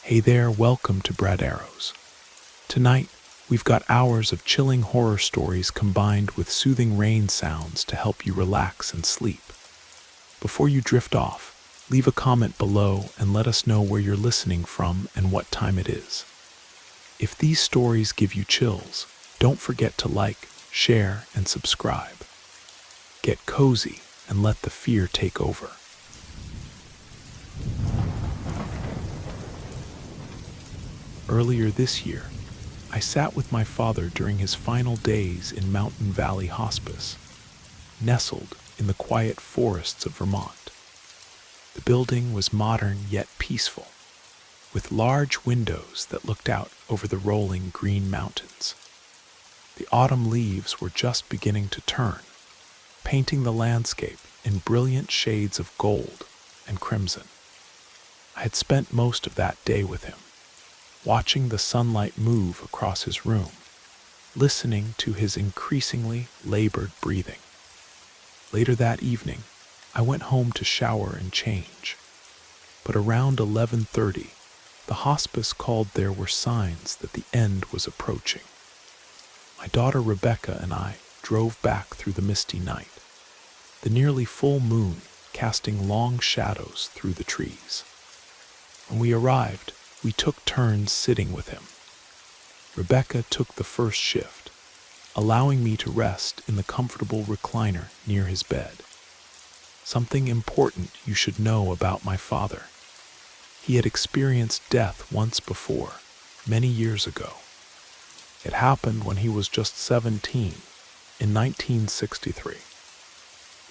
Hey there, welcome to Brad Arrows. Tonight, we've got hours of chilling horror stories combined with soothing rain sounds to help you relax and sleep. Before you drift off, leave a comment below and let us know where you're listening from and what time it is. If these stories give you chills, don't forget to like, share, and subscribe. Get cozy and let the fear take over. Earlier this year, I sat with my father during his final days in Mountain Valley Hospice, nestled in the quiet forests of Vermont. The building was modern yet peaceful, with large windows that looked out over the rolling green mountains. The autumn leaves were just beginning to turn, painting the landscape in brilliant shades of gold and crimson. I had spent most of that day with him, watching the sunlight move across his room, listening to his increasingly labored breathing. Later that evening, I went home to shower and change. But around 11:30, the hospice called there were signs that the end was approaching. My daughter Rebecca and I drove back through the misty night, the nearly full moon casting long shadows through the trees. When we arrived, we took turns sitting with him. Rebecca took the first shift, allowing me to rest in the comfortable recliner near his bed. Something important you should know about my father. He had experienced death once before, many years ago. It happened when he was just 17, in 1963.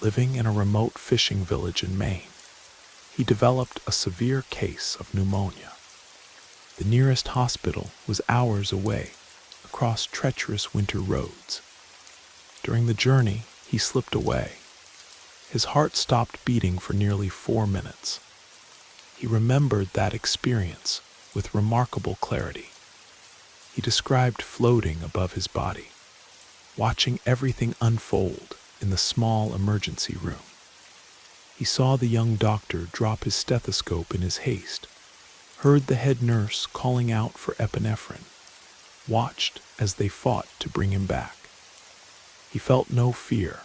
Living in a remote fishing village in Maine, he developed a severe case of pneumonia. The nearest hospital was hours away, across treacherous winter roads. During the journey, he slipped away. His heart stopped beating for nearly 4 minutes. He remembered that experience with remarkable clarity. He described floating above his body, watching everything unfold in the small emergency room. He saw the young doctor drop his stethoscope in his haste, heard the head nurse calling out for epinephrine, watched as they fought to bring him back. He felt no fear,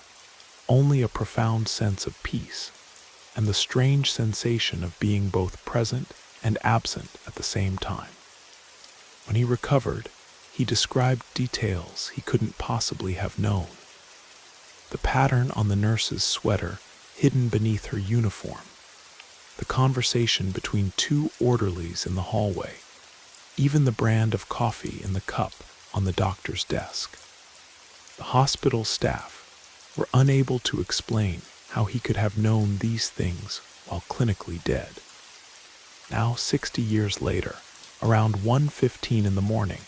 only a profound sense of peace, and the strange sensation of being both present and absent at the same time. When he recovered, he described details he couldn't possibly have known. The pattern on the nurse's sweater hidden beneath her uniform, the conversation between 2 orderlies in the hallway, even the brand of coffee in the cup on the doctor's desk. The hospital staff were unable to explain how he could have known these things while clinically dead. Now, 60 years later, around 1:15 in the morning,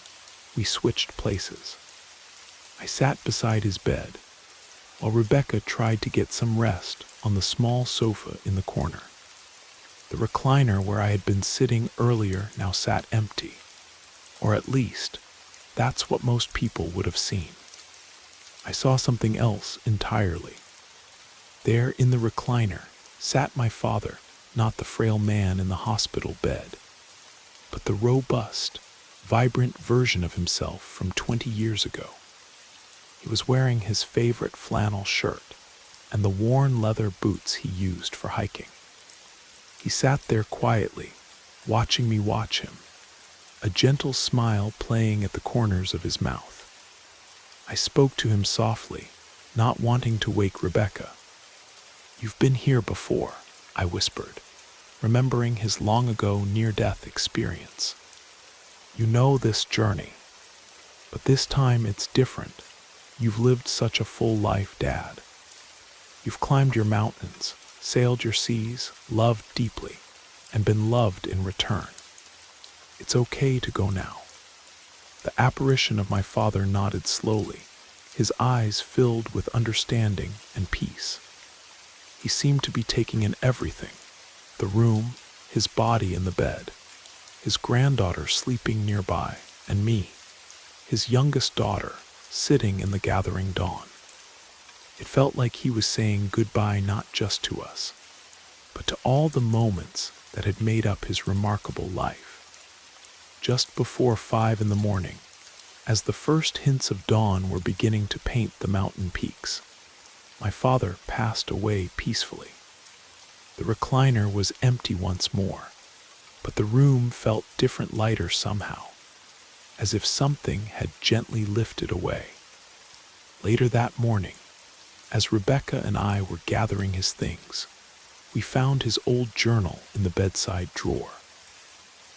we switched places. I sat beside his bed, while Rebecca tried to get some rest on the small sofa in the corner. The recliner where I had been sitting earlier now sat empty, or at least, that's what most people would have seen. I saw something else entirely. There in the recliner sat my father, not the frail man in the hospital bed, but the robust, vibrant version of himself from 20 years ago. He was wearing his favorite flannel shirt and the worn leather boots he used for hiking. He sat there quietly, watching me watch him, a gentle smile playing at the corners of his mouth. I spoke to him softly, not wanting to wake Rebecca. "You've been here before," I whispered, remembering his long-ago near-death experience. "You know this journey, but this time it's different. You've lived such a full life, Dad. You've climbed your mountains, sailed your seas, loved deeply, and been loved in return. It's okay to go now." The apparition of my father nodded slowly, his eyes filled with understanding and peace. He seemed to be taking in everything: the room, his body in the bed, his granddaughter sleeping nearby, and me, his youngest daughter, sitting in the gathering dawn. It felt like he was saying goodbye not just to us, but to all the moments that had made up his remarkable life. just before 5 in the morning, as the first hints of dawn were beginning to paint the mountain peaks. My father passed away peacefully. The recliner was empty once more, but the room felt different, lighter somehow, as if something had gently lifted away. Later that morning, as Rebecca and I were gathering his things, we found his old journal in the bedside drawer.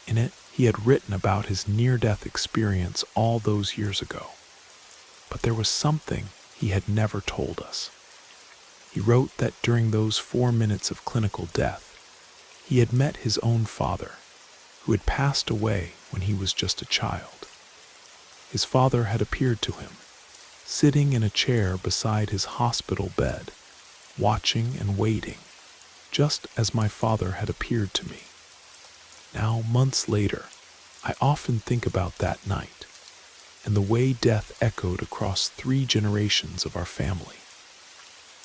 In it, he had written about his near-death experience all those years ago. But there was something he had never told us. He wrote that during those 4 minutes of clinical death, he had met his own father, who had passed away when he was just a child. His father had appeared to him, sitting in a chair beside his hospital bed, watching and waiting, just as my father had appeared to me. Now, months later, I often think about that night and the way death echoed across 3 generations of our family.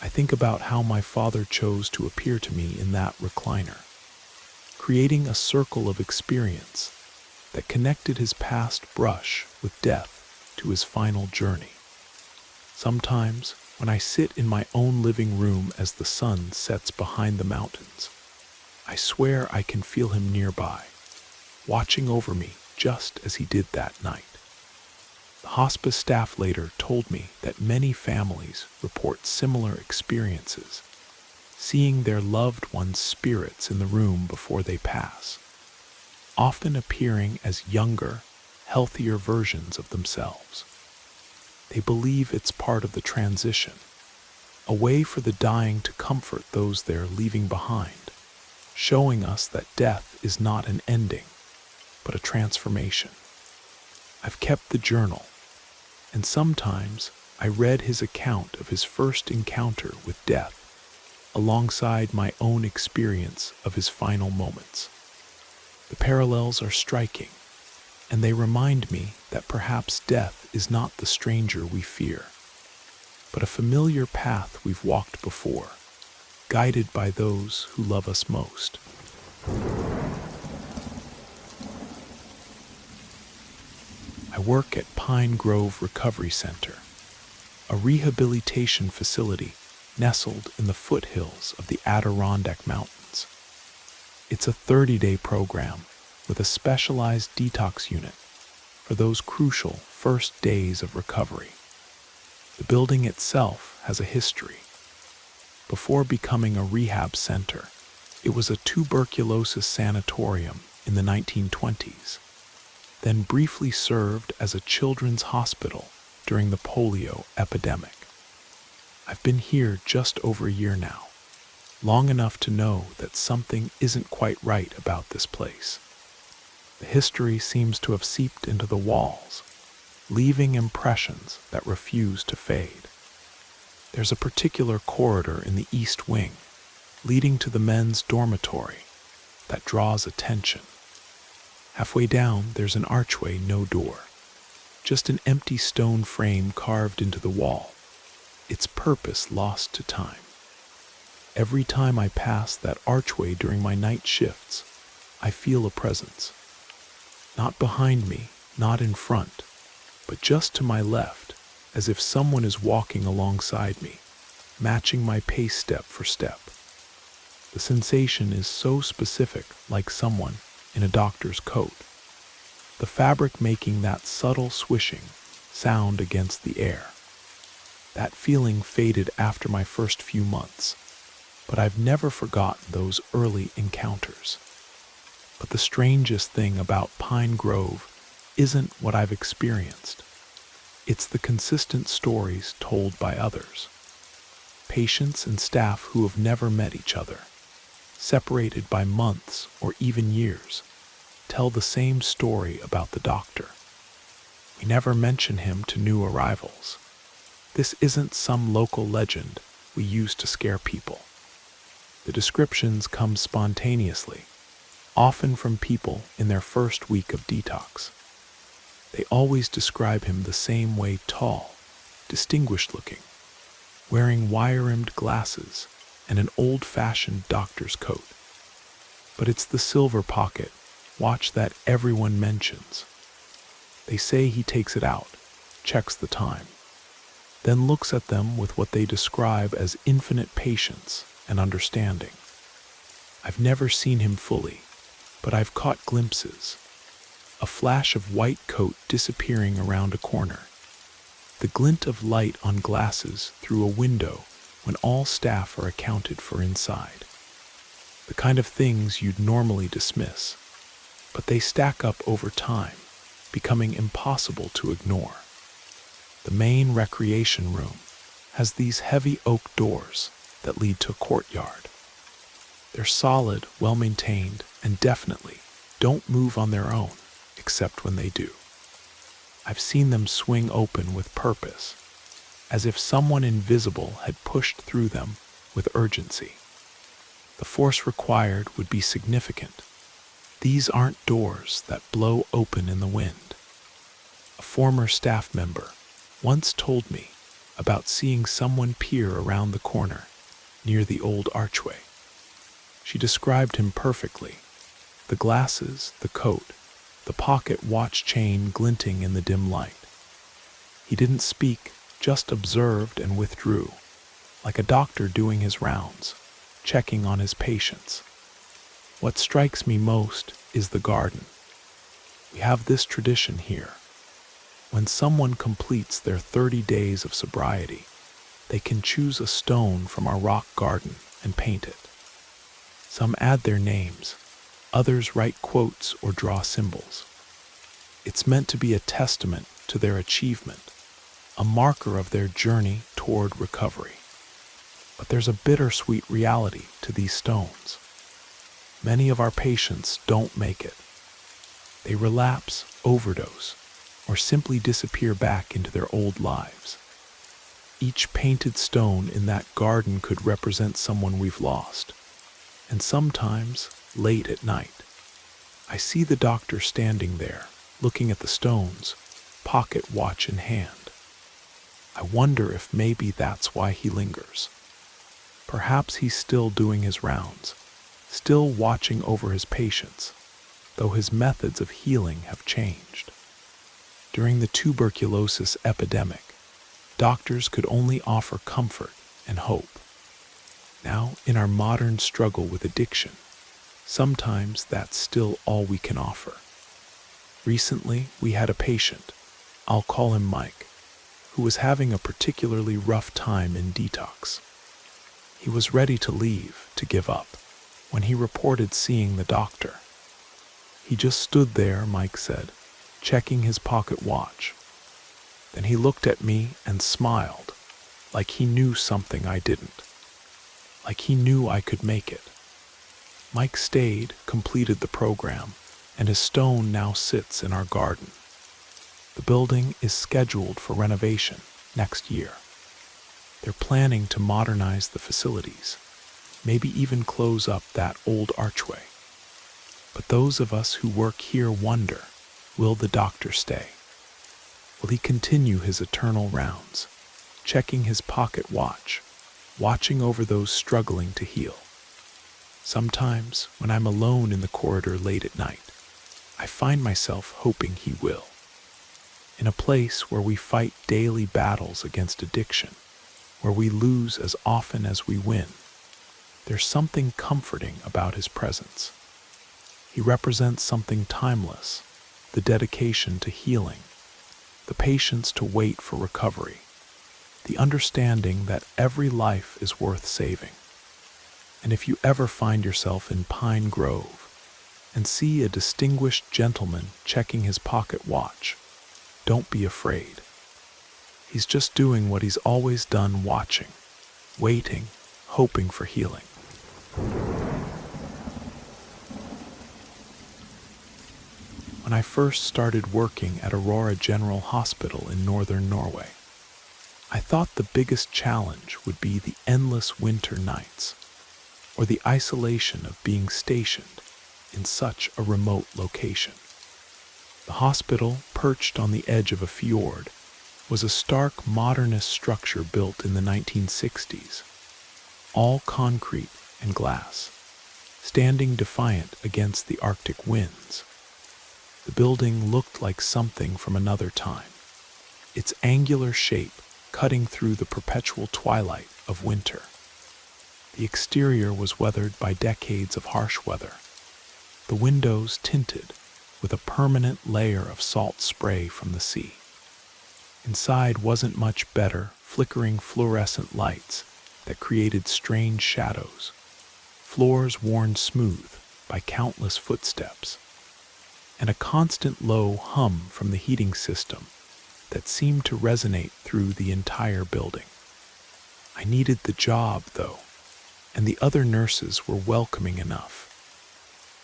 I think about how my father chose to appear to me in that recliner, creating a circle of experience that connected his past brush with death to his final journey. Sometimes, when I sit in my own living room as the sun sets behind the mountains, I swear I can feel him nearby, watching over me just as he did that night. The hospice staff later told me that many families report similar experiences, seeing their loved ones' spirits in the room before they pass, often appearing as younger, healthier versions of themselves. They believe it's part of the transition, a way for the dying to comfort those they're leaving behind, showing us that death is not an ending, but a transformation. I've kept the journal, and sometimes I read his account of his first encounter with death, alongside my own experience of his final moments. The parallels are striking, and they remind me that perhaps death is not the stranger we fear, but a familiar path we've walked before, guided by those who love us most. I work at Pine Grove Recovery Center, a rehabilitation facility nestled in the foothills of the Adirondack Mountains. It's a 30-day program with a specialized detox unit for those crucial first days of recovery. The building itself has a history. Before becoming a rehab center, it was a tuberculosis sanatorium in the 1920s, then briefly served as a children's hospital during the polio epidemic. I've been here just over a year now, long enough to know that something isn't quite right about this place. The history seems to have seeped into the walls, leaving impressions that refuse to fade. There's a particular corridor in the East Wing, leading to the men's dormitory, that draws attention. Halfway down, there's an archway, no door, just an empty stone frame carved into the wall, its purpose lost to time. Every time I pass that archway during my night shifts, I feel a presence. Not behind me, not in front, but just to my left, as if someone is walking alongside me, matching my pace step for step. The sensation is so specific, like someone in a doctor's coat, the fabric making that subtle swishing sound against the air. That feeling faded after my first few months, but I've never forgotten those early encounters. But the strangest thing about Pine Grove isn't what I've experienced. It's the consistent stories told by others. Patients and staff who have never met each other, separated by months or even years, tell the same story about the doctor. We never mention him to new arrivals. This isn't some local legend we use to scare people. The descriptions come spontaneously, often from people in their first week of detox. They always describe him the same way: tall, distinguished looking, wearing wire-rimmed glasses and an old-fashioned doctor's coat. But it's the silver pocket watch that everyone mentions. They say he takes it out, checks the time, then looks at them with what they describe as infinite patience and understanding. I've never seen him fully, but I've caught glimpses. A flash of white coat disappearing around a corner. The glint of light on glasses through a window when all staff are accounted for inside. The kind of things you'd normally dismiss, but they stack up over time, becoming impossible to ignore. The main recreation room has these heavy oak doors that lead to a courtyard. They're solid, well-maintained, and definitely don't move on their own, except when they do. I've seen them swing open with purpose, as if someone invisible had pushed through them with urgency. The force required would be significant. These aren't doors that blow open in the wind. A former staff member once told me about seeing someone peer around the corner near the old archway. She described him perfectly. The glasses, the coat, the pocket watch chain glinting in the dim light. He didn't speak, just observed and withdrew, like a doctor doing his rounds, checking on his patients. What strikes me most is the garden. We have this tradition here. When someone completes their 30 days of sobriety, they can choose a stone from our rock garden and paint it. Some add their names, others write quotes or draw symbols. It's meant to be a testament to their achievement, a marker of their journey toward recovery. But there's a bittersweet reality to these stones. Many of our patients don't make it. They relapse, overdose, or simply disappear back into their old lives. Each painted stone in that garden could represent someone we've lost. And sometimes, late at night, I see the doctor standing there, looking at the stones, pocket watch in hand. I wonder if maybe that's why he lingers. Perhaps he's still doing his rounds, still watching over his patients, though his methods of healing have changed. During the tuberculosis epidemic, doctors could only offer comfort and hope. Now, in our modern struggle with addiction, sometimes that's still all we can offer. Recently, we had a patient, I'll call him Mike, who was having a particularly rough time in detox. He was ready to leave, to give up, when he reported seeing the doctor. He just stood there, Mike said, checking his pocket watch. Then he looked at me and smiled, like he knew something I didn't, like he knew I could make it. Mike stayed, completed the program, and his stone now sits in our garden. The building is scheduled for renovation next year. They're planning to modernize the facilities, maybe even close up that old archway. But those of us who work here wonder, will the doctor stay? Will he continue his eternal rounds, checking his pocket watch, watching over those struggling to heal? Sometimes, when I'm alone in the corridor late at night, I find myself hoping he will. In a place where we fight daily battles against addiction, where we lose as often as we win, there's something comforting about his presence. He represents something timeless, the dedication to healing, the patience to wait for recovery, the understanding that every life is worth saving. And if you ever find yourself in Pine Grove and see a distinguished gentleman checking his pocket watch, don't be afraid. He's just doing what he's always done, watching, waiting, hoping for healing. When I first started working at Aurora General Hospital in northern Norway, I thought the biggest challenge would be the endless winter nights, or the isolation of being stationed in such a remote location. The hospital, perched on the edge of a fjord, was a stark modernist structure built in the 1960s, all concrete and glass. standing defiant against the Arctic winds. The building looked like something from another time, its angular shape cutting through the perpetual twilight of winter. The exterior was weathered by decades of harsh weather, the windows tinted with a permanent layer of salt spray from the sea. Inside wasn't much better, flickering fluorescent lights that created strange shadows, floors worn smooth by countless footsteps, and a constant low hum from the heating system that seemed to resonate through the entire building. I needed the job, though, and the other nurses were welcoming enough.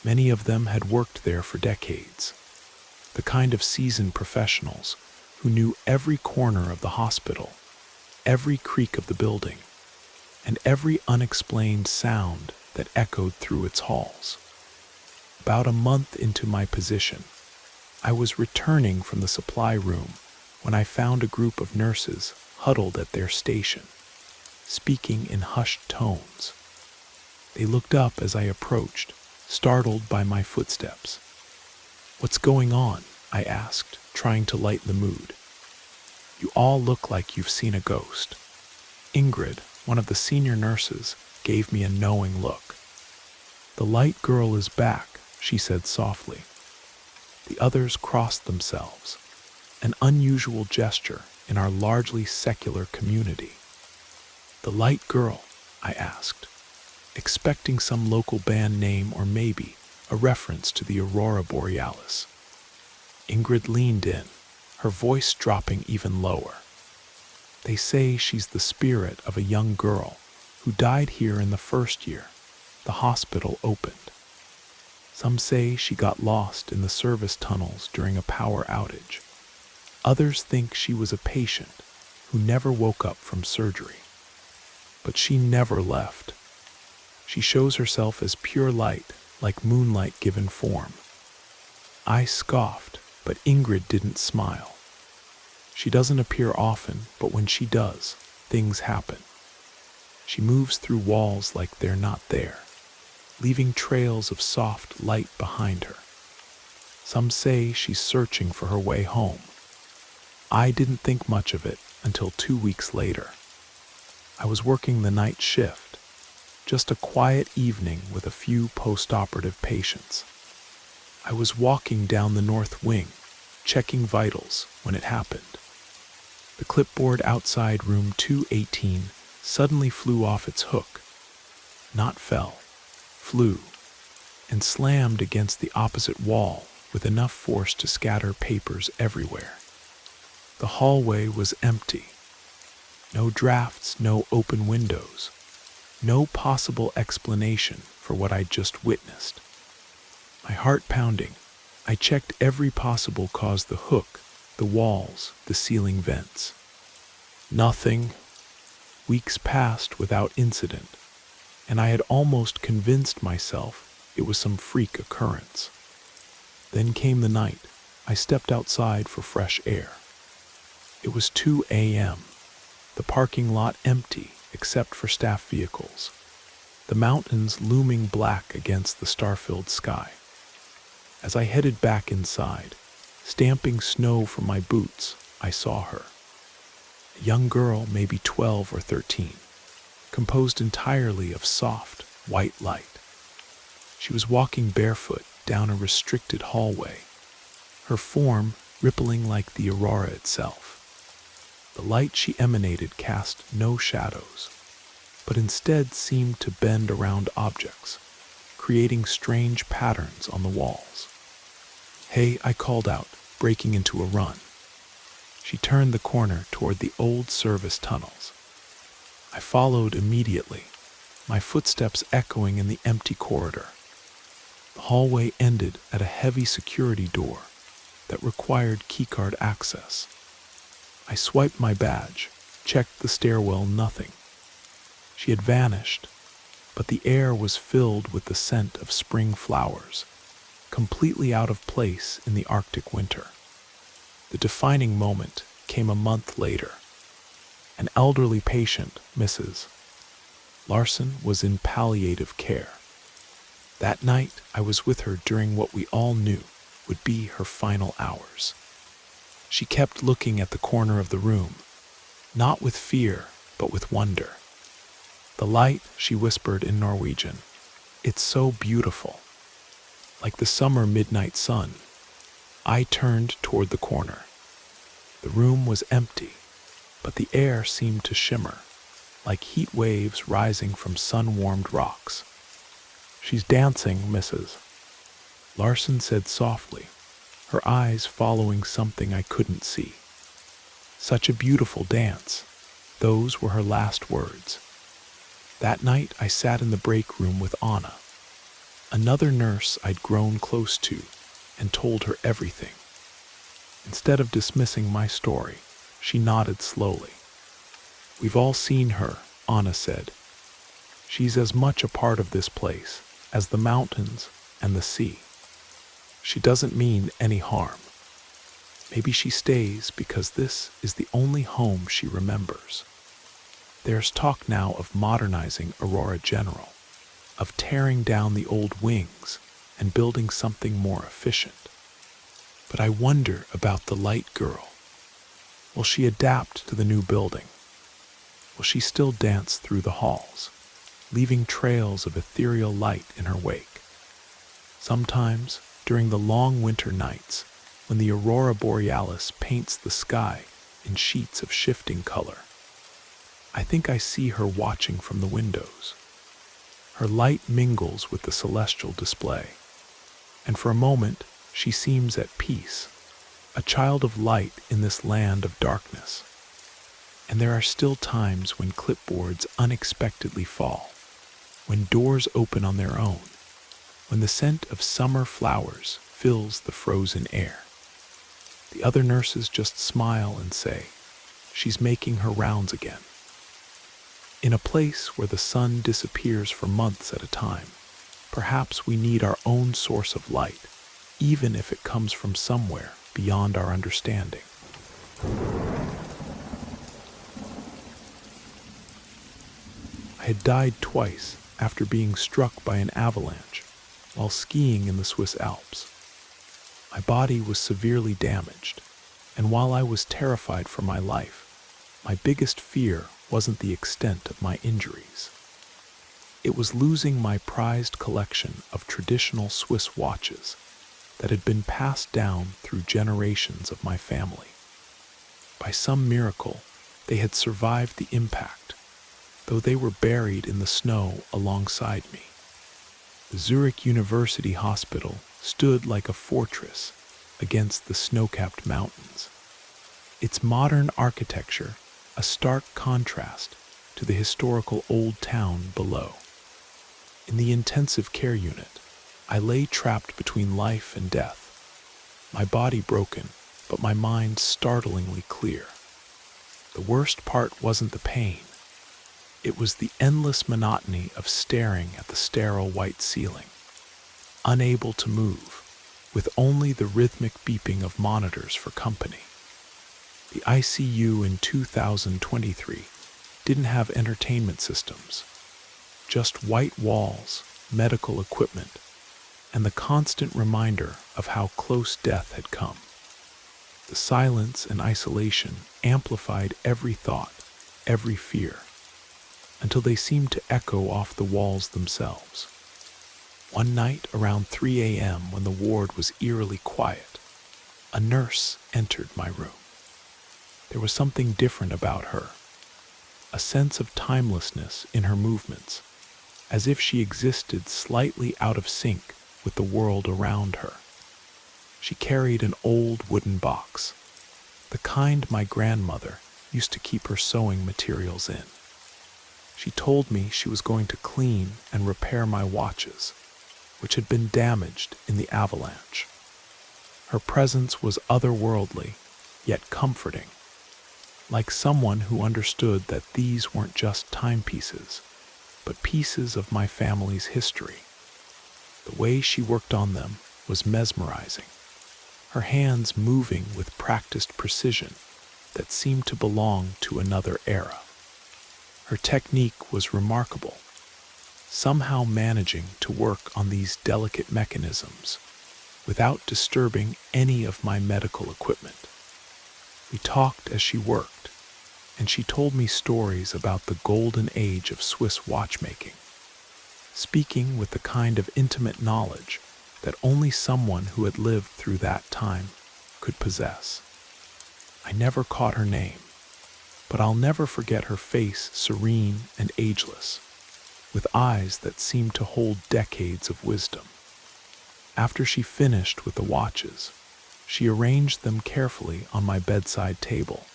Many of them had worked there for decades, the kind of seasoned professionals who knew every corner of the hospital, every creak of the building, and every unexplained sound that echoed through its halls. About a month into my position, I was returning from the supply room when I found a group of nurses huddled at their station, speaking in hushed tones. They looked up as I approached, startled by my footsteps. "What's going on?" I asked, trying to lighten the mood. "You all look like you've seen a ghost." Ingrid, one of the senior nurses, gave me a knowing look. "The light girl is back," she said softly. The others crossed themselves, an unusual gesture in our largely secular community. "The light girl?" I asked, expecting some local band name or maybe a reference to the Aurora Borealis. Ingrid leaned in, her voice dropping even lower. "They say she's the spirit of a young girl who died here in the first year the hospital opened. Some say she got lost in the service tunnels during a power outage. Others think she was a patient who never woke up from surgery. But she never left. She shows herself as pure light, like moonlight given form." I scoffed, but Ingrid didn't smile. "She doesn't appear often, but when she does, things happen. She moves through walls like they're not there, leaving trails of soft light behind her. Some say she's searching for her way home. I didn't think much of it until 2 weeks later. I was working the night shift, just a quiet evening with a few post-operative patients. I was walking down the north wing, checking vitals when it happened. The clipboard outside room 218 suddenly flew off its hook. Not fell, flew, and slammed against the opposite wall with enough force to scatter papers everywhere. The hallway was empty. No drafts, no open windows, no possible explanation for what I'd just witnessed. My heart pounding, I checked every possible cause: the hook, the walls, the ceiling vents. Nothing. Weeks passed without incident, and I had almost convinced myself it was some freak occurrence. Then came the night. I stepped outside for fresh air. It was 2 a.m., the parking lot empty except for staff vehicles, the mountains looming black against the star-filled sky. As I headed back inside, stamping snow from my boots, I saw her. A young girl, maybe 12 or 13, composed entirely of soft, white light. She was walking barefoot down a restricted hallway, her form rippling like the aurora itself. The light she emanated cast no shadows, but instead seemed to bend around objects, creating strange patterns on the walls. "Hey," I called out, breaking into a run. She turned the corner toward the old service tunnels. I followed immediately, my footsteps echoing in the empty corridor. The hallway ended at a heavy security door that required keycard access. I swiped my badge, checked the stairwell, nothing. She had vanished, but the air was filled with the scent of spring flowers, completely out of place in the Arctic winter. The defining moment came a month later. An elderly patient, Mrs. Larson, was in palliative care. That night, I was with her during what we all knew would be her final hours. She kept looking at the corner of the room, not with fear, but with wonder. "The light," she whispered in Norwegian. "It's so beautiful, like the summer midnight sun." I turned toward the corner. The room was empty, but the air seemed to shimmer, like heat waves rising from sun-warmed rocks. "She's dancing, Mrs." Larson said softly, her eyes following something I couldn't see. "Such a beautiful dance." Those were her last words. That night I sat in the break room with Anna, another nurse I'd grown close to, and told her everything. Instead of dismissing my story, she nodded slowly. "We've all seen her," Anna said. "She's as much a part of this place as the mountains and the sea. She doesn't mean any harm. Maybe she stays because this is the only home she remembers." There's talk now of modernizing Aurora General, of tearing down the old wings and building something more efficient. But I wonder about the light girl. Will she adapt to the new building? Will she still dance through the halls, leaving trails of ethereal light in her wake? Sometimes, during the long winter nights, when the aurora borealis paints the sky in sheets of shifting color, I think I see her watching from the windows. Her light mingles with the celestial display, and for a moment she seems at peace, a child of light in this land of darkness. And there are still times when clipboards unexpectedly fall, when doors open on their own, when the scent of summer flowers fills the frozen air. The other nurses just smile and say, "She's making her rounds again." In a place where the sun disappears for months at a time, perhaps we need our own source of light, even if it comes from somewhere beyond our understanding. I had died twice after being struck by an avalanche while skiing in the Swiss Alps. My body was severely damaged, and while I was terrified for my life, my biggest fear wasn't the extent of my injuries. It was losing my prized collection of traditional Swiss watches that had been passed down through generations of my family. By some miracle, they had survived the impact, though they were buried in the snow alongside me. The Zurich University Hospital stood like a fortress against the snow-capped mountains. Its modern architecture a stark contrast to the historical old town below. In the intensive care unit, I lay trapped between life and death, my body broken, but my mind startlingly clear. The worst part wasn't the pain. It was the endless monotony of staring at the sterile white ceiling, unable to move, with only the rhythmic beeping of monitors for company. The ICU in 2023 didn't have entertainment systems, just white walls, medical equipment, and the constant reminder of how close death had come. The silence and isolation amplified every thought, every fear, until they seemed to echo off the walls themselves. One night around 3 a.m. when the ward was eerily quiet, a nurse entered my room. There was something different about her, a sense of timelessness in her movements, as if she existed slightly out of sync with the world around her. She carried an old wooden box, the kind my grandmother used to keep her sewing materials in. She told me she was going to clean and repair my watches, which had been damaged in the avalanche. Her presence was otherworldly, yet comforting, like someone who understood that these weren't just timepieces, but pieces of my family's history. The way she worked on them was mesmerizing, her hands moving with practiced precision that seemed to belong to another era. Her technique was remarkable, somehow managing to work on these delicate mechanisms without disturbing any of my medical equipment. We talked as she worked, and she told me stories about the golden age of Swiss watchmaking, speaking with the kind of intimate knowledge that only someone who had lived through that time could possess. I never caught her name, but I'll never forget her face, serene and ageless, with eyes that seemed to hold decades of wisdom. After she finished with the watches, she arranged them carefully on my bedside table,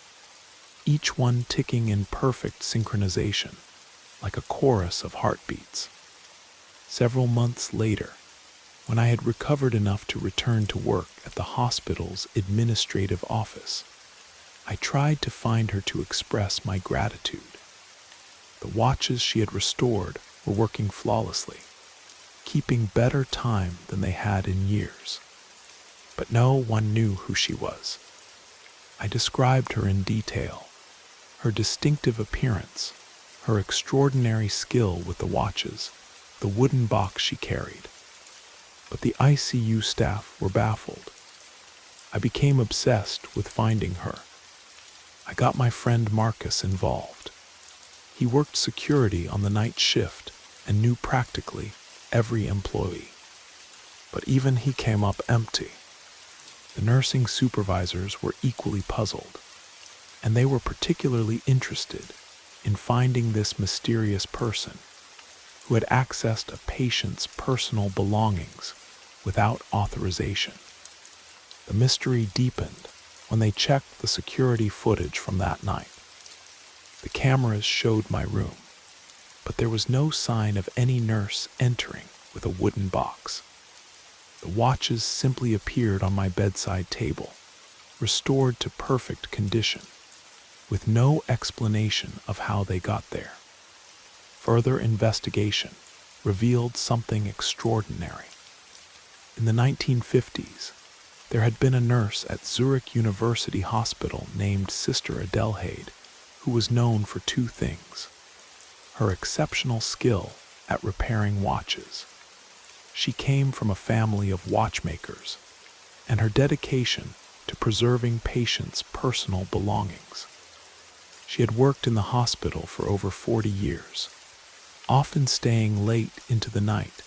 each one ticking in perfect synchronization, like a chorus of heartbeats. Several months later, when I had recovered enough to return to work at the hospital's administrative office, I tried to find her to express my gratitude. The watches she had restored were working flawlessly, keeping better time than they had in years. But no one knew who she was. I described her in detail, her distinctive appearance, her extraordinary skill with the watches, the wooden box she carried. But the ICU staff were baffled. I became obsessed with finding her. I got my friend Marcus involved. He worked security on the night shift and knew practically every employee. But even he came up empty. The nursing supervisors were equally puzzled, and they were particularly interested in finding this mysterious person who had accessed a patient's personal belongings without authorization. The mystery deepened when they checked the security footage from that night. The cameras showed my room, but there was no sign of any nurse entering with a wooden box. The watches simply appeared on my bedside table, restored to perfect condition, with no explanation of how they got there. Further investigation revealed something extraordinary. In the 1950s, there had been a nurse at Zurich University Hospital named Sister Adelheid, who was known for two things: her exceptional skill at repairing watches. She came from a family of watchmakers, and her dedication to preserving patients' personal belongings. She had worked in the hospital for over 40 years, often staying late into the night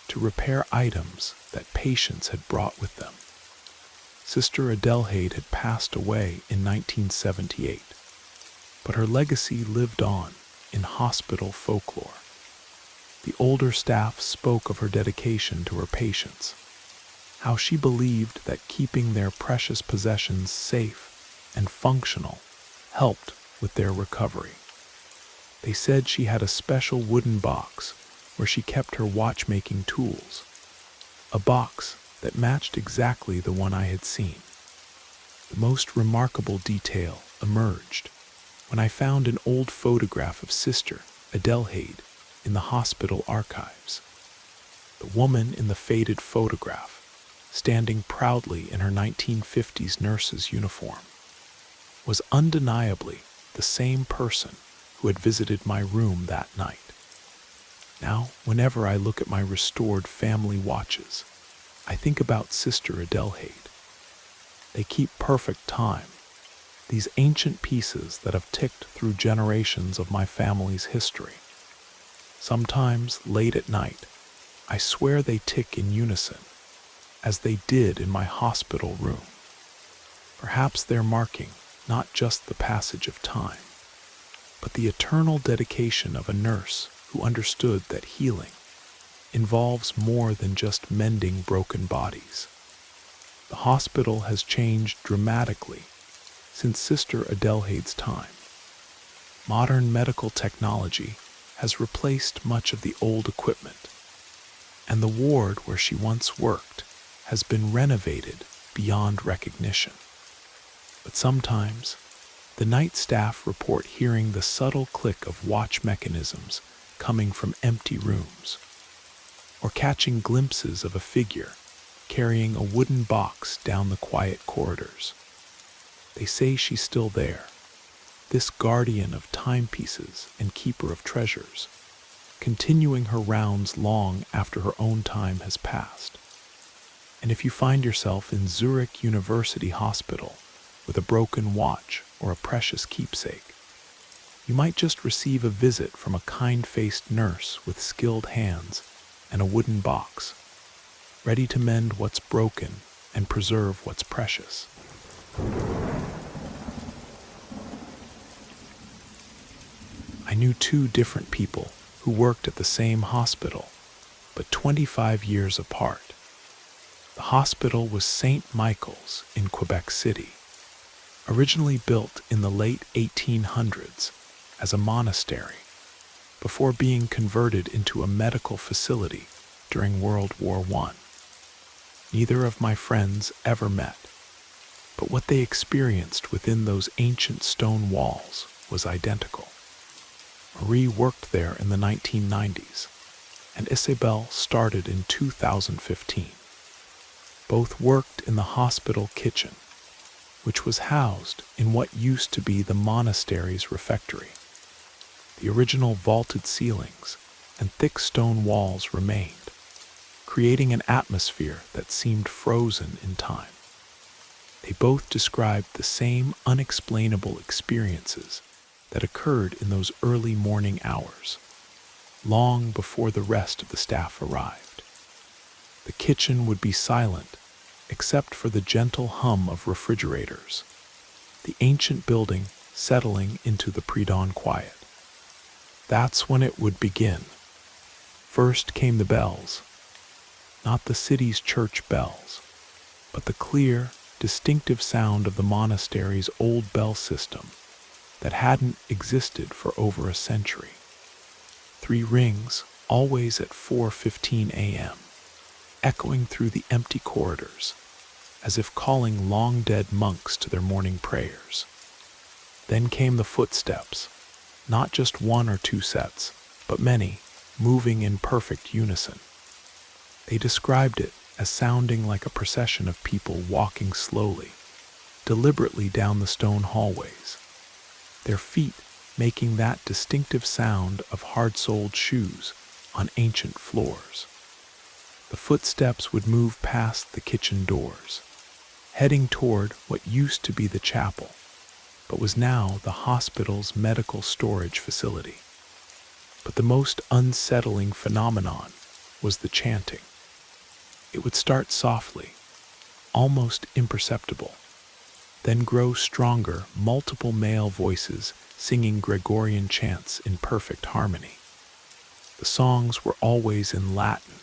to repair items that patients had brought with them. Sister Adelheid had passed away in 1978, but her legacy lived on in hospital folklore. The older staff spoke of her dedication to her patients, how she believed that keeping their precious possessions safe and functional helped with their recovery. They said she had a special wooden box where she kept her watchmaking tools, a box that matched exactly the one I had seen. The most remarkable detail emerged when I found an old photograph of Sister Adelheid in the hospital archives. The woman in the faded photograph, standing proudly in her 1950s nurse's uniform, was undeniably the same person who had visited my room that night. Now, whenever I look at my restored family watches, I think about Sister Adelheid. They keep perfect time, these ancient pieces that have ticked through generations of my family's history. Sometimes, late at night, I swear they tick in unison, as they did in my hospital room. Perhaps they're marking not just the passage of time, but the eternal dedication of a nurse who understood that healing involves more than just mending broken bodies. The hospital has changed dramatically since Sister Adelheid's time. Modern medical technology has replaced much of the old equipment, and the ward where she once worked has been renovated beyond recognition. But sometimes, the night staff report hearing the subtle click of watch mechanisms coming from empty rooms, or catching glimpses of a figure carrying a wooden box down the quiet corridors. They say she's still there, this guardian of timepieces and keeper of treasures, continuing her rounds long after her own time has passed. And if you find yourself in Zurich University Hospital with a broken watch or a precious keepsake, you might just receive a visit from a kind-faced nurse with skilled hands and a wooden box, ready to mend what's broken and preserve what's precious. I knew two different people who worked at the same hospital, but 25 years apart. The hospital was St. Michael's in Quebec City, originally built in the late 1800s as a monastery, before being converted into a medical facility during World War I. Neither of my friends ever met, but what they experienced within those ancient stone walls was identical. Marie worked there in the 1990s, and Isabelle started in 2015. Both worked in the hospital kitchen, which was housed in what used to be the monastery's refectory. The original vaulted ceilings and thick stone walls remained, creating an atmosphere that seemed frozen in time. They both described the same unexplainable experiences that occurred in those early morning hours, long before the rest of the staff arrived. The kitchen would be silent, except for the gentle hum of refrigerators, the ancient building settling into the pre-dawn quiet. That's when it would begin. First came the bells, not the city's church bells, but the clear, distinctive sound of the monastery's old bell system that hadn't existed for over a century. 3 rings, always at 4:15 a.m., echoing through the empty corridors, as if calling long-dead monks to their morning prayers. Then came the footsteps, not just 1 or 2 sets, but many, moving in perfect unison. They described it as sounding like a procession of people walking slowly, deliberately down the stone hallways, their feet making that distinctive sound of hard-soled shoes on ancient floors. The footsteps would move past the kitchen doors, heading toward what used to be the chapel, but was now the hospital's medical storage facility. But the most unsettling phenomenon was the chanting. It would start softly, almost imperceptible, then grow stronger, multiple male voices singing Gregorian chants in perfect harmony. The songs were always in Latin,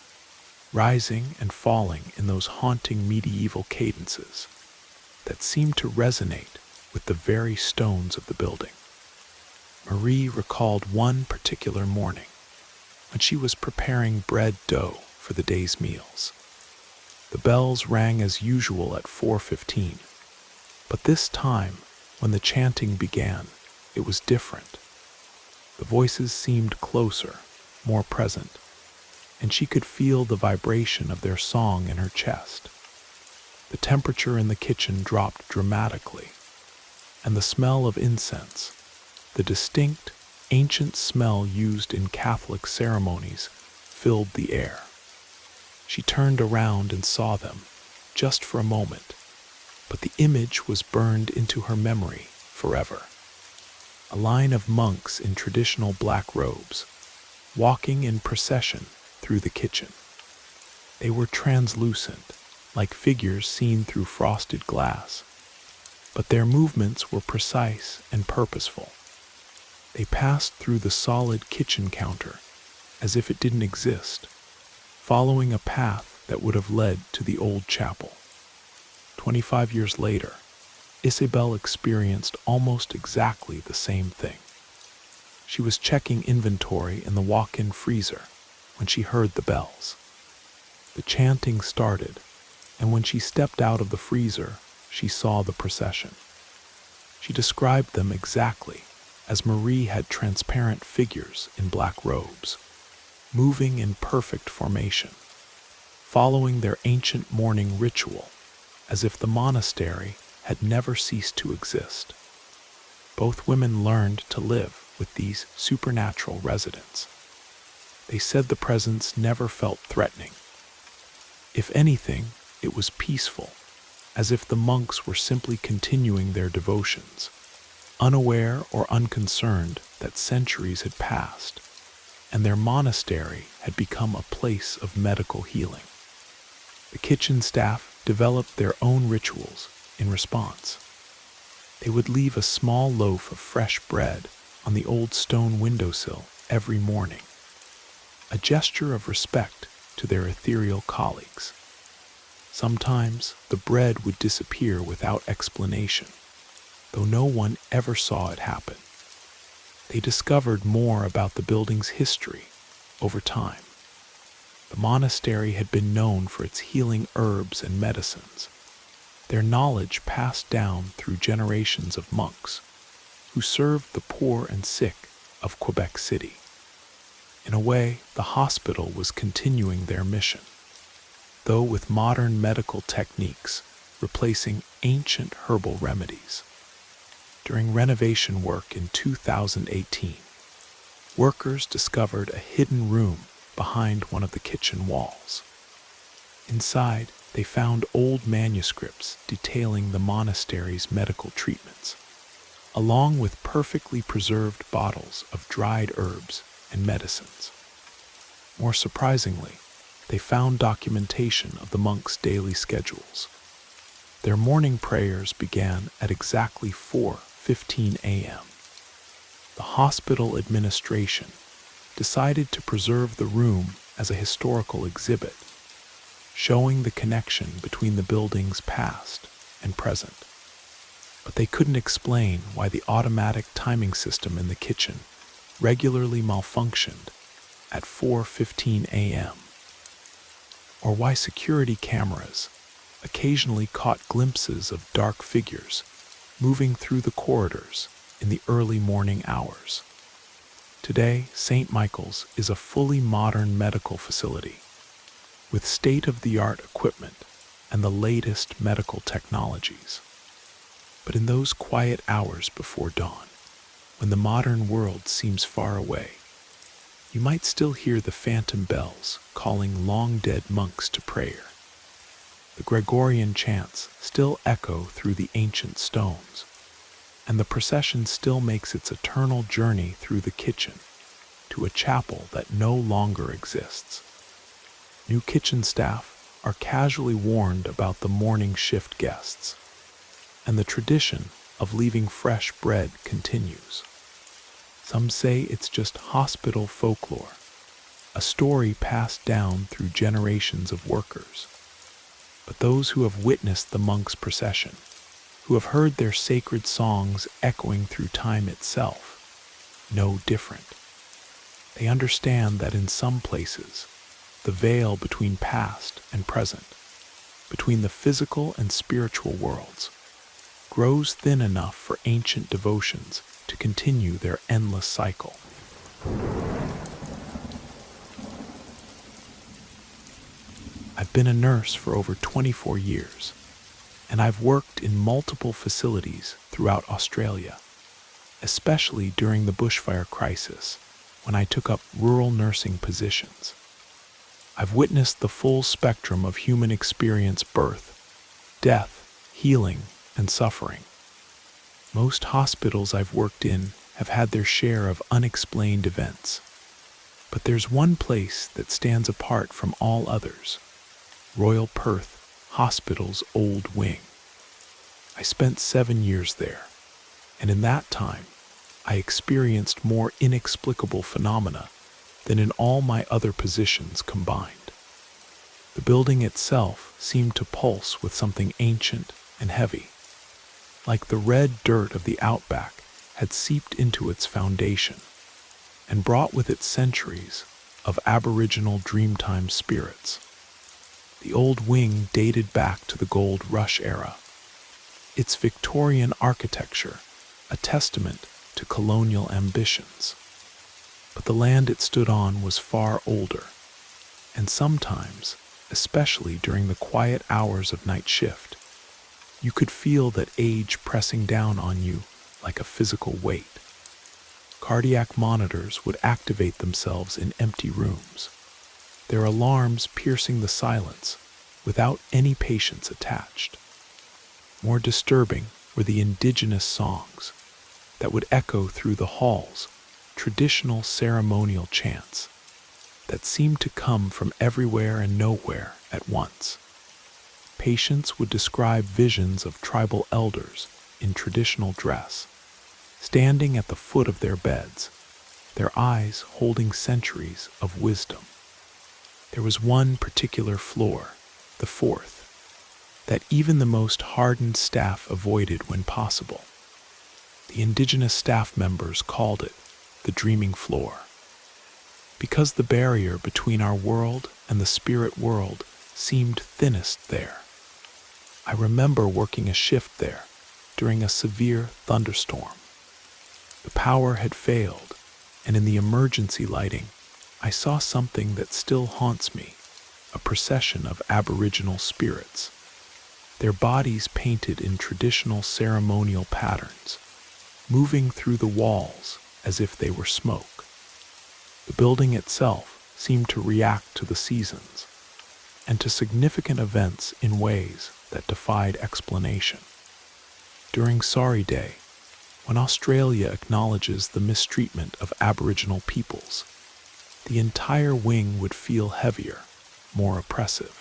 rising and falling in those haunting medieval cadences that seemed to resonate with the very stones of the building. Marie recalled one particular morning when she was preparing bread dough for the day's meals. The bells rang as usual at 4:15, but this time, when the chanting began, it was different. The voices seemed closer, more present, and she could feel the vibration of their song in her chest. The temperature in the kitchen dropped dramatically, and the smell of incense, the distinct, ancient smell used in Catholic ceremonies, filled the air. She turned around and saw them, just for a moment, but the image was burned into her memory forever. A line of monks in traditional black robes, walking in procession through the kitchen. They were translucent, like figures seen through frosted glass, but their movements were precise and purposeful. They passed through the solid kitchen counter as if it didn't exist, following a path that would have led to the old chapel. 25 years later, Isabelle experienced almost exactly the same thing. She was checking inventory in the walk-in freezer when she heard the bells. The chanting started, and when she stepped out of the freezer, she saw the procession. She described them exactly as Marie had transparent figures in black robes, moving in perfect formation, following their ancient morning ritual as if the monastery had never ceased to exist. Both women learned to live with these supernatural residents, They said the presence never felt threatening. If anything, it was peaceful, as if the monks were simply continuing their devotions, unaware or unconcerned that centuries had passed, and their monastery had become a place of medical healing. The kitchen staff developed their own rituals in response. They would leave a small loaf of fresh bread on the old stone windowsill every morning, a gesture of respect to their ethereal colleagues. Sometimes the bread would disappear without explanation, though no one ever saw it happen. They discovered more about the building's history over time. The monastery had been known for its healing herbs and medicines, their knowledge passed down through generations of monks who served the poor and sick of Quebec City. In a way, the hospital was continuing their mission, though with modern medical techniques replacing ancient herbal remedies. During renovation work in 2018, workers discovered a hidden room behind one of the kitchen walls. Inside, they found old manuscripts detailing the monastery's medical treatments, along with perfectly preserved bottles of dried herbs and medicines. More surprisingly, they found documentation of the monks' daily schedules. Their morning prayers began at exactly 4:15 a.m. The hospital administration decided to preserve the room as a historical exhibit, showing the connection between the building's past and present. But they couldn't explain why the automatic timing system in the kitchen regularly malfunctioned at 4:15 a.m., or why security cameras occasionally caught glimpses of dark figures moving through the corridors in the early morning hours. Today, St. Michael's is a fully modern medical facility with state-of-the-art equipment and the latest medical technologies. But in those quiet hours before dawn, when the modern world seems far away, you might still hear the phantom bells calling long-dead monks to prayer. The Gregorian chants still echo through the ancient stones, and the procession still makes its eternal journey through the kitchen to a chapel that no longer exists. New kitchen staff are casually warned about the morning shift guests, and the tradition of leaving fresh bread continues. Some say it's just hospital folklore, a story passed down through generations of workers. But those who have witnessed the monks' procession, who have heard their sacred songs echoing through time itself, know different. They understand that in some places, the veil between past and present, between the physical and spiritual worlds, grows thin enough for ancient devotions to continue their endless cycle. I've been a nurse for over 24 years, and I've worked in multiple facilities throughout Australia, especially during the bushfire crisis when I took up rural nursing positions. I've witnessed the full spectrum of human experience: birth, death, healing, and suffering. Most hospitals I've worked in have had their share of unexplained events, but there's one place that stands apart from all others: Royal Perth Hospital's Old Wing. I spent 7 years there, and in that time, I experienced more inexplicable phenomena than in all my other positions combined. The building itself seemed to pulse with something ancient and heavy, like the red dirt of the outback had seeped into its foundation and brought with it centuries of Aboriginal Dreamtime spirits. The old wing dated back to the Gold Rush era, its Victorian architecture a testament to colonial ambitions. But the land it stood on was far older, and sometimes, especially during the quiet hours of night shift, you could feel that age pressing down on you like a physical weight. Cardiac monitors would activate themselves in empty rooms, their alarms piercing the silence without any patients attached. More disturbing were the indigenous songs that would echo through the halls, traditional ceremonial chants that seemed to come from everywhere and nowhere at once. Patients would describe visions of tribal elders in traditional dress, standing at the foot of their beds, their eyes holding centuries of wisdom. There was one particular floor, the fourth, that even the most hardened staff avoided when possible. The indigenous staff members called it the dreaming floor, because the barrier between our world and the spirit world seemed thinnest there. I remember working a shift there during a severe thunderstorm. The power had failed, and in the emergency lighting, I saw something that still haunts me, a procession of Aboriginal spirits, their bodies painted in traditional ceremonial patterns, moving through the walls as if they were smoke. The building itself seemed to react to the seasons and to significant events in ways that defied explanation. During Sorry Day, when Australia acknowledges the mistreatment of Aboriginal peoples, the entire wing would feel heavier, more oppressive.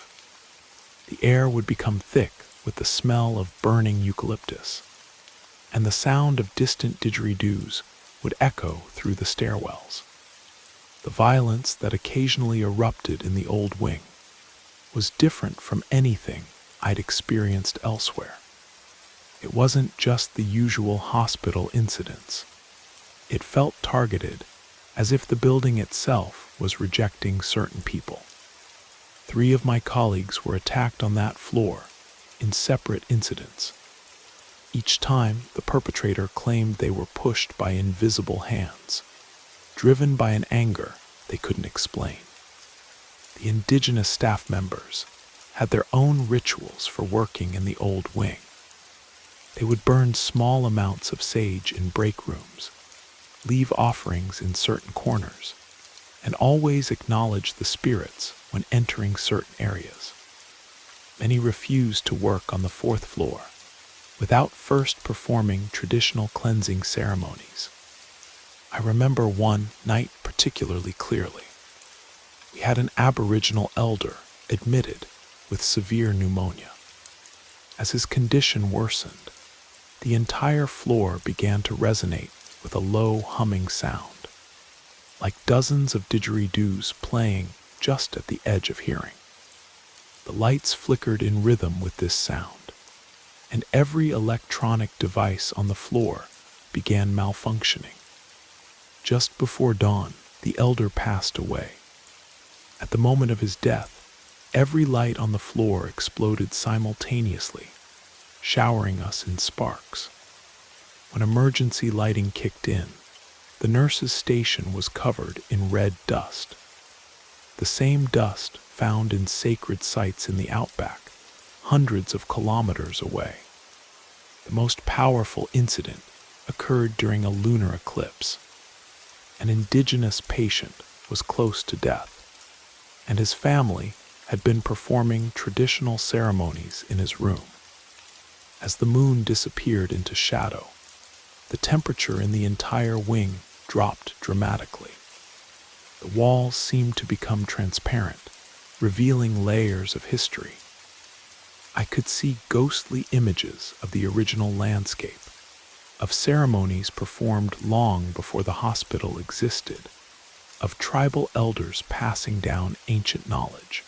The air would become thick with the smell of burning eucalyptus, and the sound of distant didgeridoos would echo through the stairwells. The violence that occasionally erupted in the old wing was different from anything I'd experienced elsewhere. It wasn't just the usual hospital incidents. It felt targeted, as if the building itself was rejecting certain people. 3 of my colleagues were attacked on that floor in separate incidents. Each time, the perpetrator claimed they were pushed by invisible hands, driven by an anger they couldn't explain. The indigenous staff members had their own rituals for working in the old wing. They would burn small amounts of sage in break rooms, leave offerings in certain corners, and always acknowledge the spirits when entering certain areas. Many refused to work on the 4th floor without first performing traditional cleansing ceremonies. I remember one night particularly clearly. We had an Aboriginal elder admitted with severe pneumonia. As his condition worsened, the entire floor began to resonate with a low humming sound, like dozens of didgeridoos playing just at the edge of hearing. The lights flickered in rhythm with this sound, and every electronic device on the floor began malfunctioning. Just before dawn, the elder passed away. At the moment of his death, every light on the floor exploded simultaneously, showering us in sparks. When emergency lighting kicked in, the nurse's station was covered in red dust. The same dust found in sacred sites in the outback, hundreds of kilometers away. The most powerful incident occurred during a lunar eclipse. An indigenous patient was close to death, and his family had been performing traditional ceremonies in his room. As the moon disappeared into shadow, the temperature in the entire wing dropped dramatically. The walls seemed to become transparent, revealing layers of history. I could see ghostly images of the original landscape, of ceremonies performed long before the hospital existed, of tribal elders passing down ancient knowledge.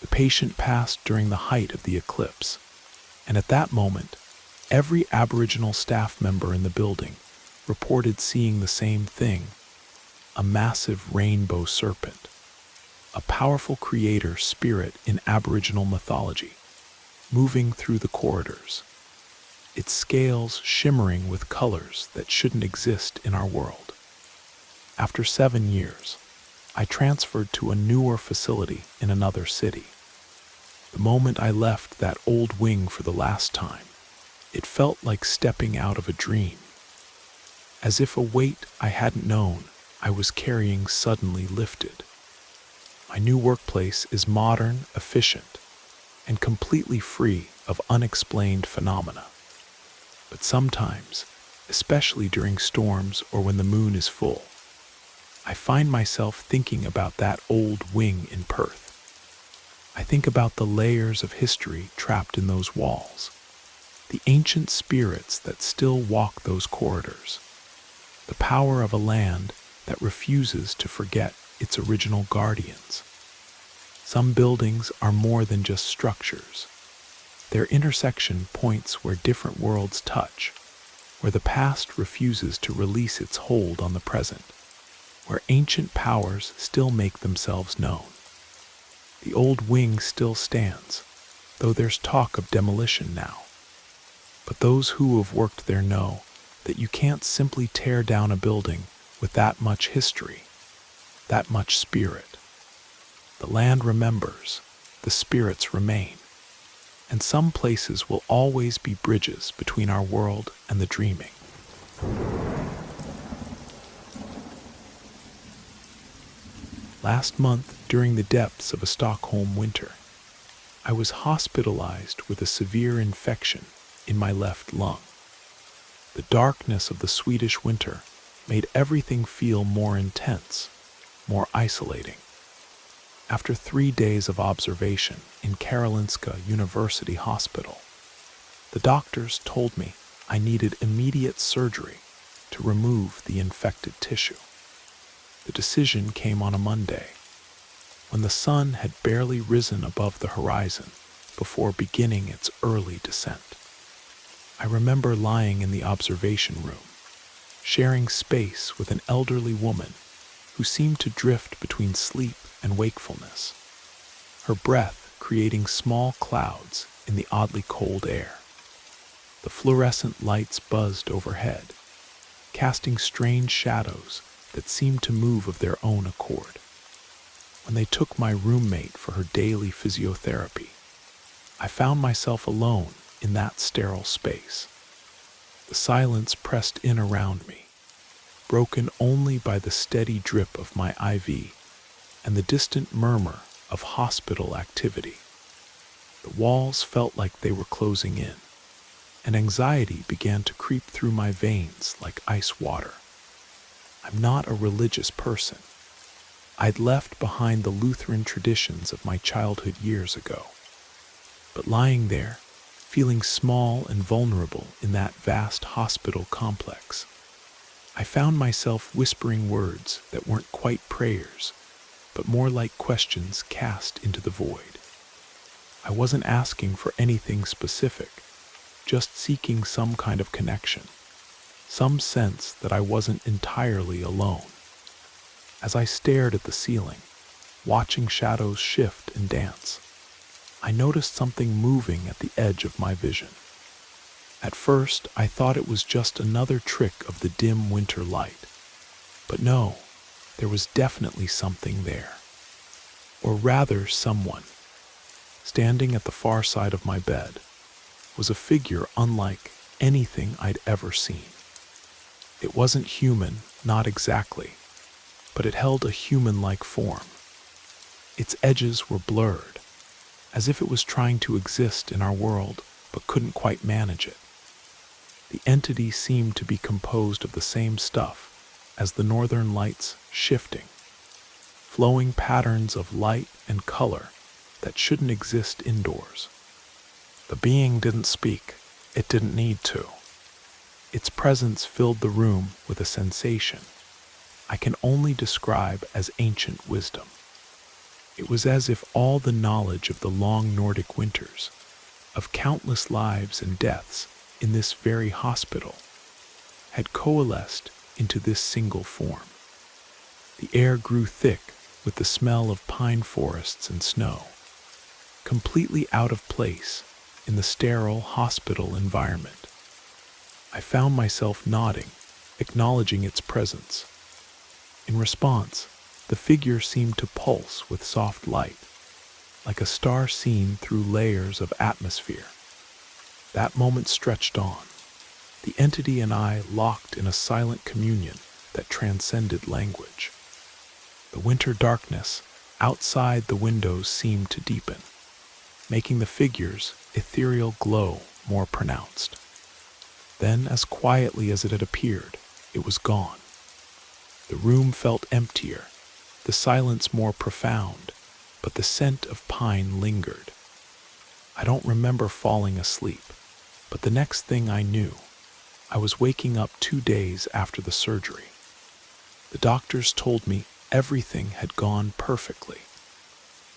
The patient passed during the height of the eclipse, and at that moment, every Aboriginal staff member in the building reported seeing the same thing: a massive rainbow serpent, a powerful creator spirit in Aboriginal mythology, moving through the corridors, its scales shimmering with colors that shouldn't exist in our world. After 7 years, I transferred to a newer facility in another city. The moment I left that old wing for the last time, it felt like stepping out of a dream. as if a weight I hadn't known I was carrying suddenly lifted. My new workplace is modern, efficient, and completely free of unexplained phenomena. But sometimes, especially during storms or when the moon is full, I find myself thinking about that old wing in Perth. I think about the layers of history trapped in those walls, the ancient spirits that still walk those corridors, the power of a land that refuses to forget its original guardians. Some buildings are more than just structures. Their intersection points where different worlds touch, where the past refuses to release its hold on the present, where ancient powers still make themselves known. The old wing still stands, though there's talk of demolition now. But those who have worked there know that you can't simply tear down a building with that much history, that much spirit. The land remembers, the spirits remain, and some places will always be bridges between our world and the dreaming. Last month, during the depths of a Stockholm winter, I was hospitalized with a severe infection in my left lung. The darkness of the Swedish winter made everything feel more intense, more isolating. After 3 days of observation in Karolinska University Hospital, the doctors told me I needed immediate surgery to remove the infected tissue. The decision came on a Monday, when the sun had barely risen above the horizon before beginning its early descent. I remember lying in the observation room, sharing space with an elderly woman who seemed to drift between sleep and wakefulness, her breath creating small clouds in the oddly cold air. The fluorescent lights buzzed overhead, casting strange shadows that seemed to move of their own accord. When they took my roommate for her daily physiotherapy, I found myself alone in that sterile space. The silence pressed in around me, broken only by the steady drip of my IV and the distant murmur of hospital activity. The walls felt like they were closing in, and anxiety began to creep through my veins like ice water. I'm not a religious person. I'd left behind the Lutheran traditions of my childhood years ago. But lying there, feeling small and vulnerable in that vast hospital complex, I found myself whispering words that weren't quite prayers, but more like questions cast into the void. I wasn't asking for anything specific, just seeking some kind of connection, some sense that I wasn't entirely alone. As I stared at the ceiling, watching shadows shift and dance, I noticed something moving at the edge of my vision. At first, I thought it was just another trick of the dim winter light. But no, there was definitely something there. Or rather, someone. Standing at the far side of my bed was a figure unlike anything I'd ever seen. It wasn't human, not exactly, but it held a human-like form. Its edges were blurred, as if it was trying to exist in our world but couldn't quite manage it. The entity seemed to be composed of the same stuff as the northern lights, shifting, flowing patterns of light and color that shouldn't exist indoors. The being didn't speak. It didn't need to. Its presence filled the room with a sensation I can only describe as ancient wisdom. It was as if all the knowledge of the long Nordic winters, of countless lives and deaths in this very hospital, had coalesced into this single form. The air grew thick with the smell of pine forests and snow, completely out of place in the sterile hospital environment. I found myself nodding, acknowledging its presence. In response, the figure seemed to pulse with soft light, like a star seen through layers of atmosphere. That moment stretched on, The entity and I locked in a silent communion that transcended language. The winter darkness outside the windows seemed to deepen, making the figure's ethereal glow more pronounced. Then, as quietly as it had appeared, it was gone. The room felt emptier, the silence more profound, but the scent of pine lingered. I don't remember falling asleep, but the next thing I knew, I was waking up 2 days after the surgery. The doctors told me everything had gone perfectly,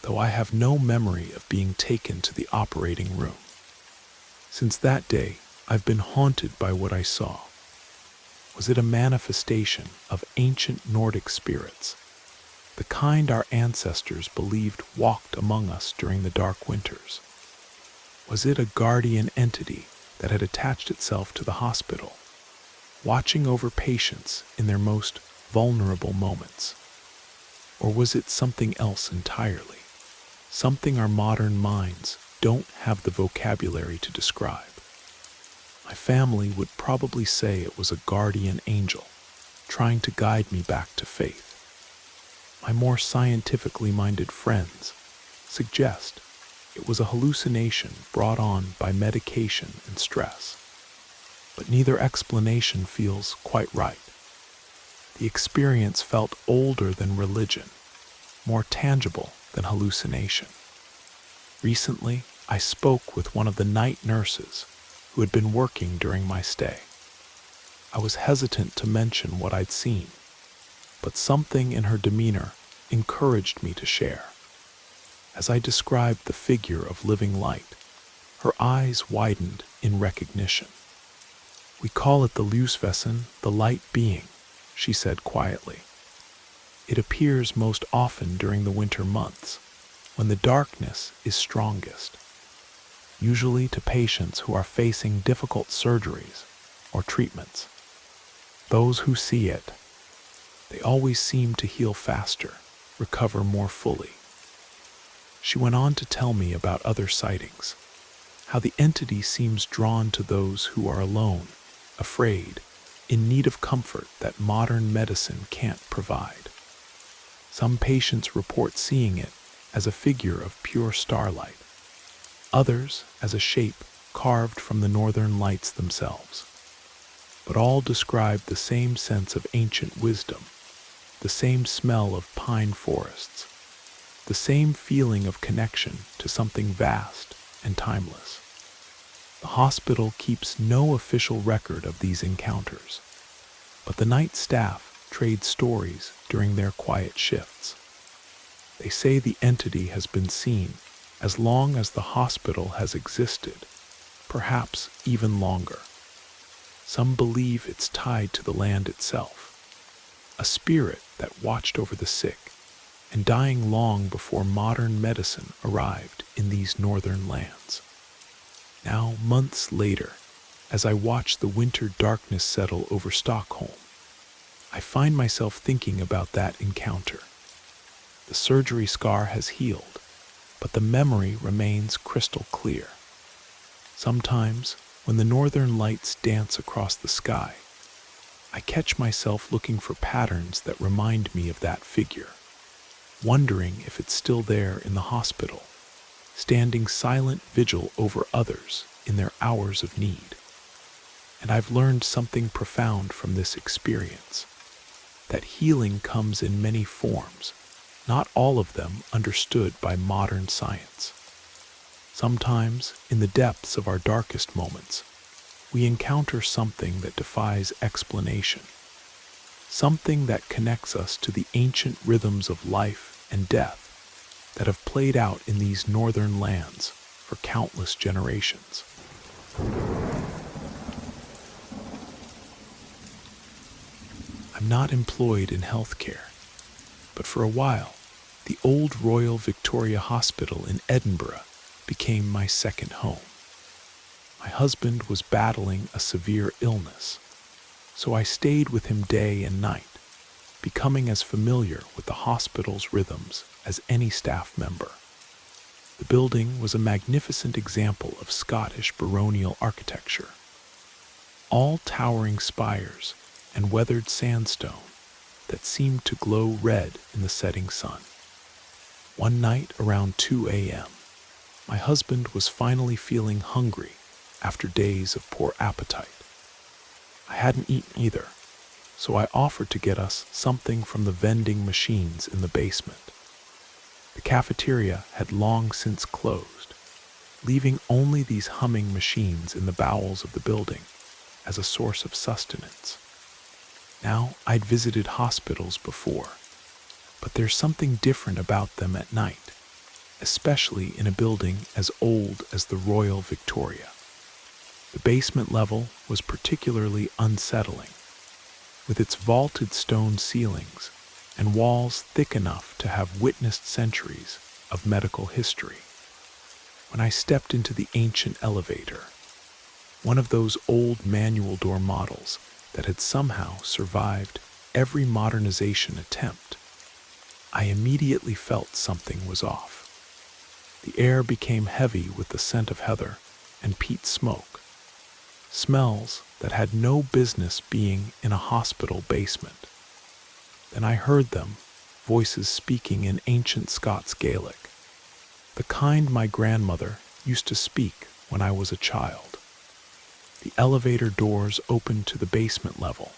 though I have no memory of being taken to the operating room. Since that day, I've been haunted by what I saw. Was it a manifestation of ancient Nordic spirits, the kind our ancestors believed walked among us during the dark winters? Was it a guardian entity that had attached itself to the hospital, watching over patients in their most vulnerable moments? Or was it something else entirely, something our modern minds don't have the vocabulary to describe? My family would probably say it was a guardian angel, trying to guide me back to faith. My more scientifically minded friends suggest it was a hallucination brought on by medication and stress. But neither explanation feels quite right. The experience felt older than religion, more tangible than hallucination. Recently, I spoke with one of the night nurses who had been working during my stay. I was hesitant to mention what I'd seen, but something in her demeanor encouraged me to share. As I described the figure of living light, her eyes widened in recognition. "We call it the Lysvesen, the light being," she said quietly. "It appears most often during the winter months, when the darkness is strongest, usually to patients who are facing difficult surgeries or treatments. Those who see it, they always seem to heal faster, recover more fully." She went on to tell me about other sightings, how the entity seems drawn to those who are alone, afraid, in need of comfort that modern medicine can't provide. Some patients report seeing it as a figure of pure starlight, others as a shape carved from the northern lights themselves. But all describe the same sense of ancient wisdom, the same smell of pine forests, the same feeling of connection to something vast and timeless. The hospital keeps no official record of these encounters, but the night staff trade stories during their quiet shifts. They say the entity has been seen as long as the hospital has existed, perhaps even longer. Some believe it's tied to the land itself, a spirit that watched over the sick and dying long before modern medicine arrived in these northern lands. Now, months later, as I watch the winter darkness settle over Stockholm, I find myself thinking about that encounter. The surgery scar has healed, but the memory remains crystal clear. Sometimes, when the northern lights dance across the sky, I catch myself looking for patterns that remind me of that figure, wondering if it's still there in the hospital, standing silent vigil over others in their hours of need. And I've learned something profound from this experience, that healing comes in many forms, not all of them understood by modern science. Sometimes, in the depths of our darkest moments, we encounter something that defies explanation, something that connects us to the ancient rhythms of life and death that have played out in these northern lands for countless generations. I'm not employed in healthcare, but for a while, the old Royal Victoria Hospital in Edinburgh became my second home. My husband was battling a severe illness, so I stayed with him day and night, becoming as familiar with the hospital's rhythms as any staff member. The building was a magnificent example of Scottish baronial architecture. all towering spires and weathered sandstone that seemed to glow red in the setting sun. One night around 2 a.m., my husband was finally feeling hungry after days of poor appetite. I hadn't eaten either, so I offered to get us something from the vending machines in the basement. The cafeteria had long since closed, leaving only these humming machines in the bowels of the building as a source of sustenance. Now, I'd visited hospitals before, but there's something different about them at night, especially in a building as old as the Royal Victoria. The basement level was particularly unsettling, with its vaulted stone ceilings and walls thick enough to have witnessed centuries of medical history. When I stepped into the ancient elevator, one of those old manual door models that had somehow survived every modernization attempt, I immediately felt something was off. The air became heavy with the scent of heather and peat smoke, smells that had no business being in a hospital basement. Then I heard them, voices speaking in ancient Scots Gaelic, the kind my grandmother used to speak when I was a child. The elevator doors opened to the basement level,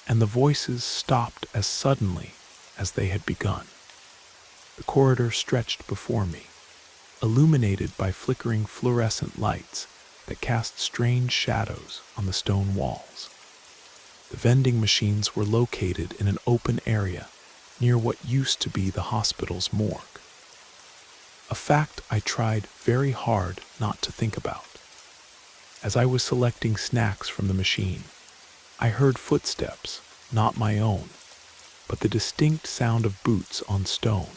and the voices stopped as suddenly as they had begun. The corridor stretched before me, illuminated by flickering fluorescent lights that cast strange shadows on the stone walls. The vending machines were located in an open area near what used to be the hospital's morgue. A fact I tried very hard not to think about. As I was selecting snacks from the machine, I heard footsteps, not my own, but the distinct sound of boots on stone.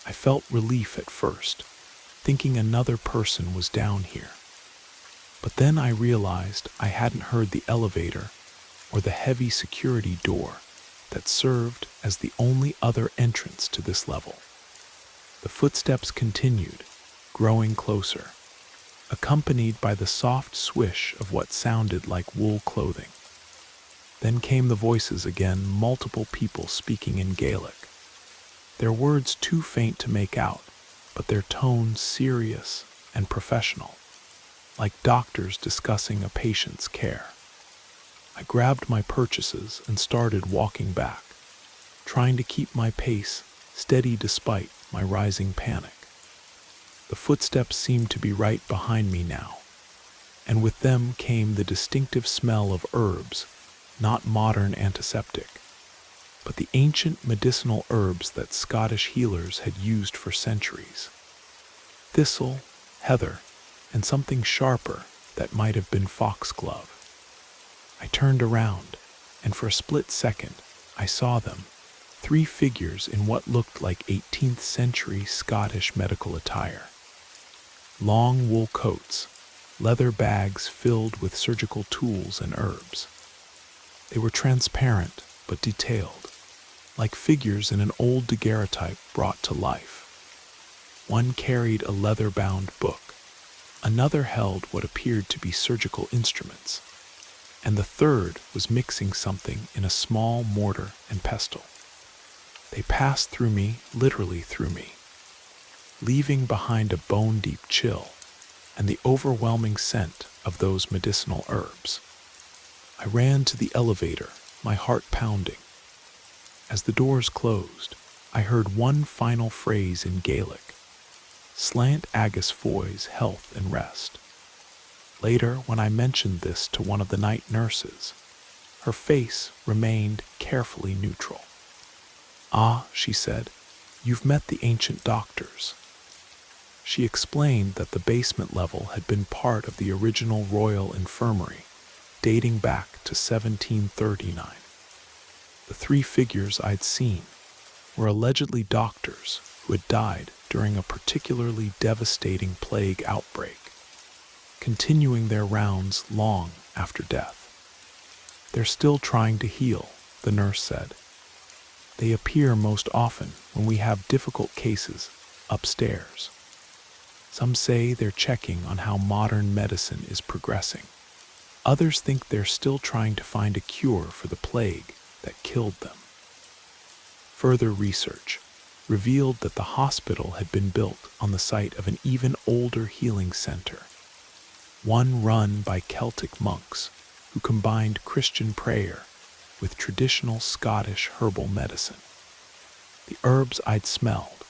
I felt relief at first, thinking another person was down here. But then I realized I hadn't heard the elevator or the heavy security door that served as the only other entrance to this level. The footsteps continued, growing closer, accompanied by the soft swish of what sounded like wool clothing. Then came the voices again, multiple people speaking in Gaelic. Their words too faint to make out, but their tone serious and professional, like doctors discussing a patient's care. I grabbed my purchases and started walking back, trying to keep my pace steady despite my rising panic. The footsteps seemed to be right behind me now, and with them came the distinctive smell of herbs, not modern antiseptic, but the ancient medicinal herbs that Scottish healers had used for centuries. Thistle, heather, and something sharper that might have been foxglove. I turned around, and for a split second, I saw them, 3 figures in what looked like 18th century Scottish medical attire. Long wool coats, leather bags filled with surgical tools and herbs. They were transparent but detailed, like figures in an old daguerreotype brought to life. One carried a leather-bound book, another held what appeared to be surgical instruments, and the third was mixing something in a small mortar and pestle. They passed through me, literally through me, leaving behind a bone-deep chill and the overwhelming scent of those medicinal herbs. I ran to the elevator, my heart pounding. As the doors closed, I heard one final phrase in Gaelic: "Slant agus foy's health and rest." Later, when I mentioned this to one of the night nurses, her face remained carefully neutral. "Ah," she said, "you've met the ancient doctors." She explained that the basement level had been part of the original Royal Infirmary, dating back to 1739. The 3 figures I'd seen were allegedly doctors who had died during a particularly devastating plague outbreak, continuing their rounds long after death. "They're still trying to heal," the nurse said. "They appear most often when we have difficult cases upstairs. Some say they're checking on how modern medicine is progressing. Others think they're still trying to find a cure for the plague that killed them. Further research revealed that the hospital had been built on the site of an even older healing center, one run by Celtic monks who combined Christian prayer with traditional Scottish herbal medicine. The herbs I'd smelled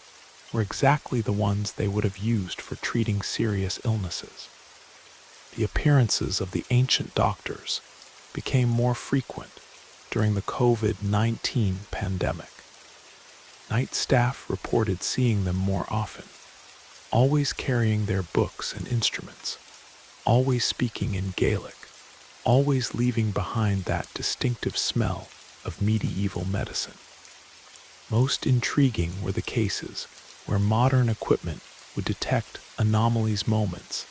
were exactly the ones they would have used for treating serious illnesses. The appearances of the ancient doctors became more frequent during the COVID-19 pandemic. Night staff reported seeing them more often, always carrying their books and instruments, always speaking in Gaelic, always leaving behind that distinctive smell of medieval medicine. Most intriguing were the cases where modern equipment would detect anomalies moments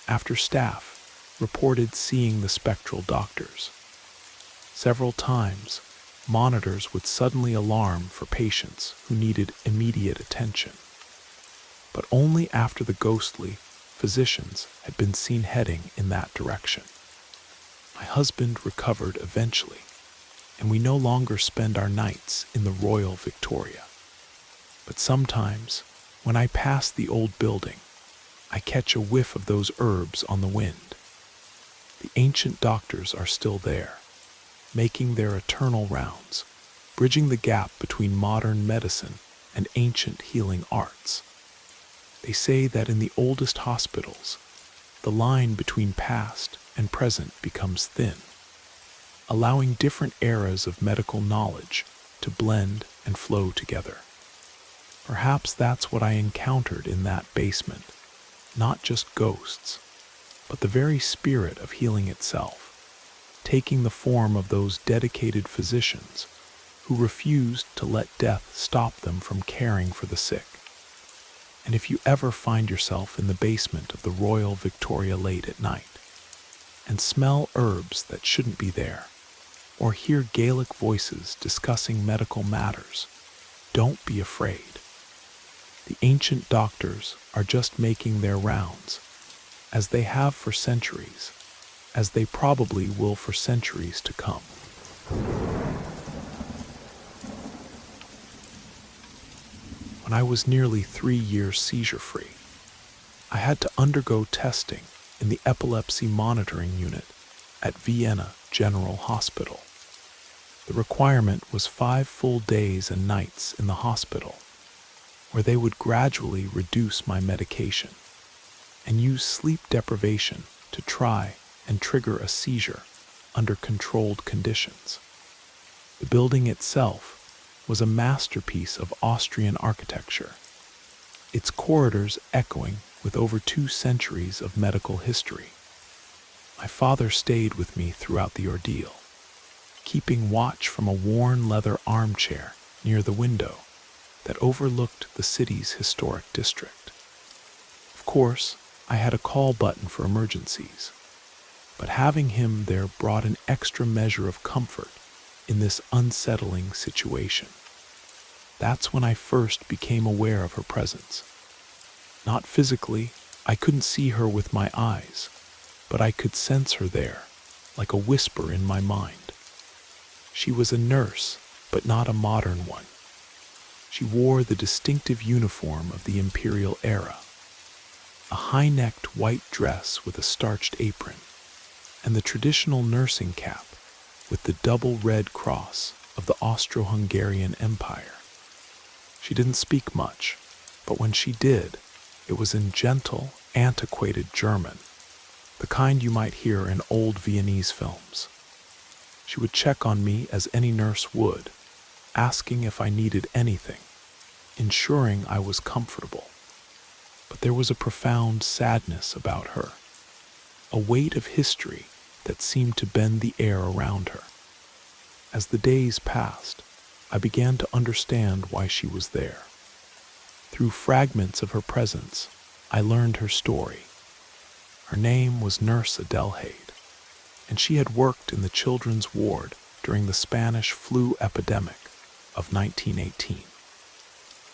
after staff reported seeing the spectral doctors. Several times, monitors would suddenly alarm for patients who needed immediate attention, but only after the ghostly physicians had been seen heading in that direction. My husband recovered eventually, and we no longer spend our nights in the Royal Victoria. But sometimes, when I pass the old building, I catch a whiff of those herbs on the wind. The ancient doctors are still there, making their eternal rounds, bridging the gap between modern medicine and ancient healing arts. They say that in the oldest hospitals, the line between past and present becomes thin, allowing different eras of medical knowledge to blend and flow together. Perhaps that's what I encountered in that basement, not just ghosts, but the very spirit of healing itself, taking the form of those dedicated physicians who refused to let death stop them from caring for the sick. And if you ever find yourself in the basement of the Royal Victoria late at night, and smell herbs that shouldn't be there, or hear Gaelic voices discussing medical matters, don't be afraid. The ancient doctors are just making their rounds, as they have for centuries, as they probably will for centuries to come. When I was nearly 3 years seizure-free, I had to undergo testing in the epilepsy monitoring unit at Vienna General Hospital. The requirement was 5 full days and nights in the hospital, where they would gradually reduce my medication and use sleep deprivation to try and trigger a seizure under controlled conditions. The building itself was a masterpiece of Austrian architecture, its corridors echoing with over 2 centuries of medical history. My father stayed with me throughout the ordeal, keeping watch from a worn leather armchair near the window that overlooked the city's historic district. Of course, I had a call button for emergencies, but having him there brought an extra measure of comfort in this unsettling situation. That's when I first became aware of her presence. Not physically, I couldn't see her with my eyes, but I could sense her there, like a whisper in my mind. She was a nurse, but not a modern one. She wore the distinctive uniform of the imperial era, a high-necked white dress with a starched apron, and the traditional nursing cap with the double red cross of the Austro-Hungarian Empire. She didn't speak much, but when she did, it was in gentle, antiquated German, the kind you might hear in old Viennese films. She would check on me as any nurse would, asking if I needed anything, ensuring I was comfortable. But there was a profound sadness about her, a weight of history that seemed to bend the air around her. As the days passed, I began to understand why she was there. Through fragments of her presence, I learned her story. Her name was Nurse Adelheid, and she had worked in the children's ward during the Spanish flu epidemic of 1918.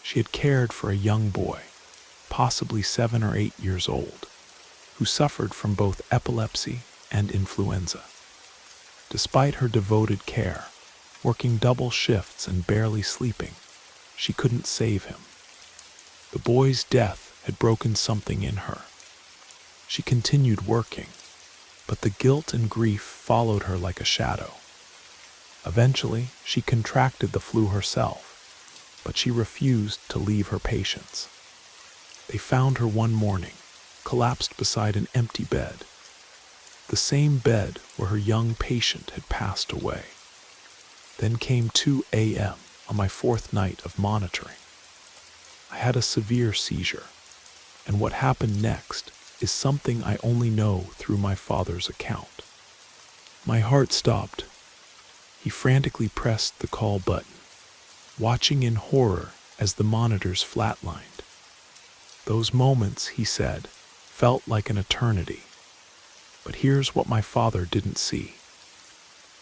She had cared for a young boy, possibly 7 or 8 years old, who suffered from both epilepsy and influenza. Despite her devoted care, working double shifts and barely sleeping, she couldn't save him. The boy's death had broken something in her. She continued working, but the guilt and grief followed her like a shadow. Eventually, she contracted the flu herself, but she refused to leave her patients. They found her one morning, collapsed beside an empty bed, the same bed where her young patient had passed away. Then came 2 a.m. on my 4th night of monitoring. I had a severe seizure, and what happened next is something I only know through my father's account. My heart stopped. He frantically pressed the call button, watching in horror as the monitors flatlined. Those moments, he said, felt like an eternity. But here's what my father didn't see.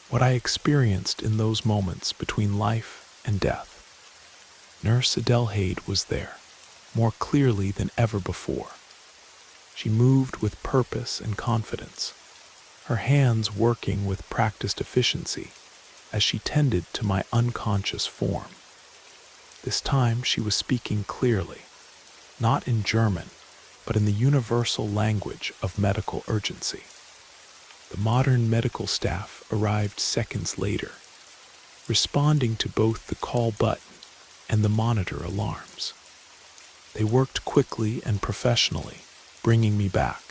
What I experienced in those moments between life and death. Nurse Adelheid was there, more clearly than ever before. She moved with purpose and confidence, her hands working with practiced efficiency as she tended to my unconscious form. This time she was speaking clearly, not in German, but in the universal language of medical urgency. The modern medical staff arrived seconds later, responding to both the call button and the monitor alarms. They worked quickly and professionally, bringing me back.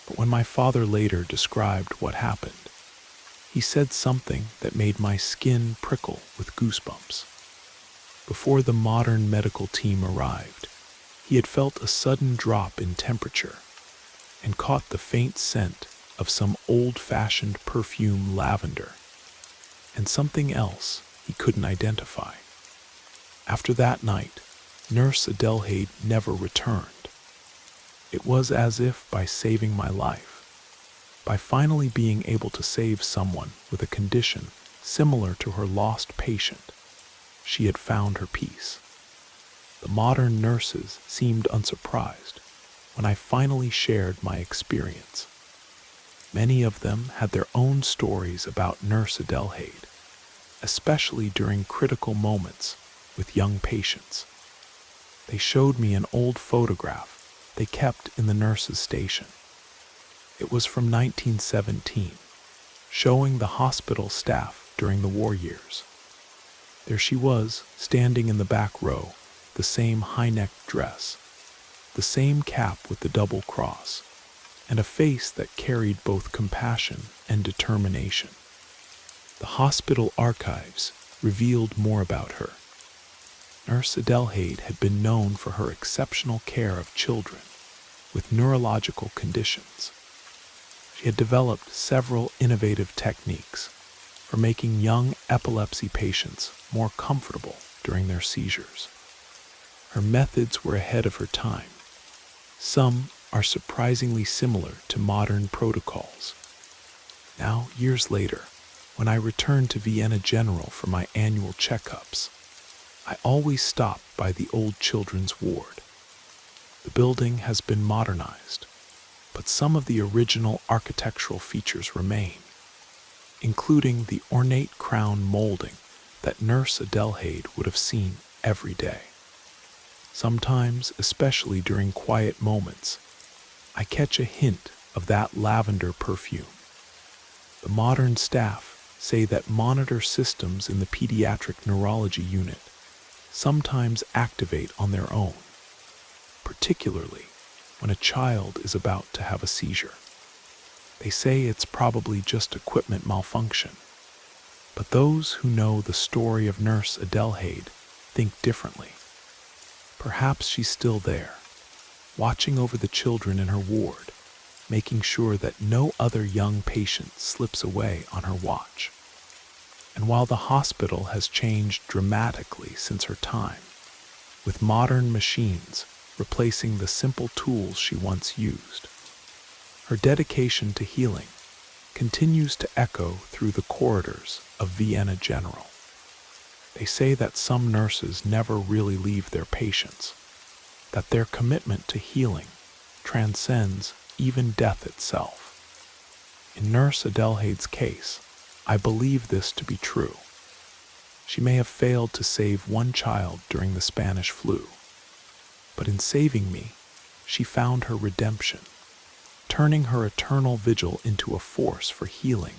But when my father later described what happened, he said something that made my skin prickle with goosebumps. Before the modern medical team arrived, he had felt a sudden drop in temperature and caught the faint scent of some old-fashioned perfume lavender and something else he couldn't identify. After that night, Nurse Adelheid never returned. It was as if by saving my life, by finally being able to save someone with a condition similar to her lost patient, she had found her peace. The modern nurses seemed unsurprised when I finally shared my experience. Many of them had their own stories about Nurse Adelheid, especially during critical moments with young patients. They showed me an old photograph they kept in the nurses' station. It was from 1917, showing the hospital staff during the war years. There she was, standing in the back row, the same high-necked dress, the same cap with the double cross, and a face that carried both compassion and determination. The hospital archives revealed more about her. Nurse Adelheid had been known for her exceptional care of children with neurological conditions. She had developed several innovative techniques for making young epilepsy patients more comfortable during their seizures. Her methods were ahead of her time. Some are surprisingly similar to modern protocols. Now, years later, when I returned to Vienna General for my annual checkups, I always stop by the old children's ward. The building has been modernized, but some of the original architectural features remain, including the ornate crown molding that Nurse Adelheid would have seen every day. Sometimes, especially during quiet moments, I catch a hint of that lavender perfume. The modern staff say that monitor systems in the pediatric neurology unit sometimes activate on their own, particularly when a child is about to have a seizure. They say it's probably just equipment malfunction, but those who know the story of Nurse Adelheid think differently. Perhaps she's still there, watching over the children in her ward, making sure that no other young patient slips away on her watch. And while the hospital has changed dramatically since her time, with modern machines replacing the simple tools she once used, her dedication to healing continues to echo through the corridors of Vienna General. They say that some nurses never really leave their patients, that their commitment to healing transcends even death itself. In Nurse Adelhaide's case, I believe this to be true. She may have failed to save one child during the Spanish flu, but in saving me, she found her redemption, turning her eternal vigil into a force for healing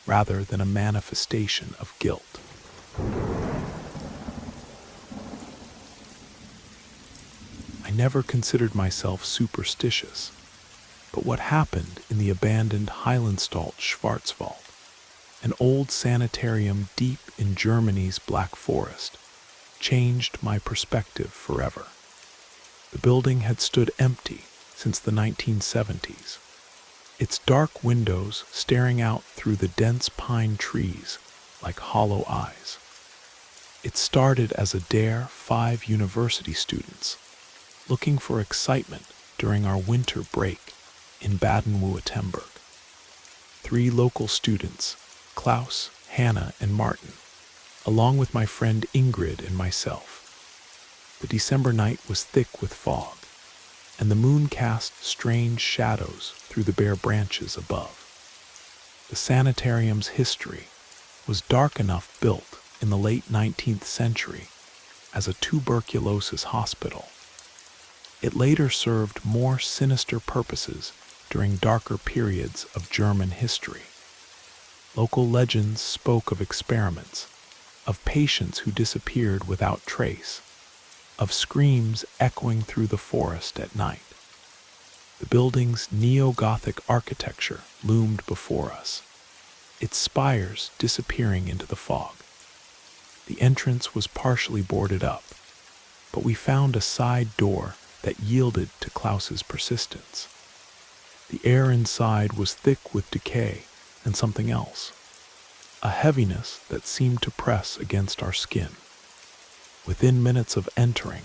rather than a manifestation of guilt. I never considered myself superstitious, but what happened in the abandoned Heilanstalt Schwarzwald, an old sanitarium deep in Germany's Black Forest, changed my perspective forever. The building had stood empty since the 1970s, its dark windows staring out through the dense pine trees like hollow eyes. It started as a Dare 5 university students looking for excitement during our winter break in Baden-Württemberg. 3 local students, Klaus, Hannah, and Martin, along with my friend Ingrid and myself. The December night was thick with fog, and the moon cast strange shadows through the bare branches above. The sanitarium's history was dark enough built in the late 19th century as a tuberculosis hospital. It later served more sinister purposes during darker periods of German history. Local legends spoke of experiments, of patients who disappeared without trace, of screams echoing through the forest at night. The building's neo-Gothic architecture loomed before us, its spires disappearing into the fog. The entrance was partially boarded up, but we found a side door that yielded to Klaus's persistence. The air inside was thick with decay and something else, a heaviness that seemed to press against our skin. Within minutes of entering,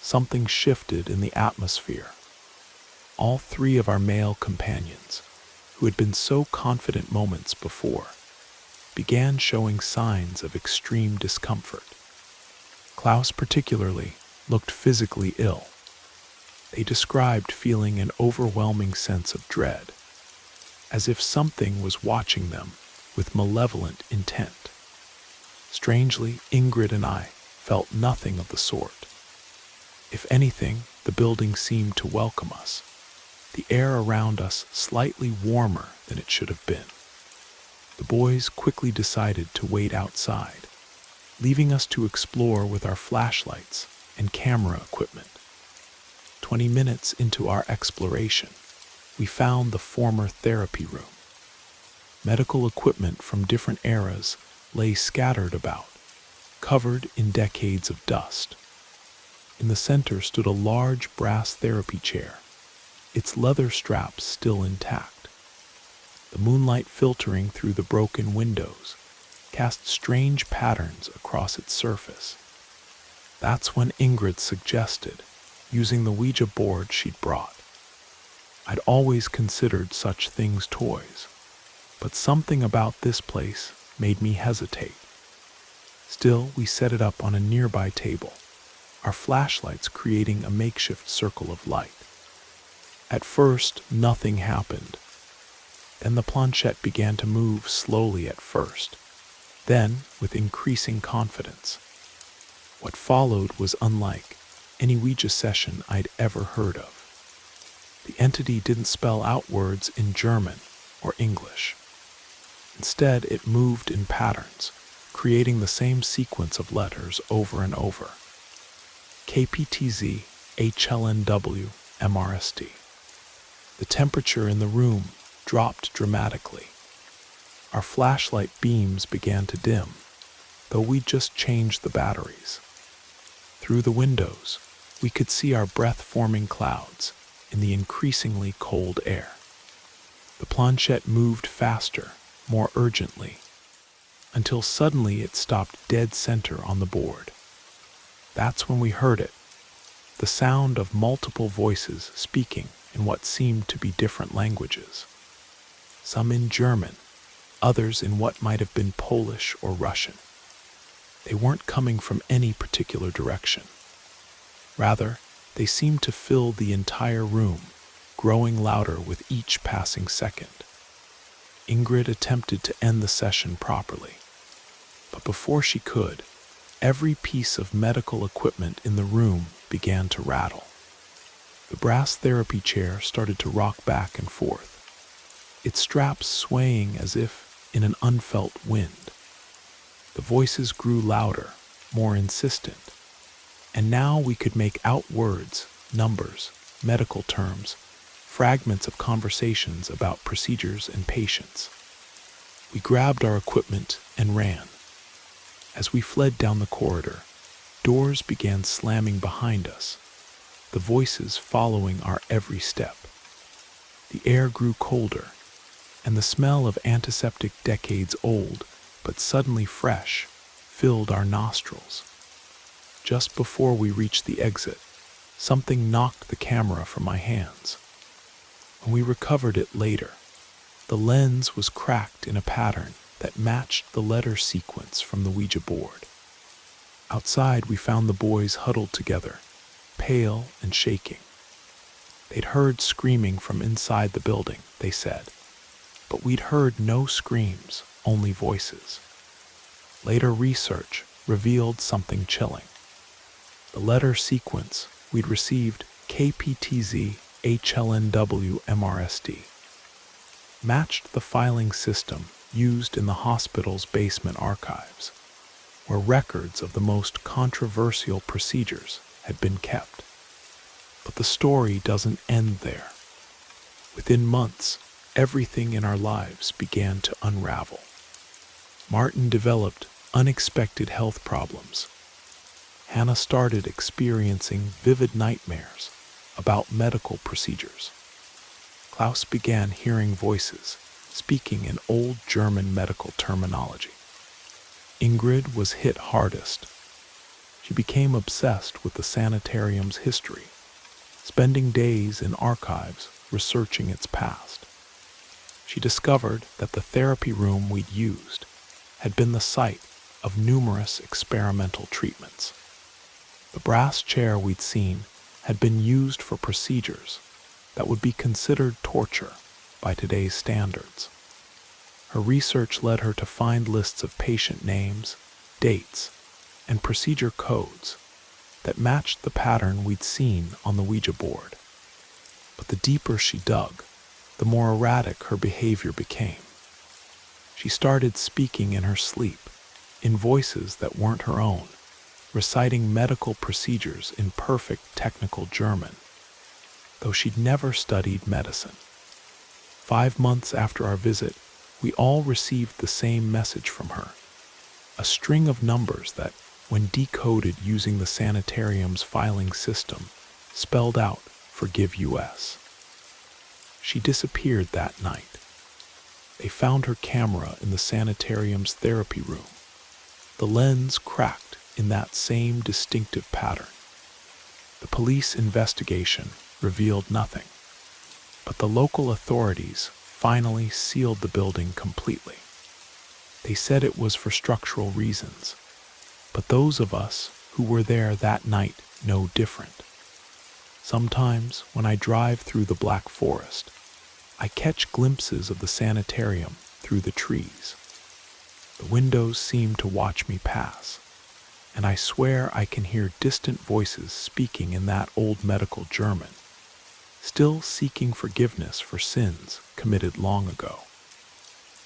something shifted in the atmosphere. All 3 of our male companions, who had been so confident moments before, began showing signs of extreme discomfort. Klaus particularly looked physically ill. They described feeling an overwhelming sense of dread, as if something was watching them with malevolent intent. Strangely, Ingrid and I felt nothing of the sort. If anything, the building seemed to welcome us, the air around us slightly warmer than it should have been. The boys quickly decided to wait outside, leaving us to explore with our flashlights and camera equipment. 20 minutes into our exploration, we found the former therapy room. Medical equipment from different eras lay scattered about, covered in decades of dust. In the center stood a large brass therapy chair, its leather straps still intact. The moonlight filtering through the broken windows cast strange patterns across its surface. That's when Ingrid suggested using the Ouija board she'd brought. I'd always considered such things toys, but something about this place made me hesitate. Still, we set it up on a nearby table, our flashlights creating a makeshift circle of light. At first, nothing happened. Then the planchette began to move slowly at first, then with increasing confidence. What followed was unlike any Ouija session I'd ever heard of. The entity didn't spell out words in German or English. Instead, it moved in patterns, creating the same sequence of letters over and over. KPTZ, HLNW, MRST. The temperature in the room dropped dramatically. Our flashlight beams began to dim, though we'd just changed the batteries. Through the windows, we could see our breath-forming clouds in the increasingly cold air. The planchette moved faster, more urgently, until suddenly it stopped dead center on the board. That's when we heard it, the sound of multiple voices speaking in what seemed to be different languages. Some in German, others in what might have been Polish or Russian. They weren't coming from any particular direction. Rather, they seemed to fill the entire room, growing louder with each passing second. Ingrid attempted to end the session properly, but before she could, every piece of medical equipment in the room began to rattle. The brass therapy chair started to rock back and forth, its straps swaying as if in an unfelt wind. The voices grew louder, more insistent, and now we could make out words, numbers, medical terms, fragments of conversations about procedures and patients. We grabbed our equipment and ran. As we fled down the corridor, doors began slamming behind us, the voices following our every step. The air grew colder, and the smell of antiseptic decades old, but suddenly fresh, filled our nostrils. Just before we reached the exit, something knocked the camera from my hands. When we recovered it later, the lens was cracked in a pattern that matched the letter sequence from the Ouija board. Outside, we found the boys huddled together, pale and shaking. They'd heard screaming from inside the building, they said, but we'd heard no screams, only voices. Later research revealed something chilling. The letter sequence we'd received, KPTZ HLNW MRSD, matched the filing system used in the hospital's basement archives, where records of the most controversial procedures had been kept. But the story doesn't end there. Within months, everything in our lives began to unravel. Martin developed unexpected health problems. Hannah started experiencing vivid nightmares about medical procedures. Klaus began hearing voices, speaking in old German medical terminology. Ingrid was hit hardest. She became obsessed with the sanitarium's history, spending days in archives researching its past. She discovered that the therapy room we'd used had been the site of numerous experimental treatments. The brass chair we'd seen had been used for procedures that would be considered torture by today's standards. Her research led her to find lists of patient names, dates, and procedure codes that matched the pattern we'd seen on the Ouija board. But the deeper she dug, the more erratic her behavior became. She started speaking in her sleep, in voices that weren't her own, reciting medical procedures in perfect technical German, though she'd never studied medicine. 5 months after our visit, we all received the same message from her, a string of numbers that, when decoded using the sanitarium's filing system, spelled out "Forgive US." She disappeared that night. They found her camera in the sanitarium's therapy room, the lens cracked in that same distinctive pattern. The police investigation revealed nothing, but the local authorities finally sealed the building completely. They said it was for structural reasons, but those of us who were there that night know different. Sometimes, when I drive through the Black Forest, I catch glimpses of the sanitarium through the trees. The windows seem to watch me pass, and I swear I can hear distant voices speaking in that old medical German, still seeking forgiveness for sins committed long ago.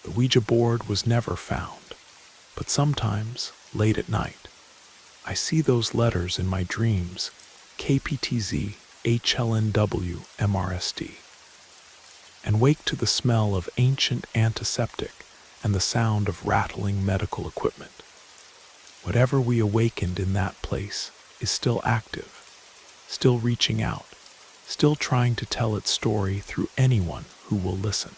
The Ouija board was never found, but sometimes, late at night, I see those letters in my dreams, KPTZ HLNW MRSD, and wake to the smell of ancient antiseptic and the sound of rattling medical equipment. Whatever we awakened in that place is still active, still reaching out, still trying to tell its story through anyone who will listen.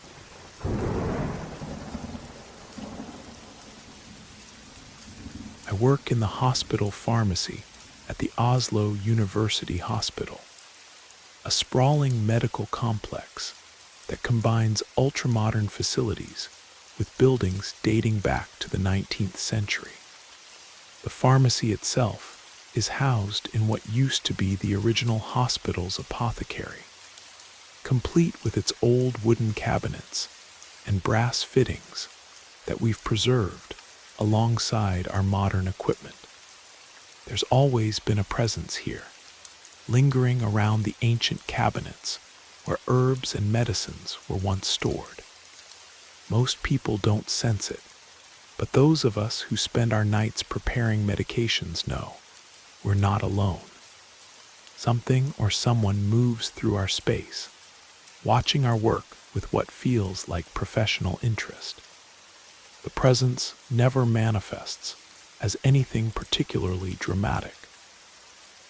I work in the hospital pharmacy at the Oslo University Hospital, a sprawling medical complex that combines ultramodern facilities with buildings dating back to the 19th century. The pharmacy itself is housed in what used to be the original hospital's apothecary, complete with its old wooden cabinets, and brass fittings that we've preserved alongside our modern equipment. There's always been a presence here, lingering around the ancient cabinets where herbs and medicines were once stored. Most people don't sense it, but those of us who spend our nights preparing medications know we're not alone. Something or someone moves through our space, watching our work with what feels like professional interest. The presence never manifests as anything particularly dramatic.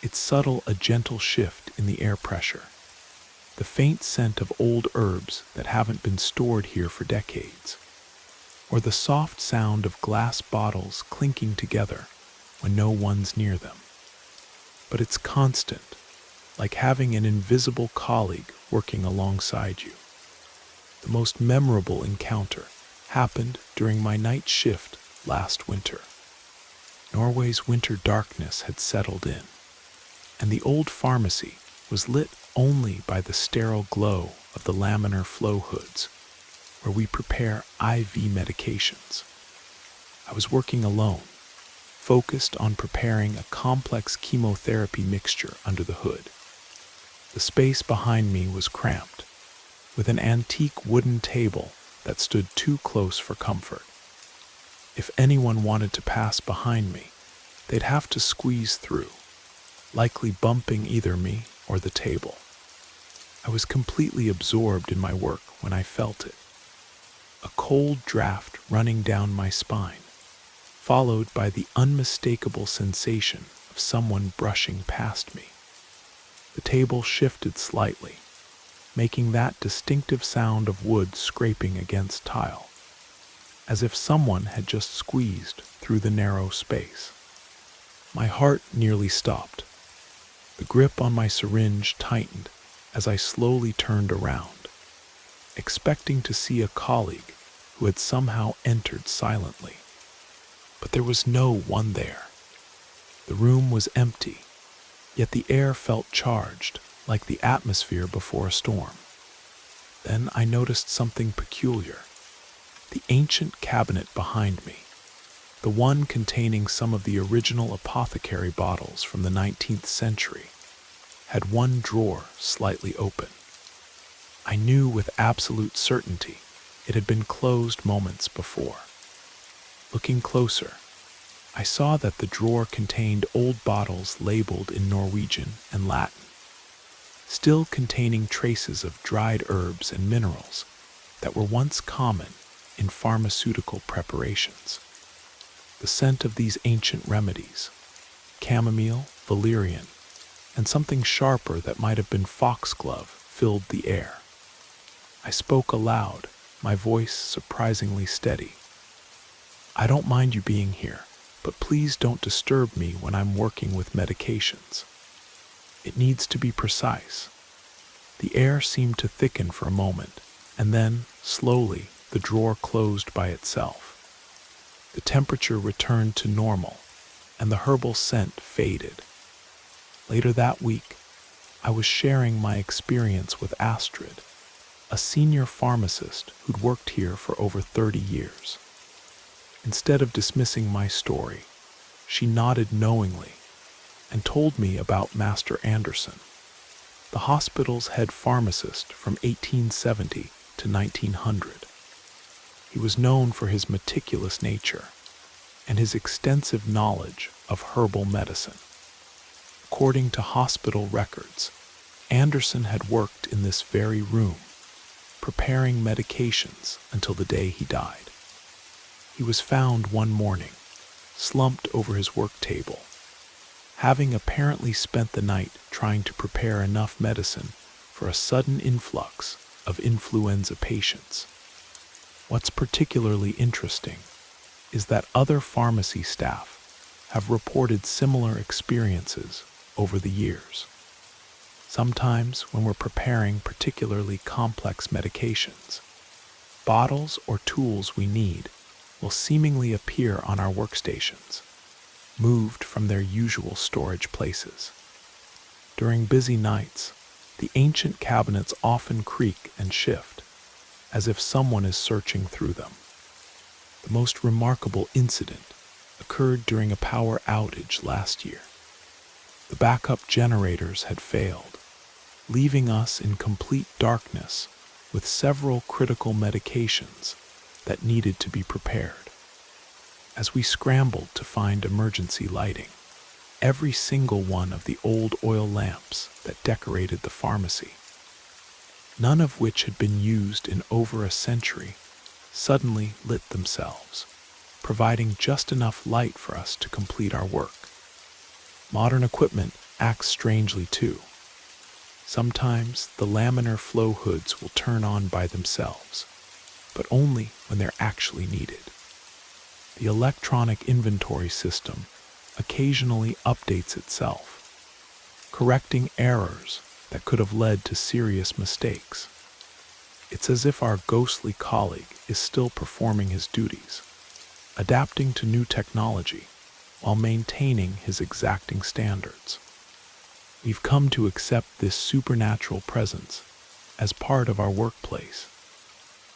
It's subtle, a gentle shift in the air pressure, the faint scent of old herbs that haven't been stored here for decades, or the soft sound of glass bottles clinking together when no one's near them. But it's constant, like having an invisible colleague working alongside you. The most memorable encounter happened during my night shift last winter. Norway's winter darkness had settled in, and the old pharmacy was lit only by the sterile glow of the laminar flow hoods, where we prepare IV medications. I was working alone, focused on preparing a complex chemotherapy mixture under the hood. The space behind me was cramped, with an antique wooden table that stood too close for comfort. If anyone wanted to pass behind me, they'd have to squeeze through, likely bumping either me or the table. I was completely absorbed in my work when I felt it. A cold draft running down my spine, followed by the unmistakable sensation of someone brushing past me. The table shifted slightly, making that distinctive sound of wood scraping against tile, as if someone had just squeezed through the narrow space. My heart nearly stopped. The grip on my syringe tightened as I slowly turned around, expecting to see a colleague who had somehow entered silently. But there was no one there. The room was empty, yet the air felt charged, like the atmosphere before a storm. Then I noticed something peculiar. The ancient cabinet behind me, the one containing some of the original apothecary bottles from the 19th century, had one drawer slightly open. I knew with absolute certainty it had been closed moments before. Looking closer, I saw that the drawer contained old bottles labeled in Norwegian and Latin, still containing traces of dried herbs and minerals that were once common in pharmaceutical preparations. The scent of these ancient remedies, chamomile, valerian, and something sharper that might have been foxglove, filled the air. I spoke aloud, my voice surprisingly steady. "I don't mind you being here, but please don't disturb me when I'm working with medications. It needs to be precise." The air seemed to thicken for a moment, and then, slowly, the drawer closed by itself. The temperature returned to normal, and the herbal scent faded. Later that week, I was sharing my experience with Astrid, a senior pharmacist who'd worked here for over 30 years. Instead of dismissing my story, she nodded knowingly and told me about Master Anderson, the hospital's head pharmacist from 1870 to 1900. He was known for his meticulous nature and his extensive knowledge of herbal medicine. According to hospital records, Anderson had worked in this very room, preparing medications until the day he died. He was found one morning, slumped over his work table, having apparently spent the night trying to prepare enough medicine for a sudden influx of influenza patients. What's particularly interesting is that other pharmacy staff have reported similar experiences over the years. Sometimes when we're preparing particularly complex medications, bottles or tools we need will seemingly appear on our workstations, moved from their usual storage places. During busy nights, the ancient cabinets often creak and shift, as if someone is searching through them. The most remarkable incident occurred during a power outage last year. The backup generators had failed, leaving us in complete darkness with several critical medications that needed to be prepared. As we scrambled to find emergency lighting, every single one of the old oil lamps that decorated the pharmacy, none of which had been used in over a century, suddenly lit themselves, providing just enough light for us to complete our work. Modern equipment acts strangely too. Sometimes the laminar flow hoods will turn on by themselves, but only when they're actually needed. The electronic inventory system occasionally updates itself, correcting errors that could have led to serious mistakes. It's as if our ghostly colleague is still performing his duties, adapting to new technology while maintaining his exacting standards. We've come to accept this supernatural presence as part of our workplace.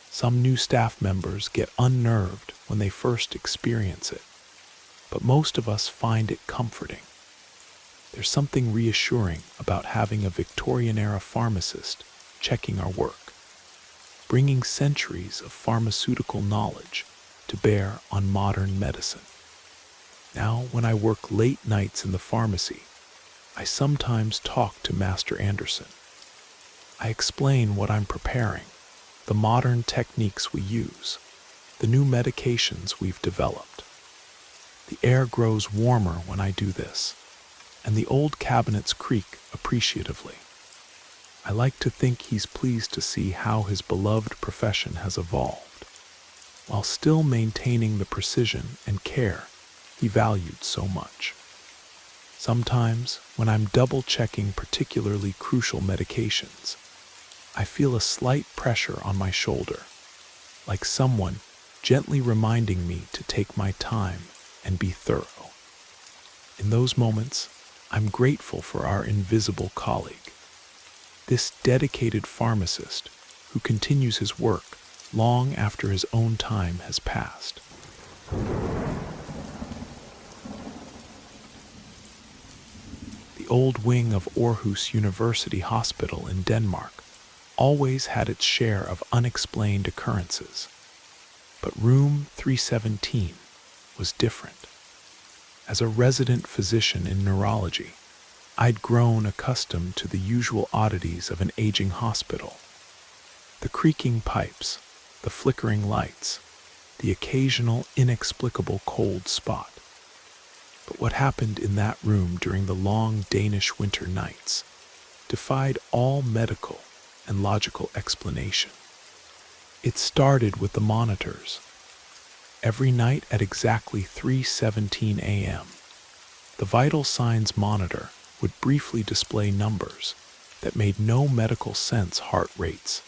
Some new staff members get unnerved when they first experience it, but most of us find it comforting. There's something reassuring about having a Victorian-era pharmacist checking our work, bringing centuries of pharmaceutical knowledge to bear on modern medicine. Now, when I work late nights in the pharmacy, I sometimes talk to Master Anderson. I explain what I'm preparing, the modern techniques we use, the new medications we've developed. The air grows warmer when I do this, and the old cabinets creak appreciatively. I like to think he's pleased to see how his beloved profession has evolved, while still maintaining the precision and care he valued so much. Sometimes, when I'm double-checking particularly crucial medications, I feel a slight pressure on my shoulder, like someone gently reminding me to take my time and be thorough. In those moments, I'm grateful for our invisible colleague, this dedicated pharmacist who continues his work long after his own time has passed. The old wing of Aarhus University Hospital in Denmark always had its share of unexplained occurrences, but room 317 was different. As a resident physician in neurology, I'd grown accustomed to the usual oddities of an aging hospital. The creaking pipes, the flickering lights, the occasional inexplicable cold spot. But what happened in that room during the long Danish winter nights defied all medical and logical explanation. It started with the monitors. Every night at exactly 3:17 a.m., the vital signs monitor would briefly display numbers that made no medical sense, heart rates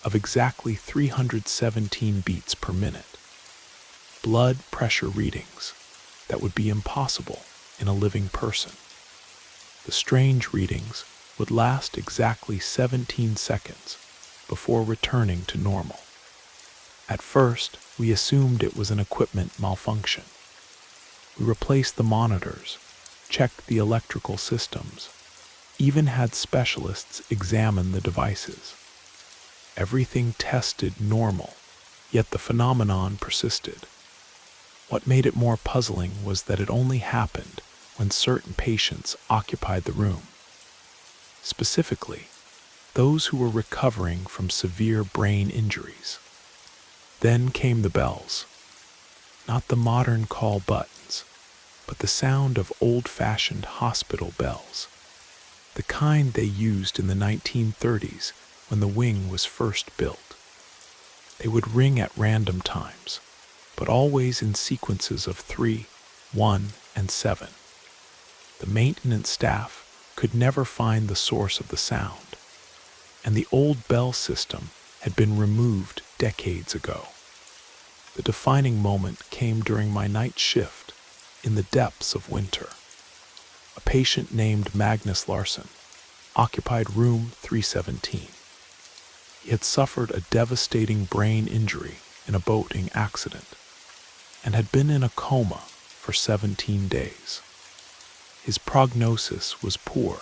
of exactly 317 beats per minute, blood pressure readings that would be impossible in a living person. The strange readings would last exactly 17 seconds before returning to normal. At first, we assumed it was an equipment malfunction. We replaced the monitors, checked the electrical systems, even had specialists examine the devices. Everything tested normal, yet the phenomenon persisted. What made it more puzzling was that it only happened when certain patients occupied the room. Specifically, those who were recovering from severe brain injuries. Then came the bells. Not the modern call buttons, but the sound of old-fashioned hospital bells, the kind they used in the 1930s when the wing was first built. They would ring at random times, but always in sequences of 3, 1, and 7. The maintenance staff could never find the source of the sound, and the old bell system had been removed decades ago. The defining moment came during my night shift in the depths of winter. A patient named Magnus Larsson occupied room 317. He had suffered a devastating brain injury in a boating accident and had been in a coma for 17 days. His prognosis was poor,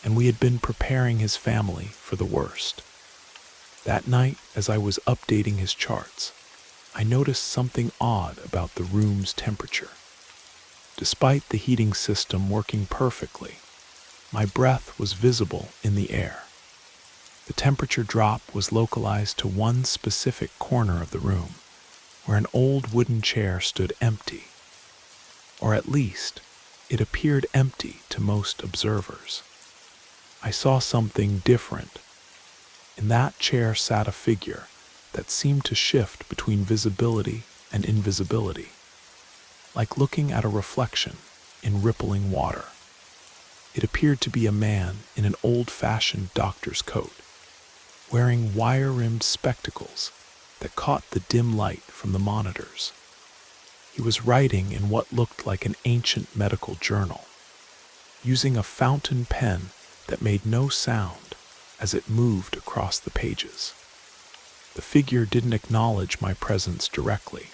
and we had been preparing his family for the worst. That night, as I was updating his charts, I noticed something odd about the room's temperature. Despite the heating system working perfectly, my breath was visible in the air. The temperature drop was localized to one specific corner of the room, where an old wooden chair stood empty. Or at least, it appeared empty to most observers. I saw something different. In that chair sat a figure that seemed to shift between visibility and invisibility, like looking at a reflection in rippling water. It appeared to be a man in an old-fashioned doctor's coat, wearing wire-rimmed spectacles that caught the dim light from the monitors. He was writing in what looked like an ancient medical journal, using a fountain pen that made no sound as it moved across the pages. The figure didn't acknowledge my presence directly,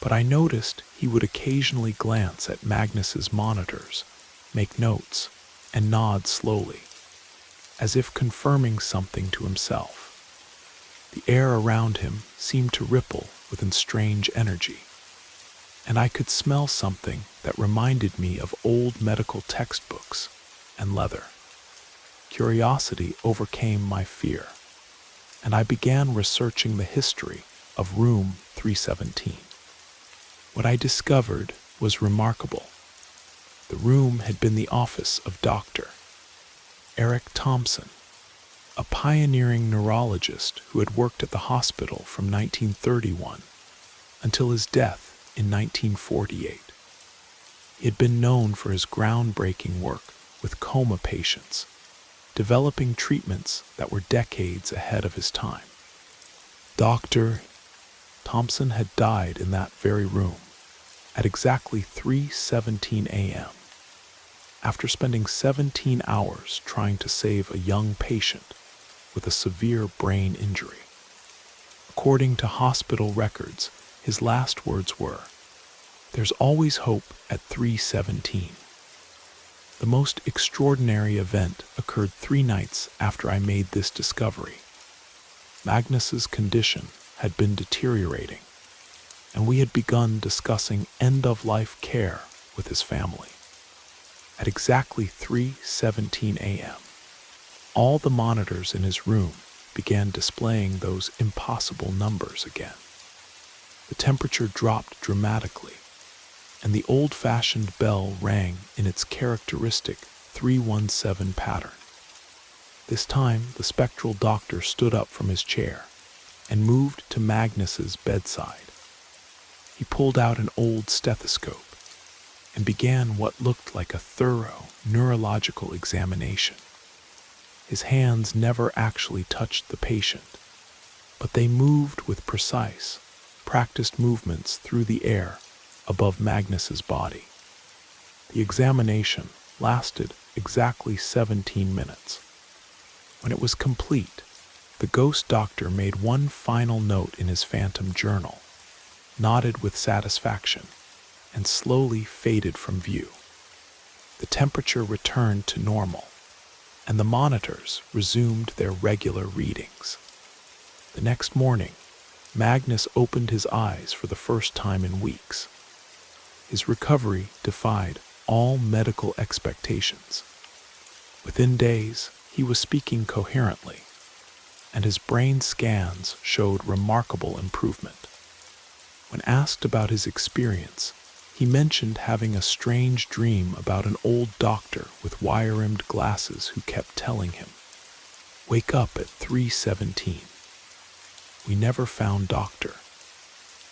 but I noticed he would occasionally glance at Magnus's monitors, make notes, and nod slowly, as if confirming something to himself. The air around him seemed to ripple with a strange energy, and I could smell something that reminded me of old medical textbooks and leather. Curiosity overcame my fear, and I began researching the history of Room 317. What I discovered was remarkable. The room had been the office of Dr. Eric Thompson, a pioneering neurologist who had worked at the hospital from 1931 until his death in 1948. He had been known for his groundbreaking work with coma patients, developing treatments that were decades ahead of his time. Dr. Thompson had died in that very room at exactly 3:17 a.m. after spending 17 hours trying to save a young patient with a severe brain injury. According to hospital records, his last words were, "There's always hope at 3:17. The most extraordinary event occurred 3 nights after I made this discovery. Magnus's condition had been deteriorating, and we had begun discussing end-of-life care with his family. At exactly 3:17 a.m., all the monitors in his room began displaying those impossible numbers again. The temperature dropped dramatically, and the old-fashioned bell rang in its characteristic 317 pattern. This time, the spectral doctor stood up from his chair and moved to Magnus's bedside. He pulled out an old stethoscope and began what looked like a thorough neurological examination. His hands never actually touched the patient, but they moved with precise, practiced movements through the air above Magnus's body. The examination lasted exactly 17 minutes. When it was complete, the ghost doctor made one final note in his phantom journal, nodded with satisfaction, and slowly faded from view. The temperature returned to normal, and the monitors resumed their regular readings. The next morning, Magnus opened his eyes for the first time in weeks. His recovery defied all medical expectations. Within days, he was speaking coherently, and his brain scans showed remarkable improvement. When asked about his experience, he mentioned having a strange dream about an old doctor with wire-rimmed glasses who kept telling him, "Wake up at 3:17. We never found Dr.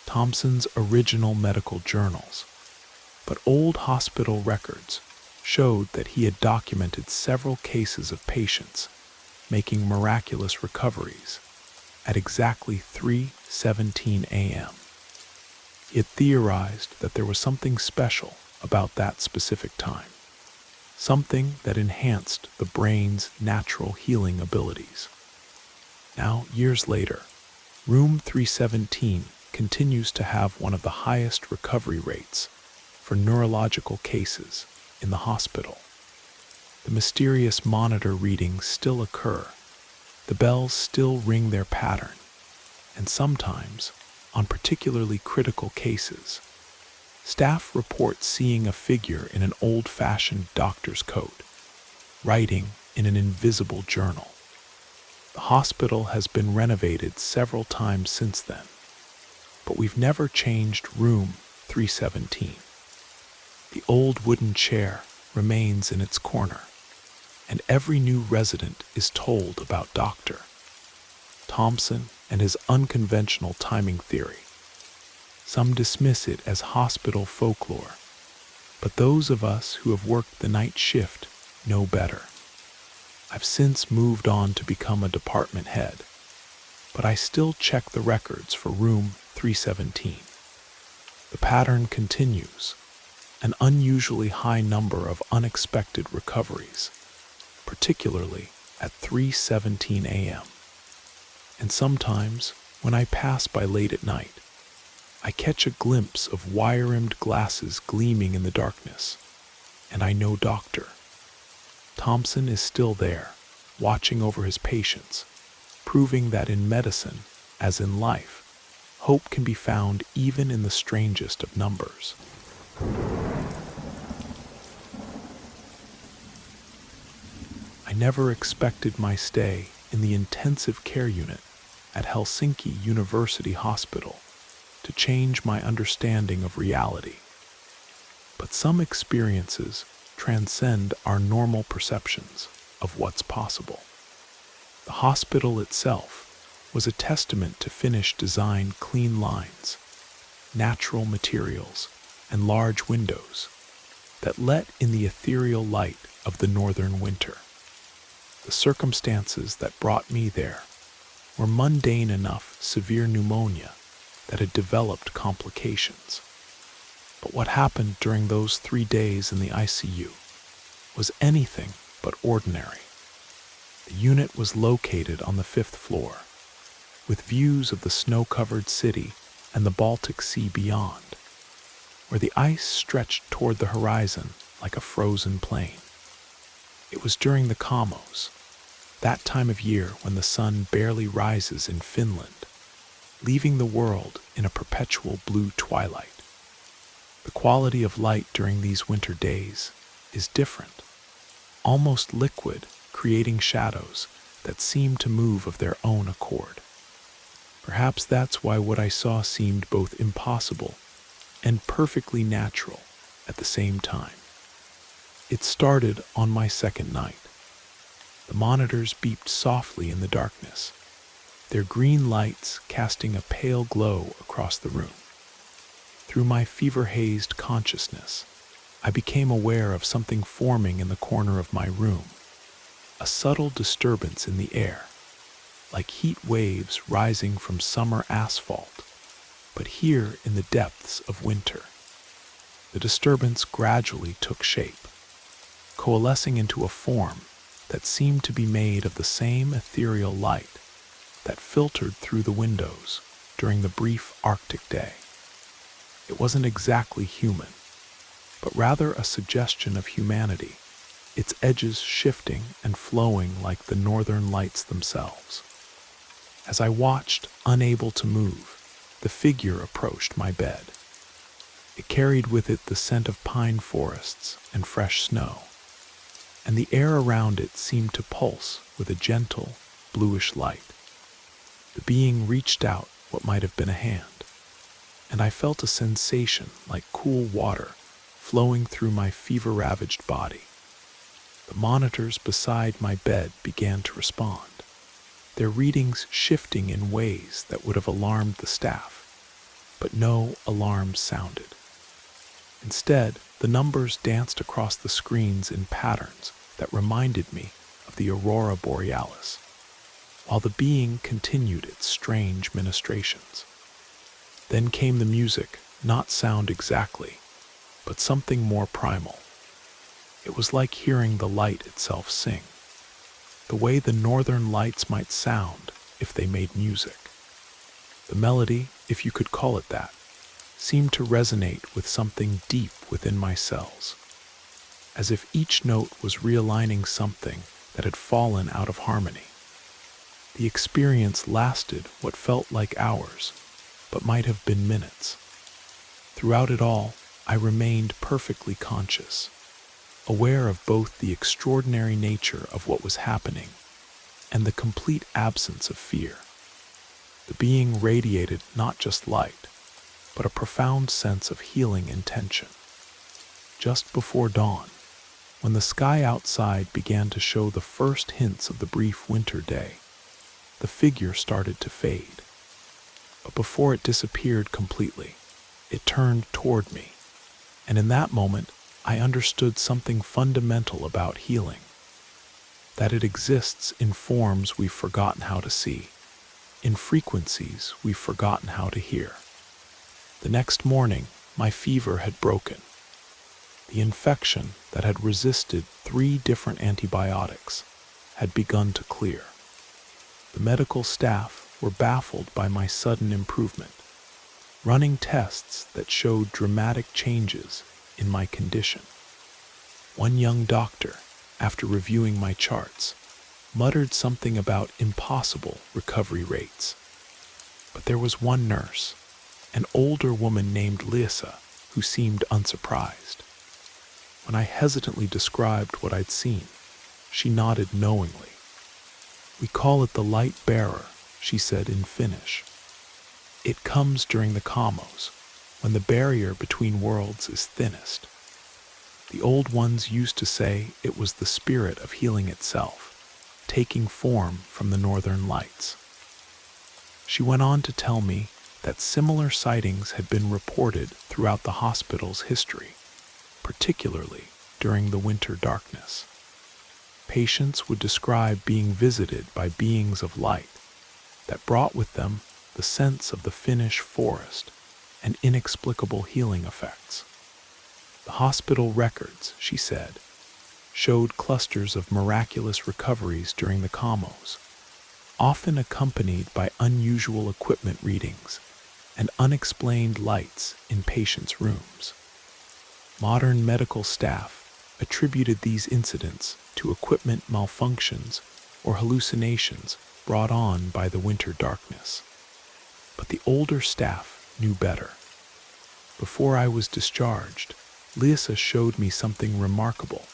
Thompson's original medical journals, but old hospital records showed that he had documented several cases of patients making miraculous recoveries at exactly 3:17 a.m. He had theorized that there was something special about that specific time, something that enhanced the brain's natural healing abilities. Now, years later, Room 317 continues to have one of the highest recovery rates for neurological cases in the hospital. The mysterious monitor readings still occur, the bells still ring their pattern, and sometimes, on particularly critical cases, staff report seeing a figure in an old-fashioned doctor's coat, writing in an invisible journal. The hospital has been renovated several times since then, but we've never changed Room 317. The old wooden chair remains in its corner, and every new resident is told about Dr. Thompson and his unconventional timing theory. Some dismiss it as hospital folklore, but those of us who have worked the night shift know better. I've since moved on to become a department head, but I still check the records for Room 317. The pattern continues, an unusually high number of unexpected recoveries, particularly at 3:17 a.m. And sometimes, when I pass by late at night, I catch a glimpse of wire-rimmed glasses gleaming in the darkness, and I know Dr. Thompson is still there, watching over his patients, proving that in medicine, as in life, hope can be found even in the strangest of numbers. I never expected my stay in the intensive care unit at Helsinki University Hospital to change my understanding of reality. But some experiences transcend our normal perceptions of what's possible. The hospital itself was a testament to Finnish-designed clean lines, natural materials, and large windows that let in the ethereal light of the northern winter. The circumstances that brought me there were mundane enough severe pneumonia that had developed complications. But what happened during those 3 days in the ICU was anything but ordinary. The unit was located on the 5th floor, with views of the snow-covered city and the Baltic Sea beyond, where the ice stretched toward the horizon like a frozen plain. It was during the Kamos, that time of year when the sun barely rises in Finland, leaving the world in a perpetual blue twilight. The quality of light during these winter days is different, almost liquid, creating shadows that seem to move of their own accord. Perhaps that's why what I saw seemed both impossible and perfectly natural at the same time. It started on my second night. The monitors beeped softly in the darkness, their green lights casting a pale glow across the room. Through my fever-hazed consciousness, I became aware of something forming in the corner of my room, a subtle disturbance in the air, like heat waves rising from summer asphalt, but here in the depths of winter. The disturbance gradually took shape, coalescing into a form that seemed to be made of the same ethereal light that filtered through the windows during the brief Arctic day. It wasn't exactly human, but rather a suggestion of humanity, its edges shifting and flowing like the northern lights themselves. As I watched, unable to move, the figure approached my bed. It carried with it the scent of pine forests and fresh snow, and the air around it seemed to pulse with a gentle, bluish light. The being reached out what might have been a hand, and I felt a sensation like cool water flowing through my fever-ravaged body. The monitors beside my bed began to respond, their readings shifting in ways that would have alarmed the staff, but no alarms sounded. Instead, the numbers danced across the screens in patterns that reminded me of the aurora borealis, while the being continued its strange ministrations. Then came the music, not sound exactly, but something more primal. It was like hearing the light itself sing, the way the northern lights might sound if they made music. The melody, if you could call it that, seemed to resonate with something deep within my cells, as if each note was realigning something that had fallen out of harmony. The experience lasted what felt like hours, but might have been minutes. Throughout it all, I remained perfectly conscious, aware of both the extraordinary nature of what was happening and the complete absence of fear. The being radiated not just light, but a profound sense of healing intention. Just before dawn, when the sky outside began to show the first hints of the brief winter day, the figure started to fade. But before it disappeared completely, it turned toward me, and in that moment, I understood something fundamental about healing, that it exists in forms we've forgotten how to see, in frequencies we've forgotten how to hear. The next morning, my fever had broken. The infection that had resisted 3 different antibiotics had begun to clear. The medical staff were baffled by my sudden improvement, running tests that showed dramatic changes in my condition. One young doctor, after reviewing my charts, muttered something about impossible recovery rates. But there was one nurse, an older woman named Lisa, who seemed unsurprised. When I hesitantly described what I'd seen, she nodded knowingly. "We call it the light bearer," she said in Finnish. "It comes during the kamos, when the barrier between worlds is thinnest. The old ones used to say it was the spirit of healing itself, taking form from the northern lights." She went on to tell me that similar sightings had been reported throughout the hospital's history, particularly during the winter darkness. Patients would describe being visited by beings of light that brought with them the sense of the Finnish forest and inexplicable healing effects. The hospital records, she said, showed clusters of miraculous recoveries during the kamos, often accompanied by unusual equipment readings and unexplained lights in patients' rooms. Modern medical staff attributed these incidents to equipment malfunctions or hallucinations brought on by the winter darkness. But the older staff knew better. Before I was discharged, Lisa showed me something remarkable,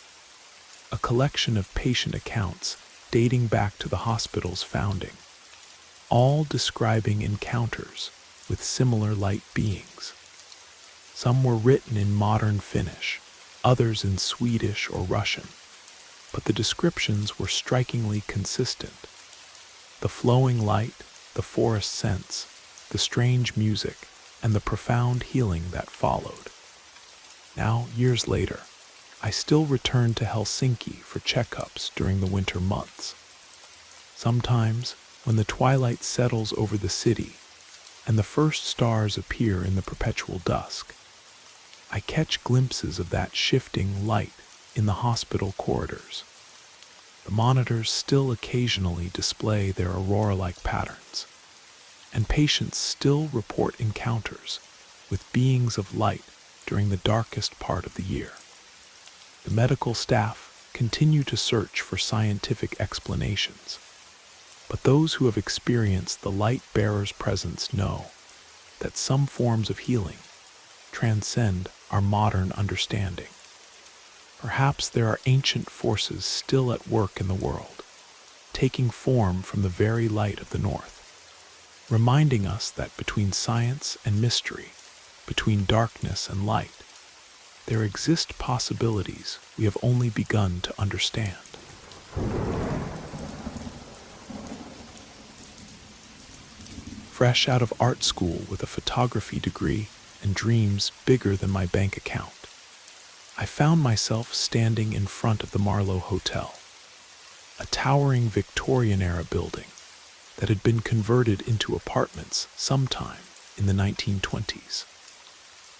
a collection of patient accounts dating back to the hospital's founding, all describing encounters with similar light beings. Some were written in modern Finnish, others in Swedish or Russian, but the descriptions were strikingly consistent. The flowing light, the forest scents, the strange music, and the profound healing that followed. Now, years later, I still return to Helsinki for checkups during the winter months. Sometimes, when the twilight settles over the city and the first stars appear in the perpetual dusk, I catch glimpses of that shifting light in the hospital corridors. The monitors still occasionally display their aurora-like patterns, and patients still report encounters with beings of light during the darkest part of the year. The medical staff continue to search for scientific explanations, but those who have experienced the light bearer's presence know that some forms of healing transcend our modern understanding. Perhaps there are ancient forces still at work in the world, taking form from the very light of the north, reminding us that between science and mystery, between darkness and light, there exist possibilities we have only begun to understand. Fresh out of art school with a photography degree and dreams bigger than my bank account, I found myself standing in front of the Marlowe Hotel, a towering Victorian-era building that had been converted into apartments sometime in the 1920s.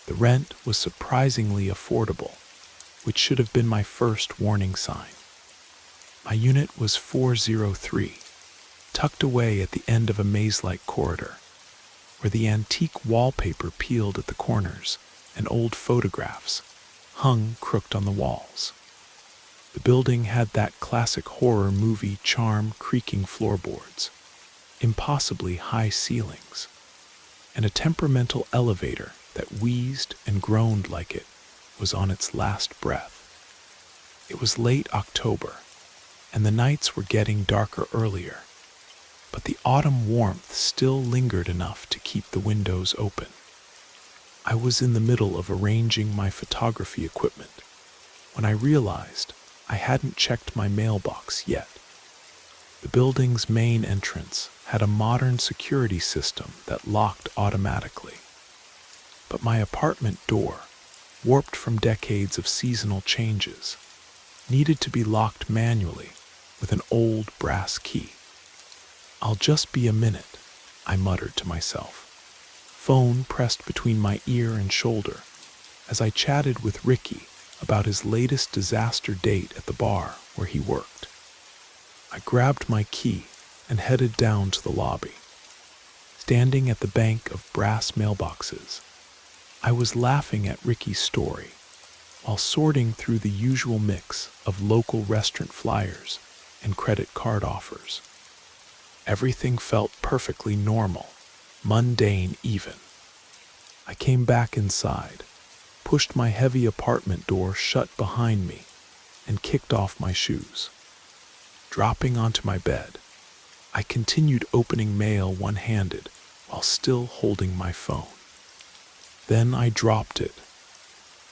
The rent was surprisingly affordable, which should have been my first warning sign. My unit was 403, tucked away at the end of a maze-like corridor, where the antique wallpaper peeled at the corners and old photographs hung crooked on the walls. The building had that classic horror movie charm: creaking floorboards, impossibly high ceilings, and a temperamental elevator that wheezed and groaned like it was on its last breath. It was late October, and the nights were getting darker earlier, but the autumn warmth still lingered enough to keep the windows open. I was in the middle of arranging my photography equipment when I realized I hadn't checked my mailbox yet. The building's main entrance had a modern security system that locked automatically, but my apartment door, warped from decades of seasonal changes, needed to be locked manually with an old brass key. "I'll just be a minute," I muttered to myself, phone pressed between my ear and shoulder, as I chatted with Ricky about his latest disaster date at the bar where he worked. I grabbed my key and headed down to the lobby. Standing at the bank of brass mailboxes, I was laughing at Ricky's story while sorting through the usual mix of local restaurant flyers and credit card offers. Everything felt perfectly normal, mundane even. I came back inside, pushed my heavy apartment door shut behind me, and kicked off my shoes. Dropping onto my bed, I continued opening mail one-handed while still holding my phone. Then I dropped it.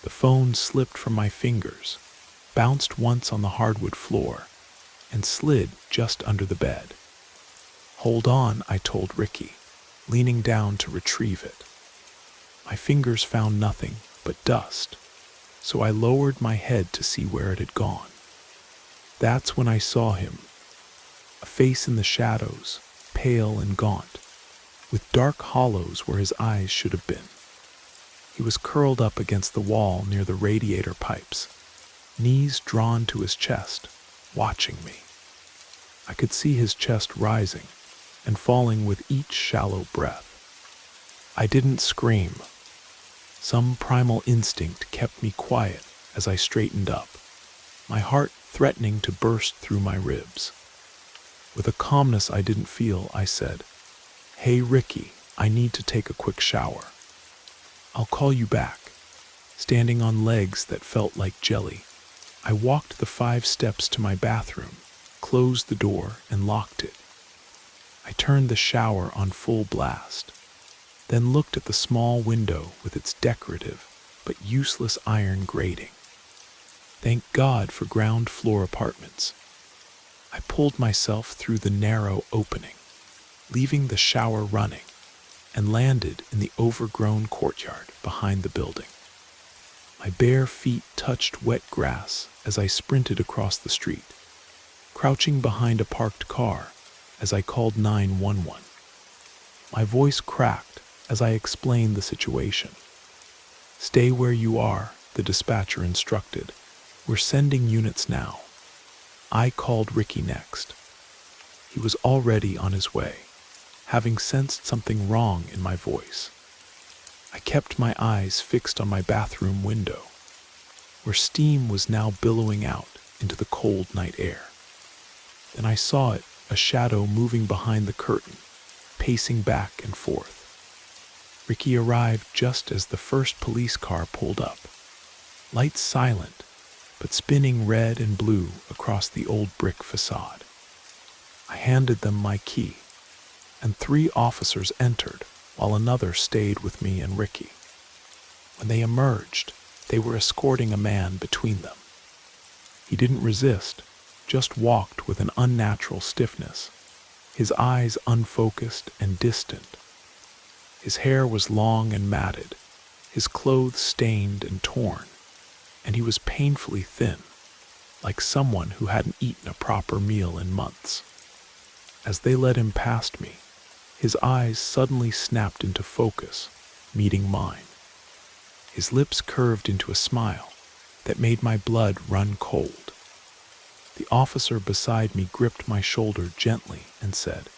The phone slipped from my fingers, bounced once on the hardwood floor, and slid just under the bed. "Hold on," I told Ricky, leaning down to retrieve it. My fingers found nothing but dust, so I lowered my head to see where it had gone. That's when I saw him, a face in the shadows, pale and gaunt, with dark hollows where his eyes should have been. He was curled up against the wall near the radiator pipes, knees drawn to his chest, watching me. I could see his chest rising and falling with each shallow breath. I didn't scream. Some primal instinct kept me quiet as I straightened up, my heart threatening to burst through my ribs. With a calmness I didn't feel, I said, "Hey Ricky, I need to take a quick shower. I'll call you back." Standing on legs that felt like jelly, I walked the 5 steps to my bathroom, closed the door, and locked it. I turned the shower on full blast, then looked at the small window with its decorative but useless iron grating. Thank God for ground floor apartments. I pulled myself through the narrow opening, leaving the shower running, and landed in the overgrown courtyard behind the building. My bare feet touched wet grass as I sprinted across the street, crouching behind a parked car as I called 911. My voice cracked as I explained the situation. "Stay where you are," the dispatcher instructed. "We're sending units now." I called Ricky next. He was already on his way, having sensed something wrong in my voice. I kept my eyes fixed on my bathroom window, where steam was now billowing out into the cold night air. Then I saw it, a shadow moving behind the curtain, pacing back and forth. Ricky arrived just as the first police car pulled up, lights silent, but spinning red and blue across the old brick facade. I handed them my key, and 3 officers entered while another stayed with me and Ricky. When they emerged, they were escorting a man between them. He didn't resist, just walked with an unnatural stiffness, his eyes unfocused and distant. His hair was long and matted, his clothes stained and torn, and he was painfully thin, like someone who hadn't eaten a proper meal in months. As they led him past me, his eyes suddenly snapped into focus, meeting mine. His lips curved into a smile that made my blood run cold. The officer beside me gripped my shoulder gently and said,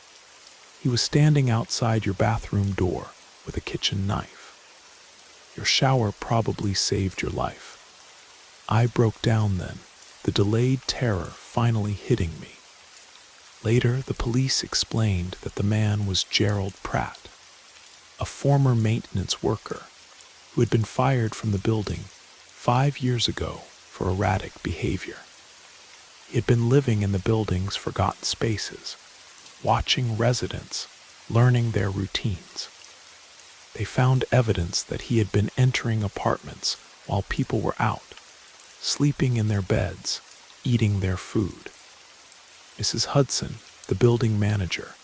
"He was standing outside your bathroom door with a kitchen knife. Your shower probably saved your life." I broke down then, the delayed terror finally hitting me. Later, the police explained that the man was Gerald Pratt, a former maintenance worker who had been fired from the building 5 years ago for erratic behavior. He had been living in the building's forgotten spaces, watching residents, learning their routines. They found evidence that he had been entering apartments while people were out, sleeping in their beds, eating their food. Mrs. Hudson, the building manager,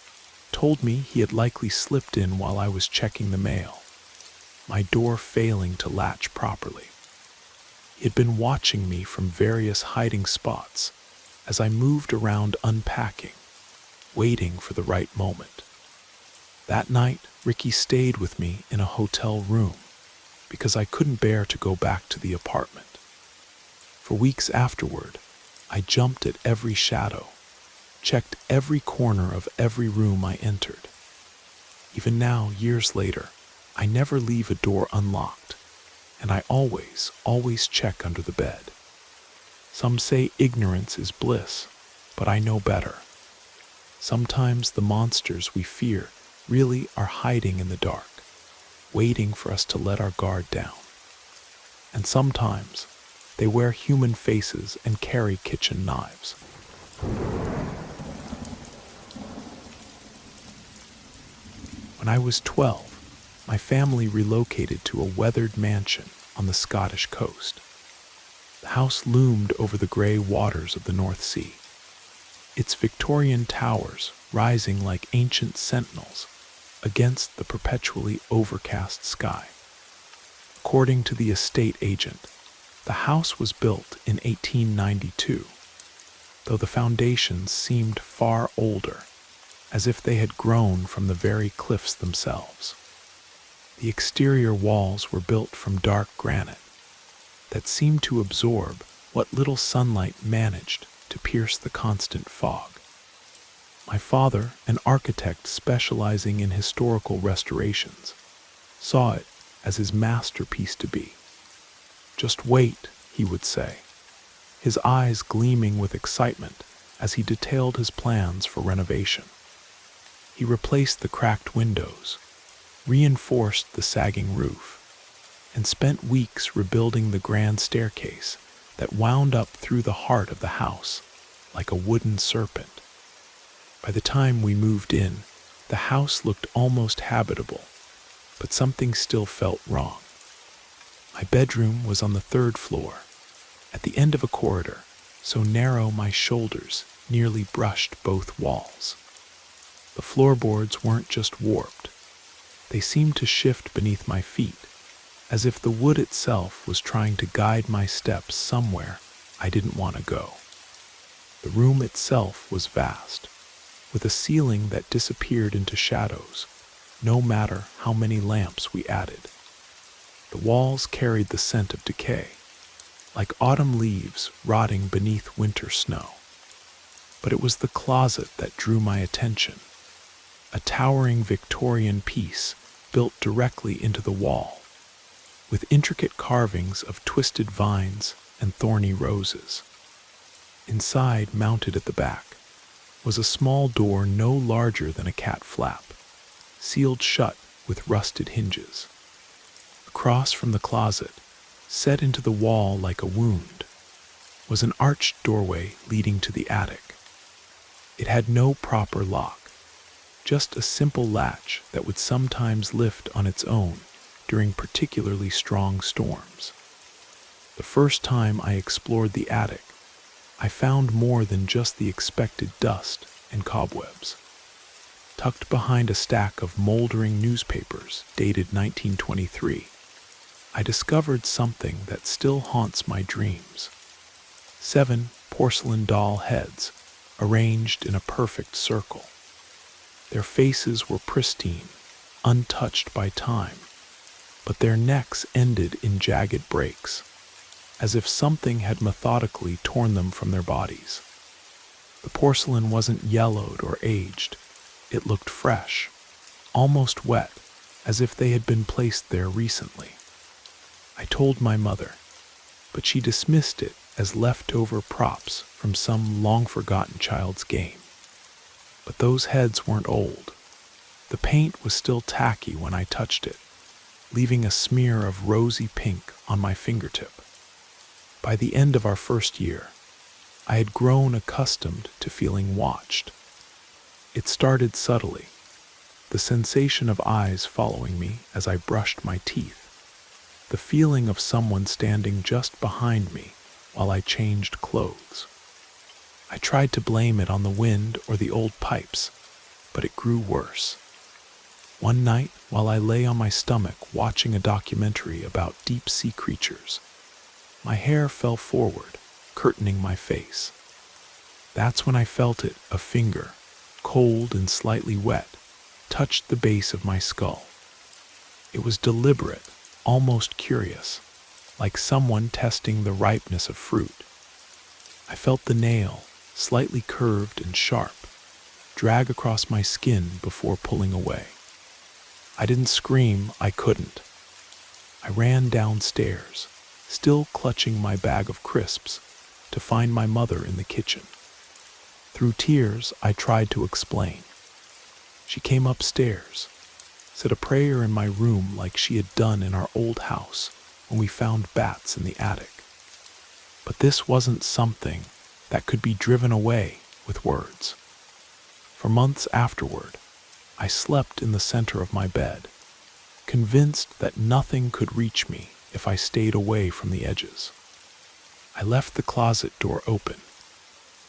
told me he had likely slipped in while I was checking the mail, my door failing to latch properly. He had been watching me from various hiding spots as I moved around unpacking, waiting for the right moment. That night, Ricky stayed with me in a hotel room because I couldn't bear to go back to the apartment. For weeks afterward, I jumped at every shadow, checked every corner of every room I entered. Even now, years later, I never leave a door unlocked, and I always check under the bed. Some say ignorance is bliss, but I know better. Sometimes the monsters we fear really are hiding in the dark, waiting for us to let our guard down. And sometimes they wear human faces and carry kitchen knives. When I was 12, my family relocated to a weathered mansion on the Scottish coast. The house loomed over the gray waters of the North Sea, its Victorian towers rising like ancient sentinels against the perpetually overcast sky. According to the estate agent, the house was built in 1892, though the foundations seemed far older, as if they had grown from the very cliffs themselves. The exterior walls were built from dark granite that seemed to absorb what little sunlight managed to pierce the constant fog. My father, an architect specializing in historical restorations, saw it as his masterpiece to be. "Just wait," he would say, his eyes gleaming with excitement as he detailed his plans for renovation. He replaced the cracked windows, reinforced the sagging roof, and spent weeks rebuilding the grand staircase that wound up through the heart of the house like a wooden serpent. By the time we moved in, the house looked almost habitable, but something still felt wrong. My bedroom was on the 3rd floor, at the end of a corridor so narrow my shoulders nearly brushed both walls. The floorboards weren't just warped, they seemed to shift beneath my feet, as if the wood itself was trying to guide my steps somewhere I didn't want to go. The room itself was vast, with a ceiling that disappeared into shadows, no matter how many lamps we added. The walls carried the scent of decay, like autumn leaves rotting beneath winter snow. But it was the closet that drew my attention, a towering Victorian piece built directly into the wall, with intricate carvings of twisted vines and thorny roses. Inside, mounted at the back, was a small door no larger than a cat flap, sealed shut with rusted hinges. Across from the closet, set into the wall like a wound, was an arched doorway leading to the attic. It had no proper lock, just a simple latch that would sometimes lift on its own during particularly strong storms. The first time I explored the attic, I found more than just the expected dust and cobwebs. Tucked behind a stack of moldering newspapers dated 1923, I discovered something that still haunts my dreams. 7 porcelain doll heads arranged in a perfect circle. Their faces were pristine, untouched by time, but their necks ended in jagged breaks, as if something had methodically torn them from their bodies. The porcelain wasn't yellowed or aged. It looked fresh, almost wet, as if they had been placed there recently. I told my mother, but she dismissed it as leftover props from some long-forgotten child's game. But those heads weren't old. The paint was still tacky when I touched it, leaving a smear of rosy pink on my fingertip. By the end of our first year, I had grown accustomed to feeling watched. It started subtly, the sensation of eyes following me as I brushed my teeth, the feeling of someone standing just behind me while I changed clothes. I tried to blame it on the wind or the old pipes, but it grew worse. One night, while I lay on my stomach watching a documentary about deep-sea creatures, my hair fell forward, curtaining my face. That's when I felt it, a finger, cold and slightly wet, touched the base of my skull. It was deliberate, almost curious, like someone testing the ripeness of fruit. I felt the nail, slightly curved and sharp, drag across my skin before pulling away. I didn't scream, I couldn't. I ran downstairs, still clutching my bag of crisps, to find my mother in the kitchen. Through tears, I tried to explain. She came upstairs, said a prayer in my room like she had done in our old house when we found bats in the attic. But this wasn't something that could be driven away with words. For months afterward, I slept in the center of my bed, convinced that nothing could reach me if I stayed away from the edges. I left the closet door open,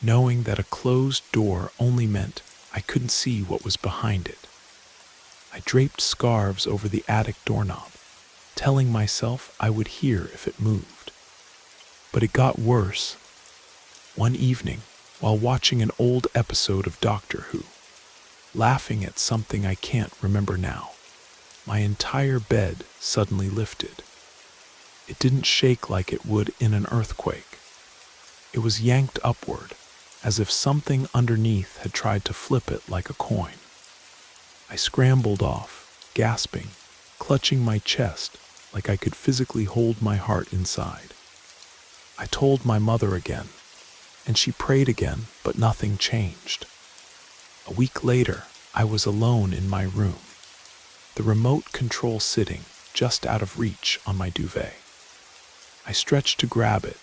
knowing that a closed door only meant I couldn't see what was behind it. I draped scarves over the attic doorknob, telling myself I would hear if it moved. But it got worse. One evening, while watching an old episode of Doctor Who, laughing at something I can't remember now, my entire bed suddenly lifted. It didn't shake like it would in an earthquake. It was yanked upward, as if something underneath had tried to flip it like a coin. I scrambled off, gasping, clutching my chest like I could physically hold my heart inside. I told my mother again, and she prayed again, but nothing changed. A week later, I was alone in my room, the remote control sitting just out of reach on my duvet. I stretched to grab it,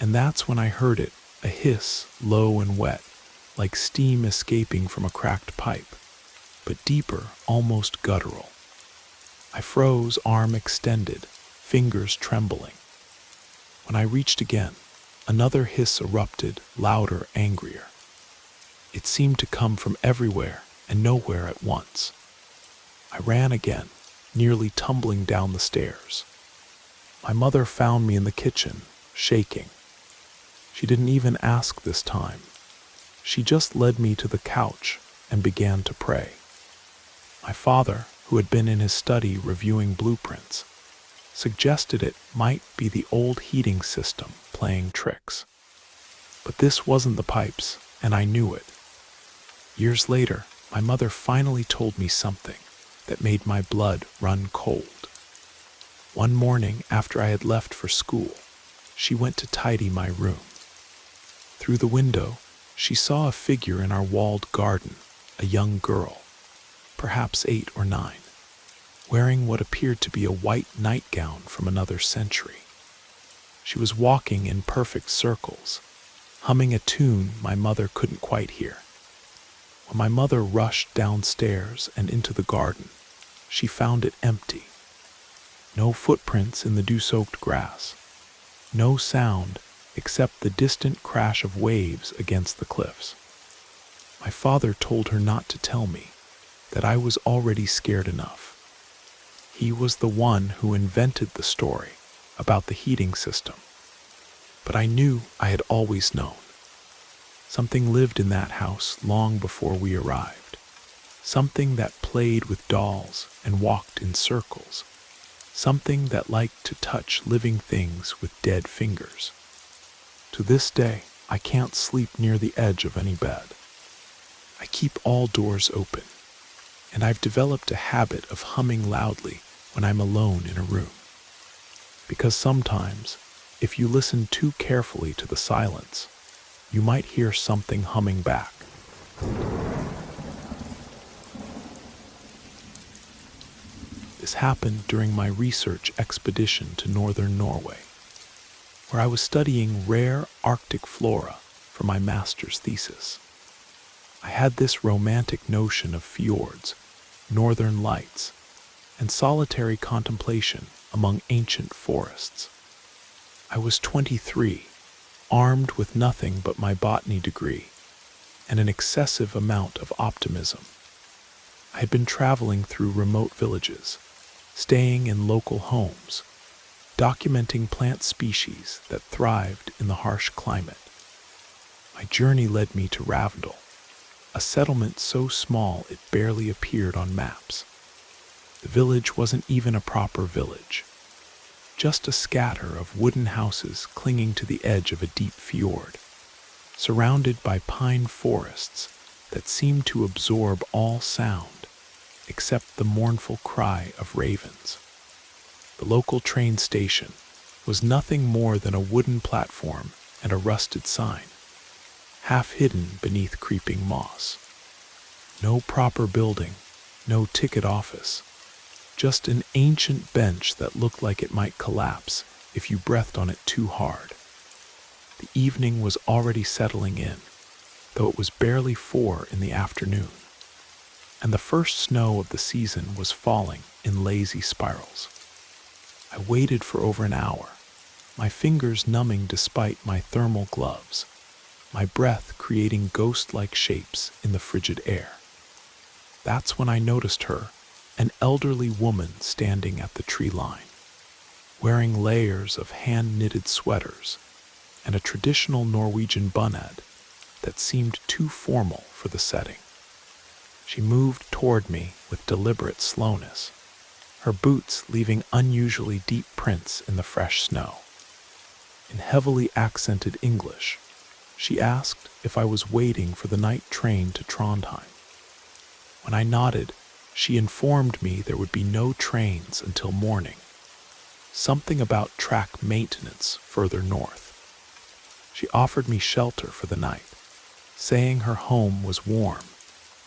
and that's when I heard it, a hiss, low and wet, like steam escaping from a cracked pipe, but deeper, almost guttural. I froze, arm extended, fingers trembling. When I reached again, another hiss erupted, louder, angrier. It seemed to come from everywhere and nowhere at once. I ran again, nearly tumbling down the stairs. My mother found me in the kitchen, shaking. She didn't even ask this time. She just led me to the couch and began to pray. My father, who had been in his study reviewing blueprints, suggested it might be the old heating system playing tricks. But this wasn't the pipes, and I knew it. Years later, my mother finally told me something that made my blood run cold. One morning after I had left for school, she went to tidy my room. Through the window, she saw a figure in our walled garden, a young girl, perhaps 8 or 9, wearing what appeared to be a white nightgown from another century. She was walking in perfect circles, humming a tune my mother couldn't quite hear. When my mother rushed downstairs and into the garden, she found it empty. No footprints in the dew-soaked grass. No sound except the distant crash of waves against the cliffs. My father told her not to tell me, that I was already scared enough. He was the one who invented the story about the heating system. But I knew I had always known. Something lived in that house long before we arrived. Something that played with dolls and walked in circles. Something that liked to touch living things with dead fingers. To this day, I can't sleep near the edge of any bed. I keep all doors open, and I've developed a habit of humming loudly when I'm alone in a room. Because sometimes, if you listen too carefully to the silence, you might hear something humming back. This happened during my research expedition to northern Norway, where I was studying rare Arctic flora for my master's thesis. I had this romantic notion of fjords, northern lights, and solitary contemplation among ancient forests. I was 23, armed with nothing but my botany degree and an excessive amount of optimism. I had been traveling through remote villages, staying in local homes, documenting plant species that thrived in the harsh climate. My journey led me to Ravndal, a settlement so small it barely appeared on maps. The village wasn't even a proper village, just a scatter of wooden houses clinging to the edge of a deep fjord, surrounded by pine forests that seemed to absorb all sound except the mournful cry of ravens. The local train station was nothing more than a wooden platform and a rusted sign, half hidden beneath creeping moss. No proper building, no ticket office, just an ancient bench that looked like it might collapse if you breathed on it too hard. The evening was already settling in, though it was barely 4 in the afternoon, and the first snow of the season was falling in lazy spirals. I waited for over an hour, my fingers numbing despite my thermal gloves, my breath creating ghost-like shapes in the frigid air. That's when I noticed her, an elderly woman standing at the tree line, wearing layers of hand-knitted sweaters and a traditional Norwegian bunad that seemed too formal for the setting. She moved toward me with deliberate slowness, her boots leaving unusually deep prints in the fresh snow. In heavily accented English, she asked if I was waiting for the night train to Trondheim. When I nodded, she informed me there would be no trains until morning, something about track maintenance further north. She offered me shelter for the night, saying her home was warm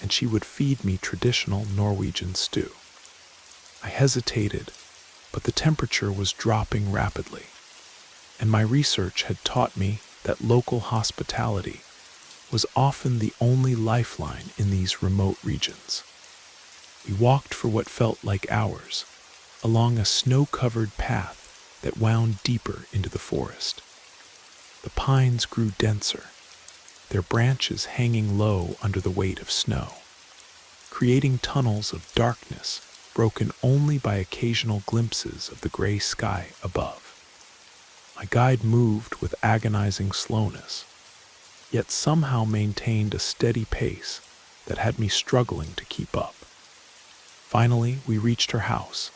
and she would feed me traditional Norwegian stew. I hesitated, but the temperature was dropping rapidly, and my research had taught me that local hospitality was often the only lifeline in these remote regions. We walked for what felt like hours, along a snow-covered path that wound deeper into the forest. The pines grew denser, their branches hanging low under the weight of snow, creating tunnels of darkness broken only by occasional glimpses of the gray sky above. My guide moved with agonizing slowness, yet somehow maintained a steady pace that had me struggling to keep up. Finally, we reached her house,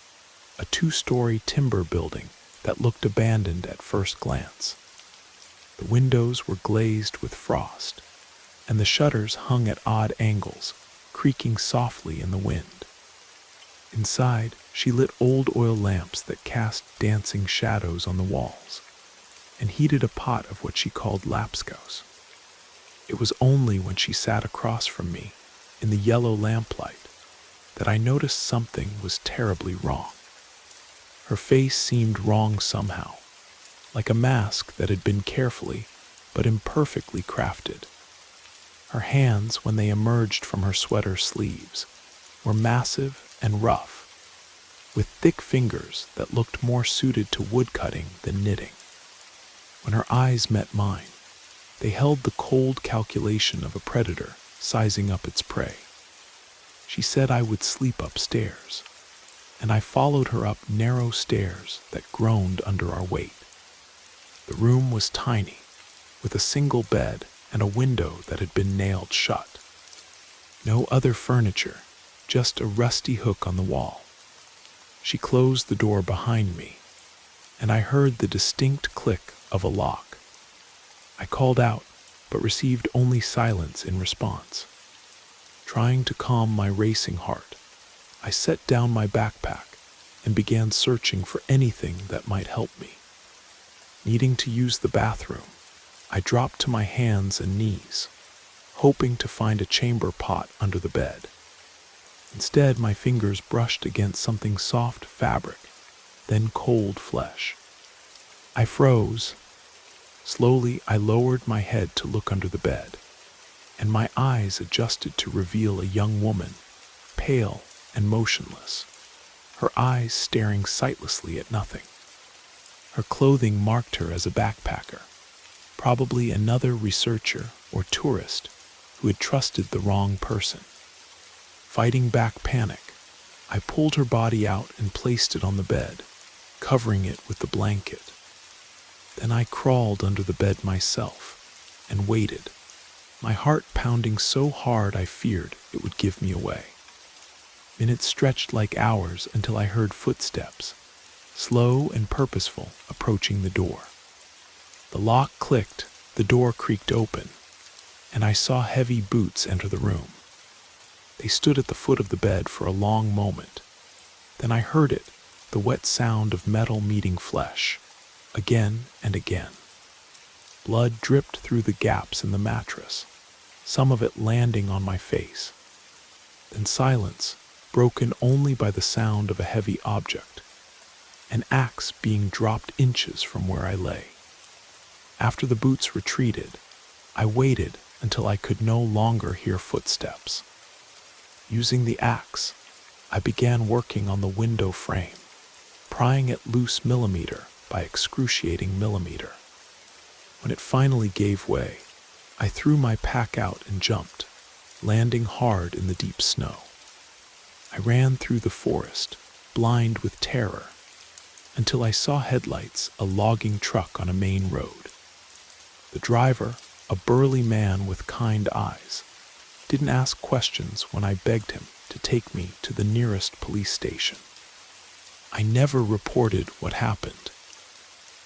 a 2-story timber building that looked abandoned at first glance. The windows were glazed with frost, and the shutters hung at odd angles, creaking softly in the wind. Inside, she lit old oil lamps that cast dancing shadows on the walls, and heated a pot of what she called lapskaus. It was only when she sat across from me, in the yellow lamplight, that I noticed something was terribly wrong. Her face seemed wrong somehow, like a mask that had been carefully but imperfectly crafted. Her hands, when they emerged from her sweater sleeves, were massive and rough, with thick fingers that looked more suited to woodcutting than knitting. When her eyes met mine, they held the cold calculation of a predator sizing up its prey. She said I would sleep upstairs, and I followed her up narrow stairs that groaned under our weight. The room was tiny, with a single bed and a window that had been nailed shut. No other furniture, just a rusty hook on the wall. She closed the door behind me, and I heard the distinct click of a lock. I called out, but received only silence in response. Trying to calm my racing heart, I set down my backpack and began searching for anything that might help me. Needing to use the bathroom, I dropped to my hands and knees, hoping to find a chamber pot under the bed. Instead, my fingers brushed against something soft fabric, then cold flesh. I froze. Slowly, I lowered my head to look under the bed, and my eyes adjusted to reveal a young woman, pale and motionless, her eyes staring sightlessly at nothing. Her clothing marked her as a backpacker, probably another researcher or tourist who had trusted the wrong person. Fighting back panic, I pulled her body out and placed it on the bed, covering it with the blanket. Then I crawled under the bed myself and waited, my heart pounding so hard I feared it would give me away. Minutes stretched like hours until I heard footsteps, slow and purposeful, approaching the door. The lock clicked, the door creaked open, and I saw heavy boots enter the room. They stood at the foot of the bed for a long moment. Then I heard it, the wet sound of metal meeting flesh, again and again. Blood dripped through the gaps in the mattress, some of it landing on my face. Then silence, broken only by the sound of a heavy object, an axe being dropped inches from where I lay. After the boots retreated, I waited until I could no longer hear footsteps. Using the axe, I began working on the window frame, prying it loose millimeter by excruciating millimeter. When it finally gave way, I threw my pack out and jumped, landing hard in the deep snow. I ran through the forest, blind with terror, until I saw headlights, a logging truck on a main road. The driver, a burly man with kind eyes, didn't ask questions when I begged him to take me to the nearest police station. I never reported what happened.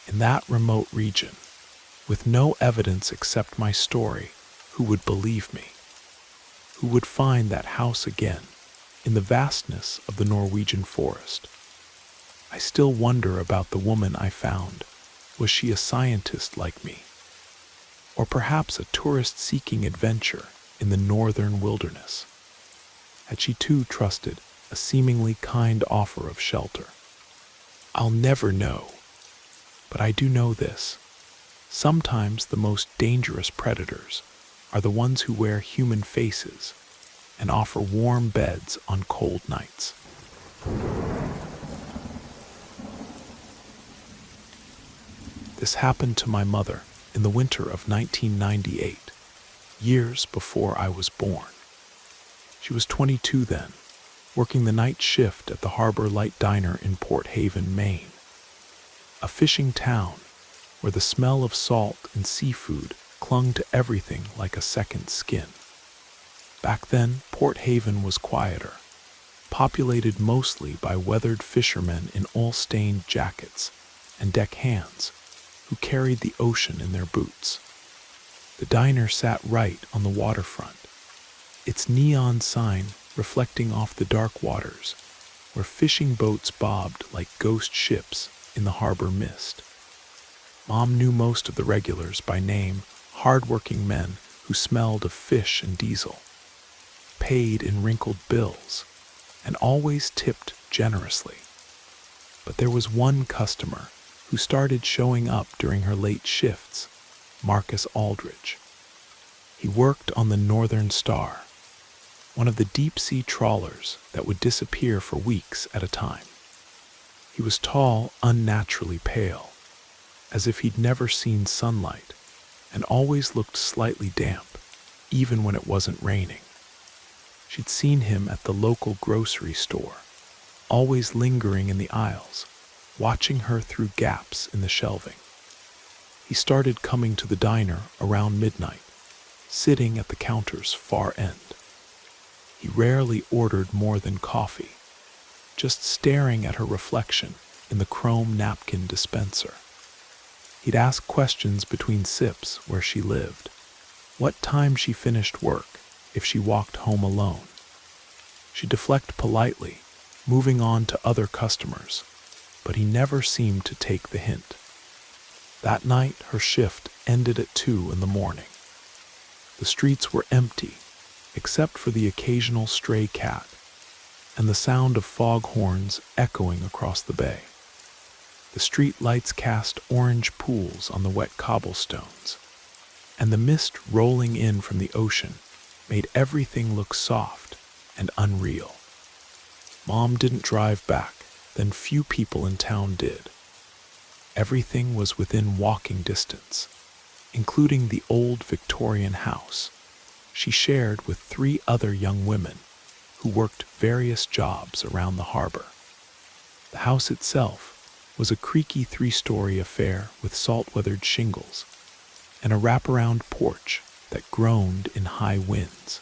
In that remote region, with no evidence except my story, who would believe me? Who would find that house again in the vastness of the Norwegian forest? I still wonder about the woman I found. Was she a scientist like me? Or perhaps a tourist seeking adventure in the northern wilderness? Had she too trusted a seemingly kind offer of shelter? I'll never know. But I do know this. Sometimes the most dangerous predators are the ones who wear human faces and offer warm beds on cold nights. This happened to my mother in the winter of 1998, years before I was born. She was 22 then, working the night shift at the Harbor Light Diner in Port Haven, Maine, a fishing town where the smell of salt and seafood clung to everything like a second skin. Back then, Port Haven was quieter, populated mostly by weathered fishermen in oil-stained jackets and deckhands who carried the ocean in their boots. The diner sat right on the waterfront, its neon sign reflecting off the dark waters, where fishing boats bobbed like ghost ships in the harbor mist. Mom knew most of the regulars by name, hard-working men who smelled of fish and diesel, paid in wrinkled bills, and always tipped generously. But there was one customer who started showing up during her late shifts, Marcus Aldridge. He worked on the Northern Star, one of the deep-sea trawlers that would disappear for weeks at a time. He was tall, unnaturally pale, as if he'd never seen sunlight, and always looked slightly damp, even when it wasn't raining. She'd seen him at the local grocery store, always lingering in the aisles, watching her through gaps in the shelving. He started coming to the diner around midnight, sitting at the counter's far end. He rarely ordered more than coffee, just staring at her reflection in the chrome napkin dispenser. He'd ask questions between sips where she lived, what time she finished work, if she walked home alone. She'd deflect politely, moving on to other customers, but he never seemed to take the hint. That night, her shift ended at 2 in the morning. The streets were empty, except for the occasional stray cat and the sound of foghorns echoing across the bay. The street lights cast orange pools on the wet cobblestones, and the mist rolling in from the ocean made everything look soft and unreal. Mom didn't drive back, then few people in town did. Everything was within walking distance, including the old Victorian house she shared with 3 other young women who worked various jobs around the harbor. The house itself was a creaky 3-story affair with salt-weathered shingles and a wraparound porch that groaned in high winds.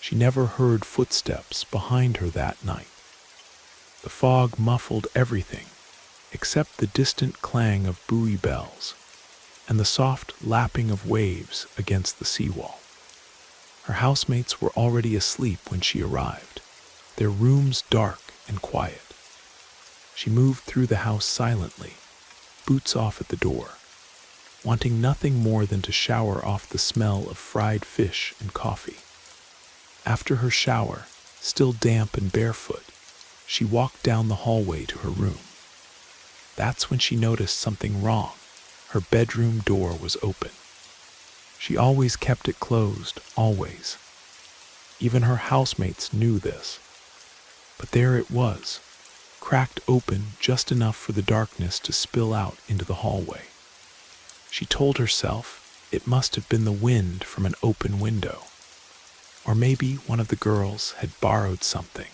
She never heard footsteps behind her that night. The fog muffled everything except the distant clang of buoy bells and the soft lapping of waves against the seawall. Her housemates were already asleep when she arrived, their rooms dark and quiet. She moved through the house silently, boots off at the door, wanting nothing more than to shower off the smell of fried fish and coffee. After her shower, still damp and barefoot, she walked down the hallway to her room. That's when she noticed something wrong. Her bedroom door was open. She always kept it closed, always. Even her housemates knew this. But there it was, cracked open just enough for the darkness to spill out into the hallway. She told herself it must have been the wind from an open window. Or maybe one of the girls had borrowed something.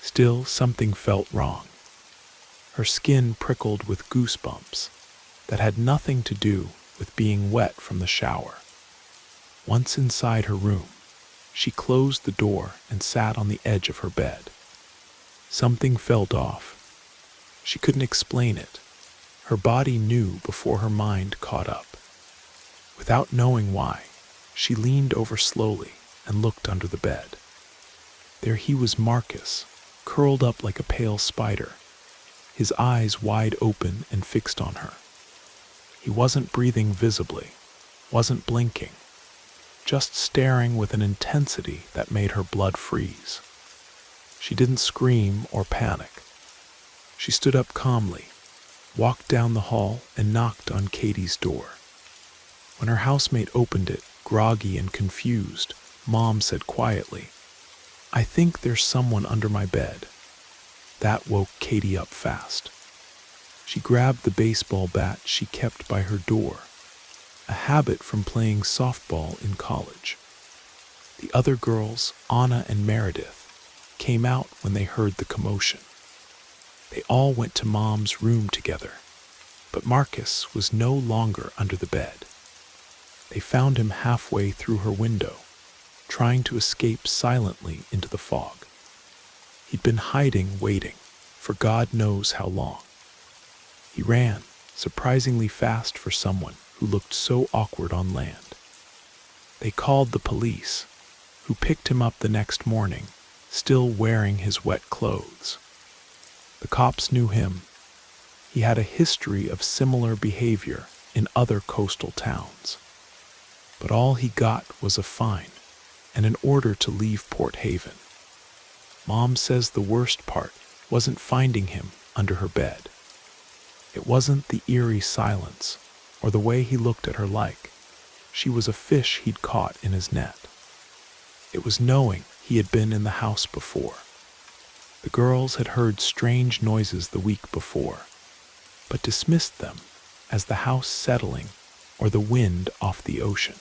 Still, something felt wrong. Her skin prickled with goosebumps that had nothing to do with being wet from the shower. Once inside her room, she closed the door and sat on the edge of her bed. Something felt off. She couldn't explain it. Her body knew before her mind caught up. Without knowing why, she leaned over slowly and looked under the bed. There he was, Marcus, curled up like a pale spider, his eyes wide open and fixed on her. He wasn't breathing visibly, wasn't blinking, just staring with an intensity that made her blood freeze. She didn't scream or panic. She stood up calmly, walked down the hall, and knocked on Katie's door. When her housemate opened it, groggy and confused, Mom said quietly, "I think there's someone under my bed." That woke Katie up fast. She grabbed the baseball bat she kept by her door, a habit from playing softball in college. The other girls, Anna and Meredith, came out when they heard the commotion. They all went to Mom's room together, but Marcus was no longer under the bed. They found him halfway through her window, trying to escape silently into the fog. He'd been hiding, waiting, for God knows how long. He ran, surprisingly fast for someone who looked so awkward on land. They called the police, who picked him up the next morning, still wearing his wet clothes. The cops knew him. He had a history of similar behavior in other coastal towns. But all he got was a fine and an order to leave Port Haven. Mom says the worst part wasn't finding him under her bed. It wasn't the eerie silence or the way he looked at her like she was a fish he'd caught in his net. It was knowing he had been in the house before. The girls had heard strange noises the week before, but dismissed them as the house settling or the wind off the ocean.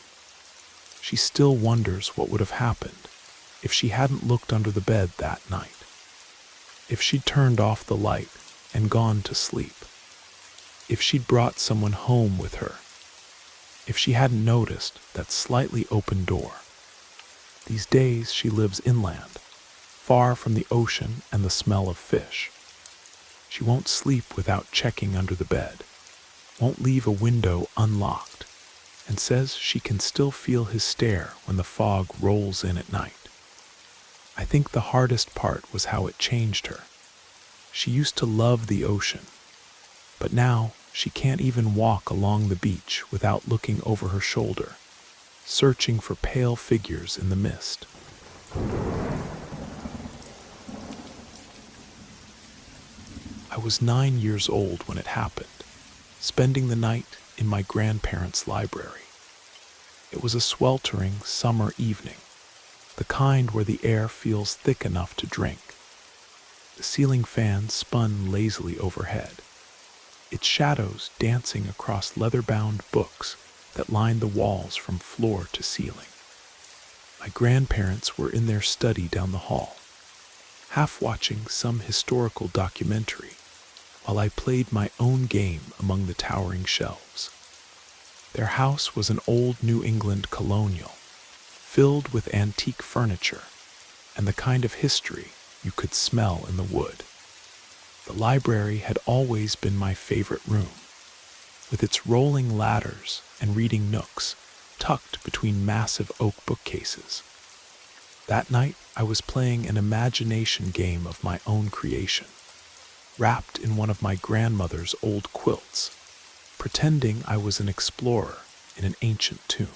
She still wonders what would have happened if she hadn't looked under the bed that night, if she'd turned off the light and gone to sleep, if she'd brought someone home with her, if she hadn't noticed that slightly open door. These days she lives inland, far from the ocean and the smell of fish. She won't sleep without checking under the bed, won't leave a window unlocked, and says she can still feel his stare when the fog rolls in at night. I think the hardest part was how it changed her. She used to love the ocean, but now she can't even walk along the beach without looking over her shoulder, searching for pale figures in the mist. I was 9 years old when it happened, spending the night in my grandparents' library. It was a sweltering summer evening, the kind where the air feels thick enough to drink. The ceiling fan spun lazily overhead, its shadows dancing across leather-bound books that lined the walls from floor to ceiling. My grandparents were in their study down the hall, half watching some historical documentary, while I played my own game among the towering shelves. Their house was an old New England colonial, filled with antique furniture and the kind of history you could smell in the wood. The library had always been my favorite room, with its rolling ladders and reading nooks tucked between massive oak bookcases. That night, I was playing an imagination game of my own creation, wrapped in one of my grandmother's old quilts, pretending I was an explorer in an ancient tomb.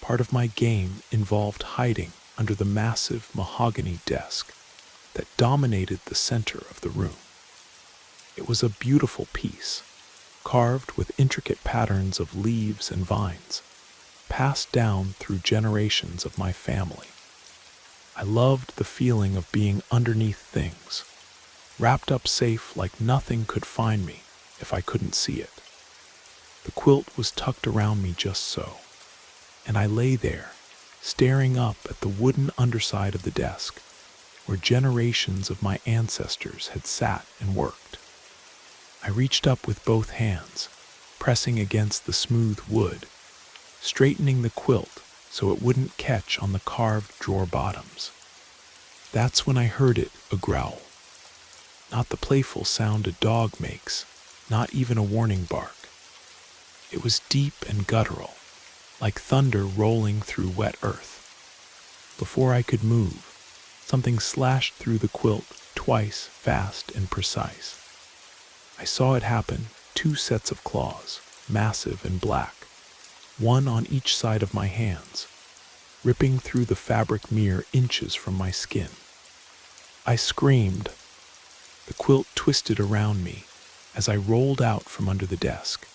Part of my game involved hiding under the massive mahogany desk that dominated the center of the room. It was a beautiful piece, carved with intricate patterns of leaves and vines, passed down through generations of my family. I loved the feeling of being underneath things, wrapped up safe like nothing could find me if I couldn't see it. The quilt was tucked around me just so, and I lay there, staring up at the wooden underside of the desk, where generations of my ancestors had sat and worked. I reached up with both hands, pressing against the smooth wood, straightening the quilt so it wouldn't catch on the carved drawer bottoms. That's when I heard it, a growl. Not the playful sound a dog makes, not even a warning bark. It was deep and guttural, like thunder rolling through wet earth. Before I could move, something slashed through the quilt twice, fast and precise. I saw it happen, 2 sets of claws, massive and black, one on each side of my hands, ripping through the fabric mere inches from my skin. I screamed. The quilt twisted around me as I rolled out from under the desk,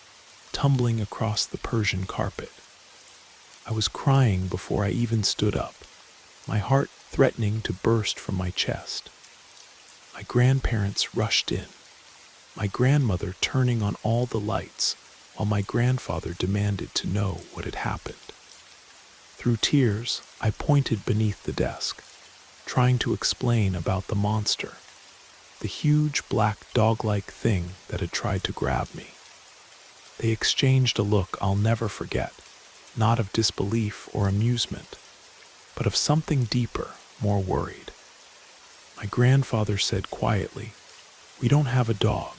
tumbling across the Persian carpet. I was crying before I even stood up, my heart threatening to burst from my chest. My grandparents rushed in, my grandmother turning on all the lights, while my grandfather demanded to know what had happened. Through tears, I pointed beneath the desk, trying to explain about the monster, the huge black dog-like thing that had tried to grab me. They exchanged a look I'll never forget, not of disbelief or amusement, but of something deeper, more worried. My grandfather said quietly, "We don't have a dog,"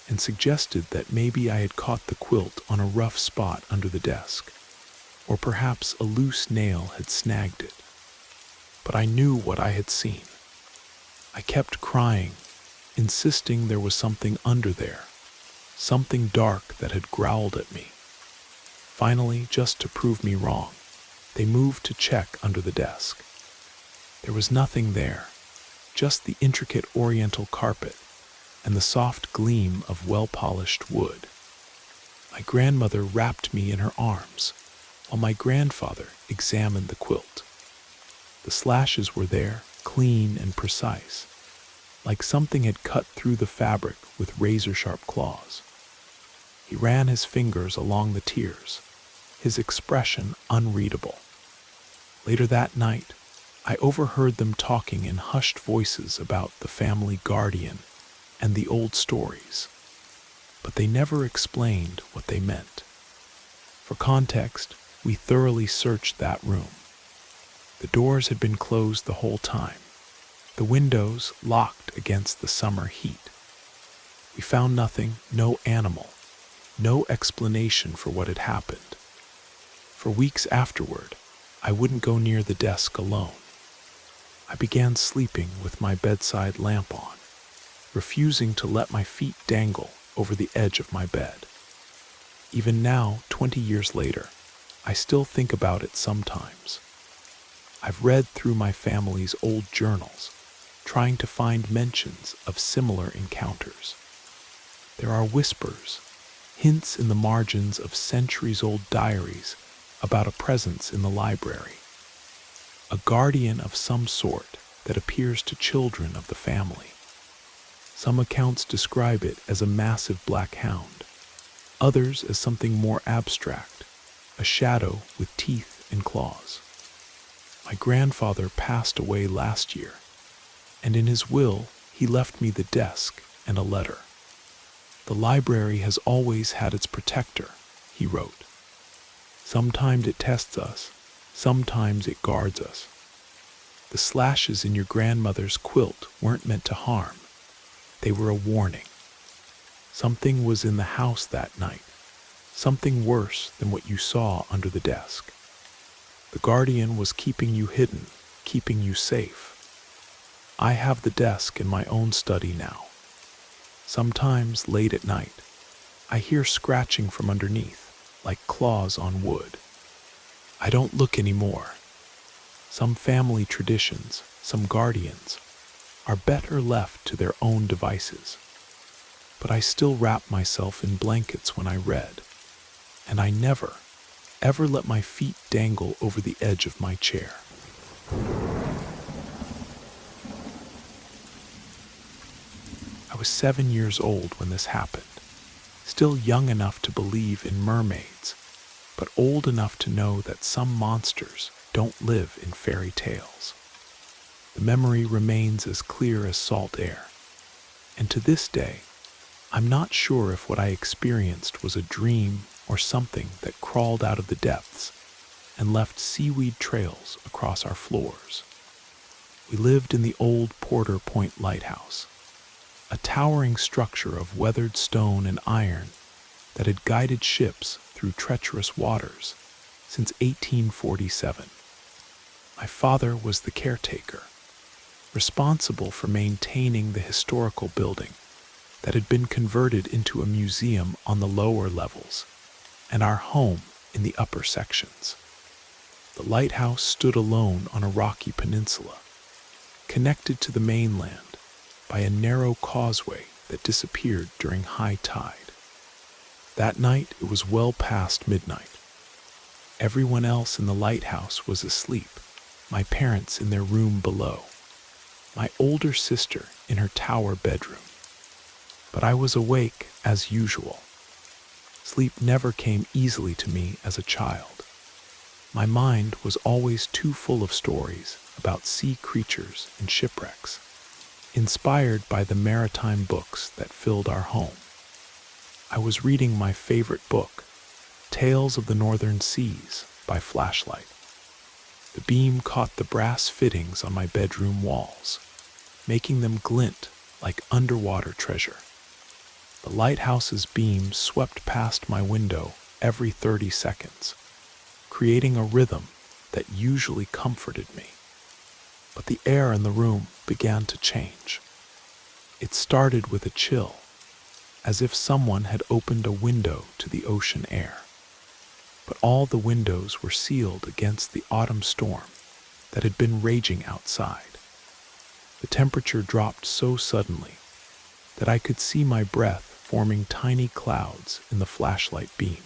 and suggested that maybe I had caught the quilt on a rough spot under the desk, or perhaps a loose nail had snagged it. But I knew what I had seen. I kept crying, insisting there was something under there, something dark that had growled at me. Finally, just to prove me wrong, they moved to check under the desk. There was nothing there, just the intricate oriental carpet and the soft gleam of well-polished wood. My grandmother wrapped me in her arms, while my grandfather examined the quilt. The slashes were there, clean and precise, like something had cut through the fabric with razor-sharp claws. He ran his fingers along the tiers, his expression unreadable. Later that night, I overheard them talking in hushed voices about the family guardian and the old stories, but they never explained what they meant. For context, we thoroughly searched that room. The doors had been closed the whole time, the windows locked against the summer heat. We found nothing, no animal, no explanation for what had happened. For weeks afterward, I wouldn't go near the desk alone. I began sleeping with my bedside lamp on, refusing to let my feet dangle over the edge of my bed. Even now, 20 years later, I still think about it sometimes. I've read through my family's old journals, trying to find mentions of similar encounters. There are whispers, hints in the margins of centuries-old diaries about a presence in the library, a guardian of some sort that appears to children of the family. Some accounts describe it as a massive black hound, others as something more abstract, a shadow with teeth and claws. My grandfather passed away last year, and in his will, he left me the desk and a letter. The library has always had its protector, he wrote. Sometimes it tests us, sometimes it guards us. The slashes in your grandmother's quilt weren't meant to harm. They were a warning. Something was in the house that night, something worse than what you saw under the desk. The guardian was keeping you hidden, keeping you safe. I have the desk in my own study now. Sometimes, late at night, I hear scratching from underneath, like claws on wood. I don't look anymore. Some family traditions, some guardians, are better left to their own devices. But I still wrap myself in blankets when I read, and I never, ever let my feet dangle over the edge of my chair. I was 7 years old when this happened, still young enough to believe in mermaids, but old enough to know that some monsters don't live in fairy tales. The memory remains as clear as salt air, and to this day, I'm not sure if what I experienced was a dream or something that crawled out of the depths and left seaweed trails across our floors. We lived in the old Porter Point Lighthouse, a towering structure of weathered stone and iron that had guided ships through treacherous waters since 1847. My father was the caretaker, responsible for maintaining the historical building that had been converted into a museum on the lower levels and our home in the upper sections. The lighthouse stood alone on a rocky peninsula, connected to the mainland by a narrow causeway that disappeared during high tide. That night it was well past midnight. Everyone else in the lighthouse was asleep, my parents in their room below, my older sister in her tower bedroom. But I was awake as usual. Sleep never came easily to me as a child. My mind was always too full of stories about sea creatures and shipwrecks, inspired by the maritime books that filled our home. I was reading my favorite book, Tales of the Northern Seas by flashlight. The beam caught the brass fittings on my bedroom walls, making them glint like underwater treasure. The lighthouse's beams swept past my window every 30 seconds, creating a rhythm that usually comforted me. But the air in the room began to change. It started with a chill, as if someone had opened a window to the ocean air. But all the windows were sealed against the autumn storm that had been raging outside. The temperature dropped so suddenly that I could see my breath forming tiny clouds in the flashlight beam.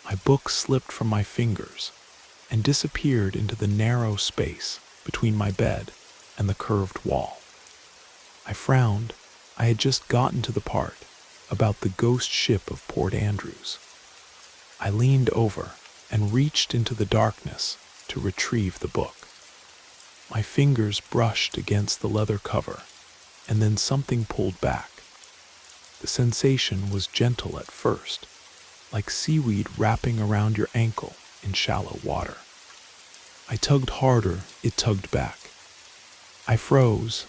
My book slipped from my fingers and disappeared into the narrow space between my bed and the curved wall. I frowned. I had just gotten to the part about the ghost ship of Port Andrews. I leaned over and reached into the darkness to retrieve the book. My fingers brushed against the leather cover, and then something pulled back. The sensation was gentle at first, like seaweed wrapping around your ankle in shallow water. I tugged harder, it tugged back. I froze.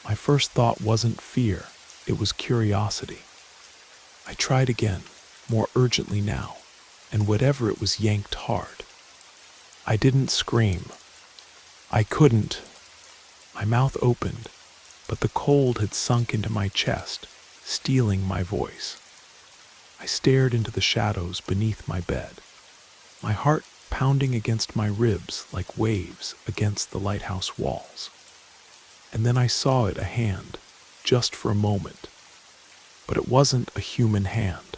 My first thought wasn't fear, it was curiosity. I tried again, more urgently now. and whatever it was yanked hard. I didn't scream. I couldn't. My mouth opened, but the cold had sunk into my chest, stealing my voice. I stared into the shadows beneath my bed, my heart pounding against my ribs like waves against the lighthouse walls. And then I saw it, a hand, just for a moment. But it wasn't a human hand.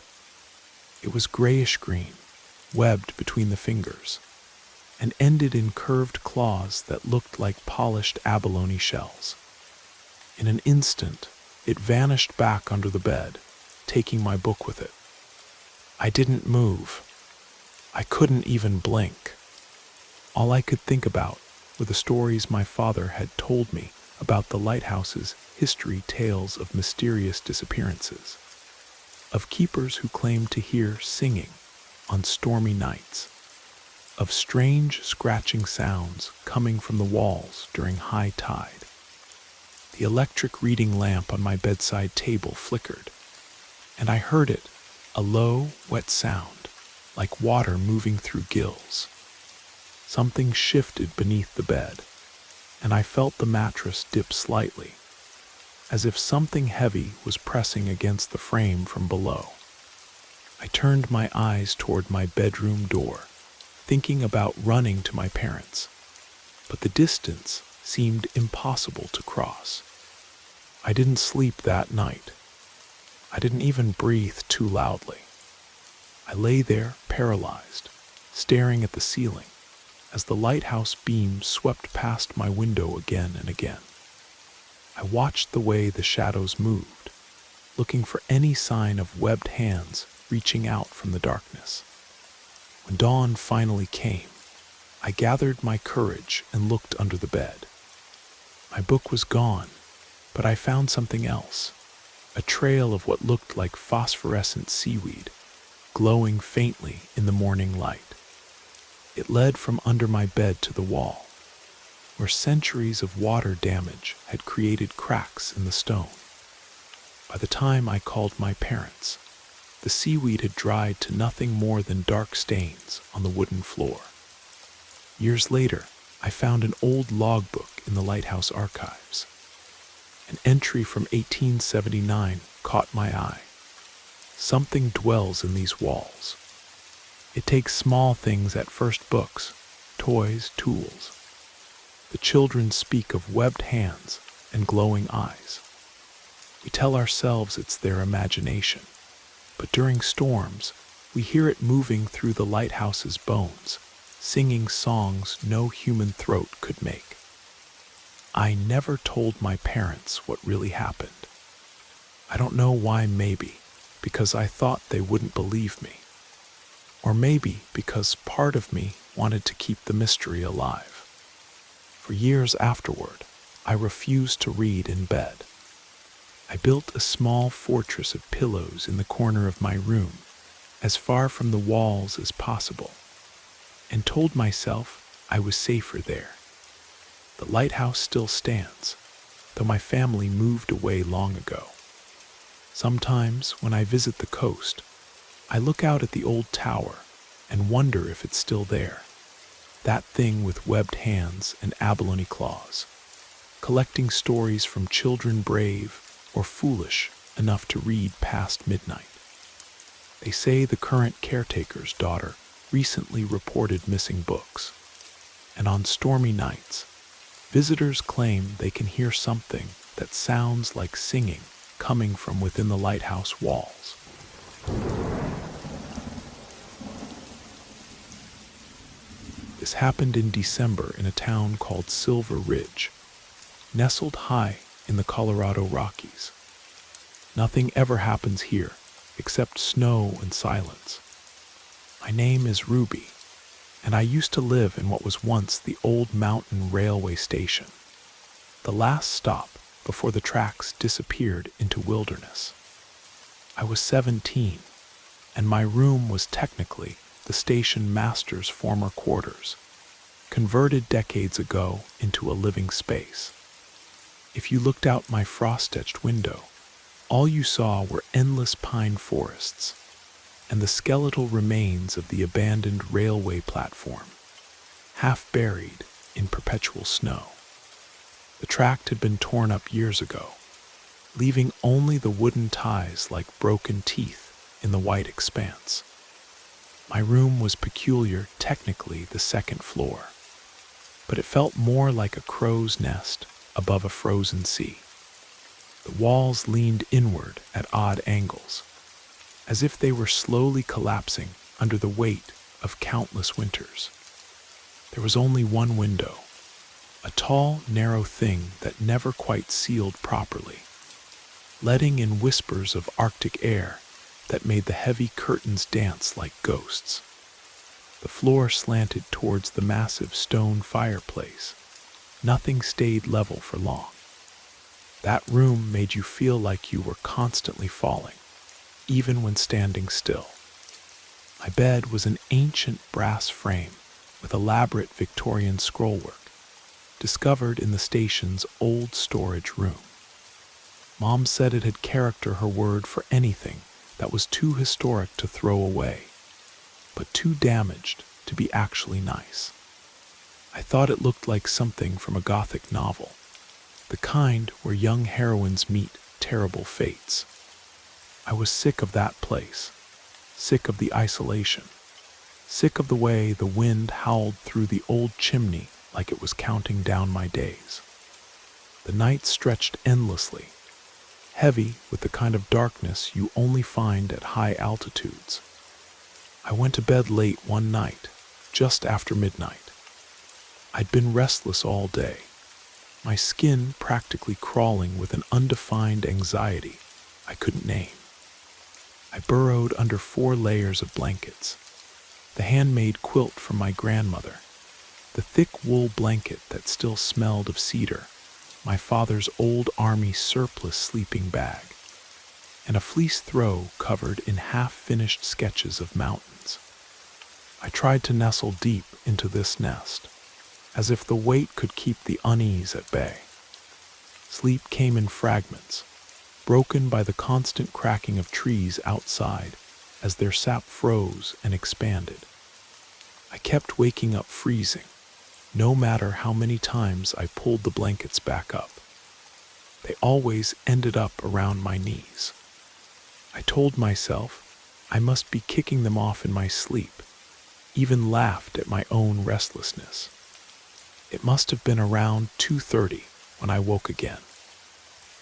It was grayish-green, webbed between the fingers, and ended in curved claws that looked like polished abalone shells. In an instant, it vanished back under the bed, taking my book with it. I didn't move. I couldn't even blink. All I could think about were the stories my father had told me about the lighthouse's history, tales of mysterious disappearances, of keepers who claimed to hear singing on stormy nights, of strange scratching sounds coming from the walls during high tide. The electric reading lamp on my bedside table flickered, and I heard it, a low, wet sound, like water moving through gills. Something shifted beneath the bed, and I felt the mattress dip slightly, as if something heavy was pressing against the frame from below. I turned my eyes toward my bedroom door, thinking about running to my parents, but the distance seemed impossible to cross. I didn't sleep that night. I didn't even breathe too loudly. I lay there paralyzed, staring at the ceiling as the lighthouse beams swept past my window again and again. I watched the way the shadows moved, looking for any sign of webbed hands reaching out from the darkness. When dawn finally came, I gathered my courage and looked under the bed. My book was gone, but I found something else, a trail of what looked like phosphorescent seaweed, glowing faintly in the morning light. It led from under my bed to the wall, where centuries of water damage had created cracks in the stone. By the time I called my parents, the seaweed had dried to nothing more than dark stains on the wooden floor. Years later, I found an old logbook in the lighthouse archives. An entry from 1879 caught my eye. Something dwells in these walls. It takes small things at first: books, toys, tools. The children speak of webbed hands and glowing eyes. We tell ourselves it's their imagination, but during storms, we hear it moving through the lighthouse's bones, singing songs no human throat could make. I never told my parents what really happened. I don't know why. Maybe because I thought they wouldn't believe me. Or maybe because part of me wanted to keep the mystery alive. For years afterward, I refused to read in bed. I built a small fortress of pillows in the corner of my room, as far from the walls as possible, and told myself I was safer there. The lighthouse still stands, though my family moved away long ago. Sometimes, when I visit the coast, I look out at the old tower and wonder if it's still there, that thing with webbed hands and abalone claws, collecting stories from children brave or foolish enough to read past midnight. They say the current caretaker's daughter recently reported missing books, and on stormy nights, visitors claim they can hear something that sounds like singing coming from within the lighthouse walls. This happened in December in a town called Silver Ridge, nestled high in the Colorado Rockies. Nothing ever happens here except snow and silence. My name is Ruby, and I used to live in what was once the old mountain railway station, the last stop before the tracks disappeared into wilderness. I was 17, and my room was technically the station master's former quarters, converted decades ago into a living space. If you looked out my frost-etched window, all you saw were endless pine forests, and the skeletal remains of the abandoned railway platform, half buried in perpetual snow. The tract had been torn up years ago, leaving only the wooden ties like broken teeth in the white expanse. My room was peculiar, technically the second floor, but it felt more like a crow's nest above a frozen sea. The walls leaned inward at odd angles, as if they were slowly collapsing under the weight of countless winters. There was only one window, a tall, narrow thing that never quite sealed properly, letting in whispers of Arctic air that made the heavy curtains dance like ghosts. The floor slanted towards the massive stone fireplace. Nothing stayed level for long. That room made you feel like you were constantly falling, even when standing still. My bed was an ancient brass frame with elaborate Victorian scrollwork, discovered in the station's old storage room. Mom said it had character, her word for anything that was too historic to throw away, but too damaged to be actually nice. I thought it looked like something from a Gothic novel, the kind where young heroines meet terrible fates. I was sick of that place, sick of the isolation, sick of the way the wind howled through the old chimney like it was counting down my days. The night stretched endlessly, heavy with the kind of darkness you only find at high altitudes. I went to bed late one night, just after midnight. I'd been restless all day, my skin practically crawling with an undefined anxiety I couldn't name. I burrowed under 4 layers of blankets, the handmade quilt from my grandmother, the thick wool blanket that still smelled of cedar, my father's old army surplus sleeping bag, and a fleece throw covered in half-finished sketches of mountains. I tried to nestle deep into this nest, as if the weight could keep the unease at bay. Sleep came in fragments, broken by the constant cracking of trees outside as their sap froze and expanded. I kept waking up freezing, no matter how many times I pulled the blankets back up. They always ended up around my knees. I told myself I must be kicking them off in my sleep, even laughed at my own restlessness. It must have been around 2:30 when I woke again.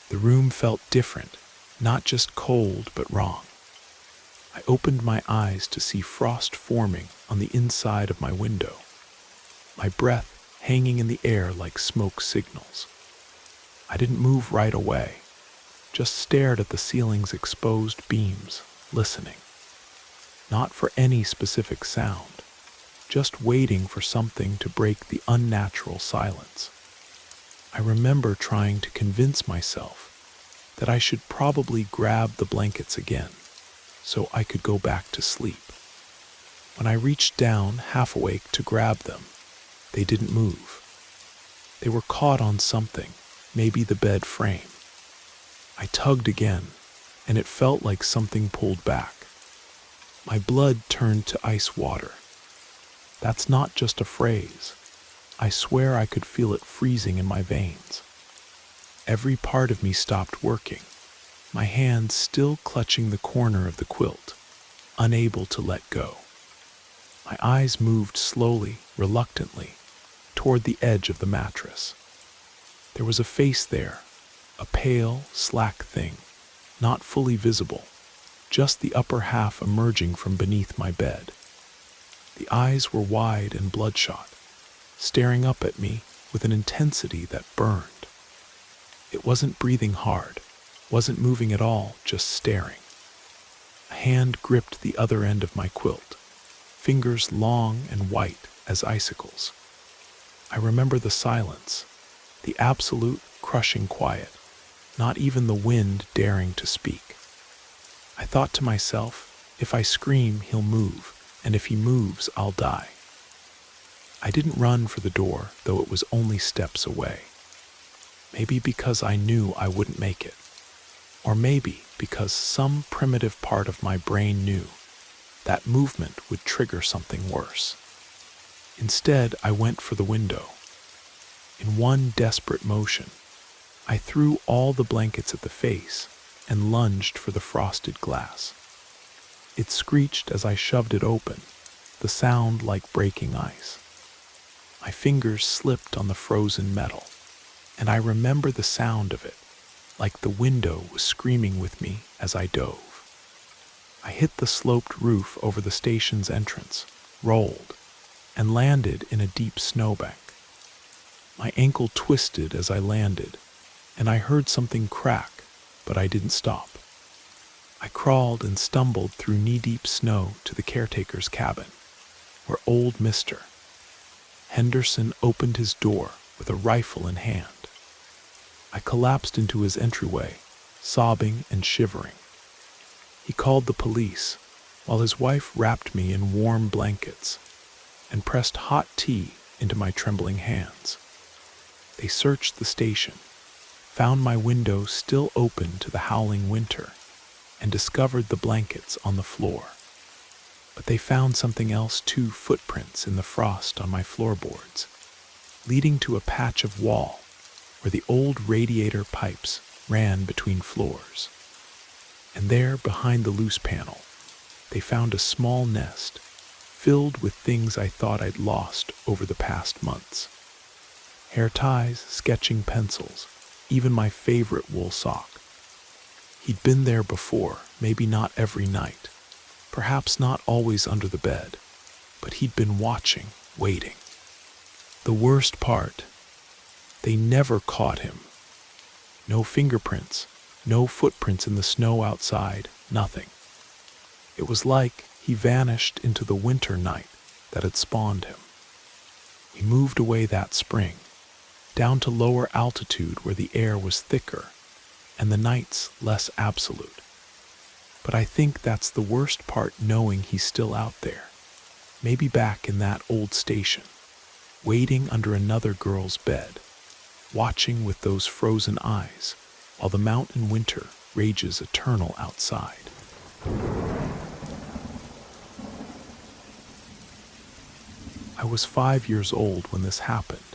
The room felt different, not just cold but wrong. I opened my eyes to see frost forming on the inside of my window, my breath hanging in the air like smoke signals. I didn't move right away, just stared at the ceiling's exposed beams, listening. Not for any specific sound, just waiting for something to break the unnatural silence. I remember trying to convince myself that I should probably grab the blankets again so I could go back to sleep. When I reached down, half awake, to grab them, they didn't move. They were caught on something, maybe the bed frame. I tugged again, and it felt like something pulled back. My blood turned to ice water. That's not just a phrase. I swear I could feel it freezing in my veins. Every part of me stopped working, my hands still clutching the corner of the quilt, unable to let go. My eyes moved slowly, reluctantly, toward the edge of the mattress. There was a face there, a pale, slack thing, not fully visible, just the upper half emerging from beneath my bed. The eyes were wide and bloodshot, staring up at me with an intensity that burned. It wasn't breathing hard, wasn't moving at all, just staring. A hand gripped the other end of my quilt, fingers long and white as icicles. I remember the silence, the absolute, crushing quiet, not even the wind daring to speak. I thought to myself, if I scream, he'll move, and if he moves, I'll die. I didn't run for the door, though it was only steps away. Maybe because I knew I wouldn't make it. Or maybe because some primitive part of my brain knew that movement would trigger something worse. Instead, I went for the window. In one desperate motion, I threw all the blankets at the face and lunged for the frosted glass. It screeched as I shoved it open, the sound like breaking ice. My fingers slipped on the frozen metal, and I remember the sound of it, like the window was screaming with me as I dove. I hit the sloped roof over the station's entrance, rolled, and landed in a deep snowbank. My ankle twisted as I landed, and I heard something crack, but I didn't stop. I crawled and stumbled through knee-deep snow to the caretaker's cabin, where old Mr. Henderson opened his door with a rifle in hand. I collapsed into his entryway, sobbing and shivering. He called the police, while his wife wrapped me in warm blankets and pressed hot tea into my trembling hands. They searched the station, found my window still open to the howling winter, and discovered the blankets on the floor. But they found something else too: footprints in the frost on my floorboards, leading to a patch of wall where the old radiator pipes ran between floors. And there, behind the loose panel, they found a small nest filled with things I thought I'd lost over the past months. Hair ties, sketching pencils, even my favorite wool sock. He'd been there before, maybe not every night, perhaps not always under the bed, but he'd been watching, waiting. The worst part, they never caught him. No fingerprints, no footprints in the snow outside, nothing. It was like he vanished into the winter night that had spawned him. We moved away that spring, down to lower altitude where the air was thicker and the nights less absolute. But I think that's the worst part, knowing he's still out there, maybe back in that old station, waiting under another girl's bed, watching with those frozen eyes while the mountain winter rages eternal outside. I was 5 years old when this happened,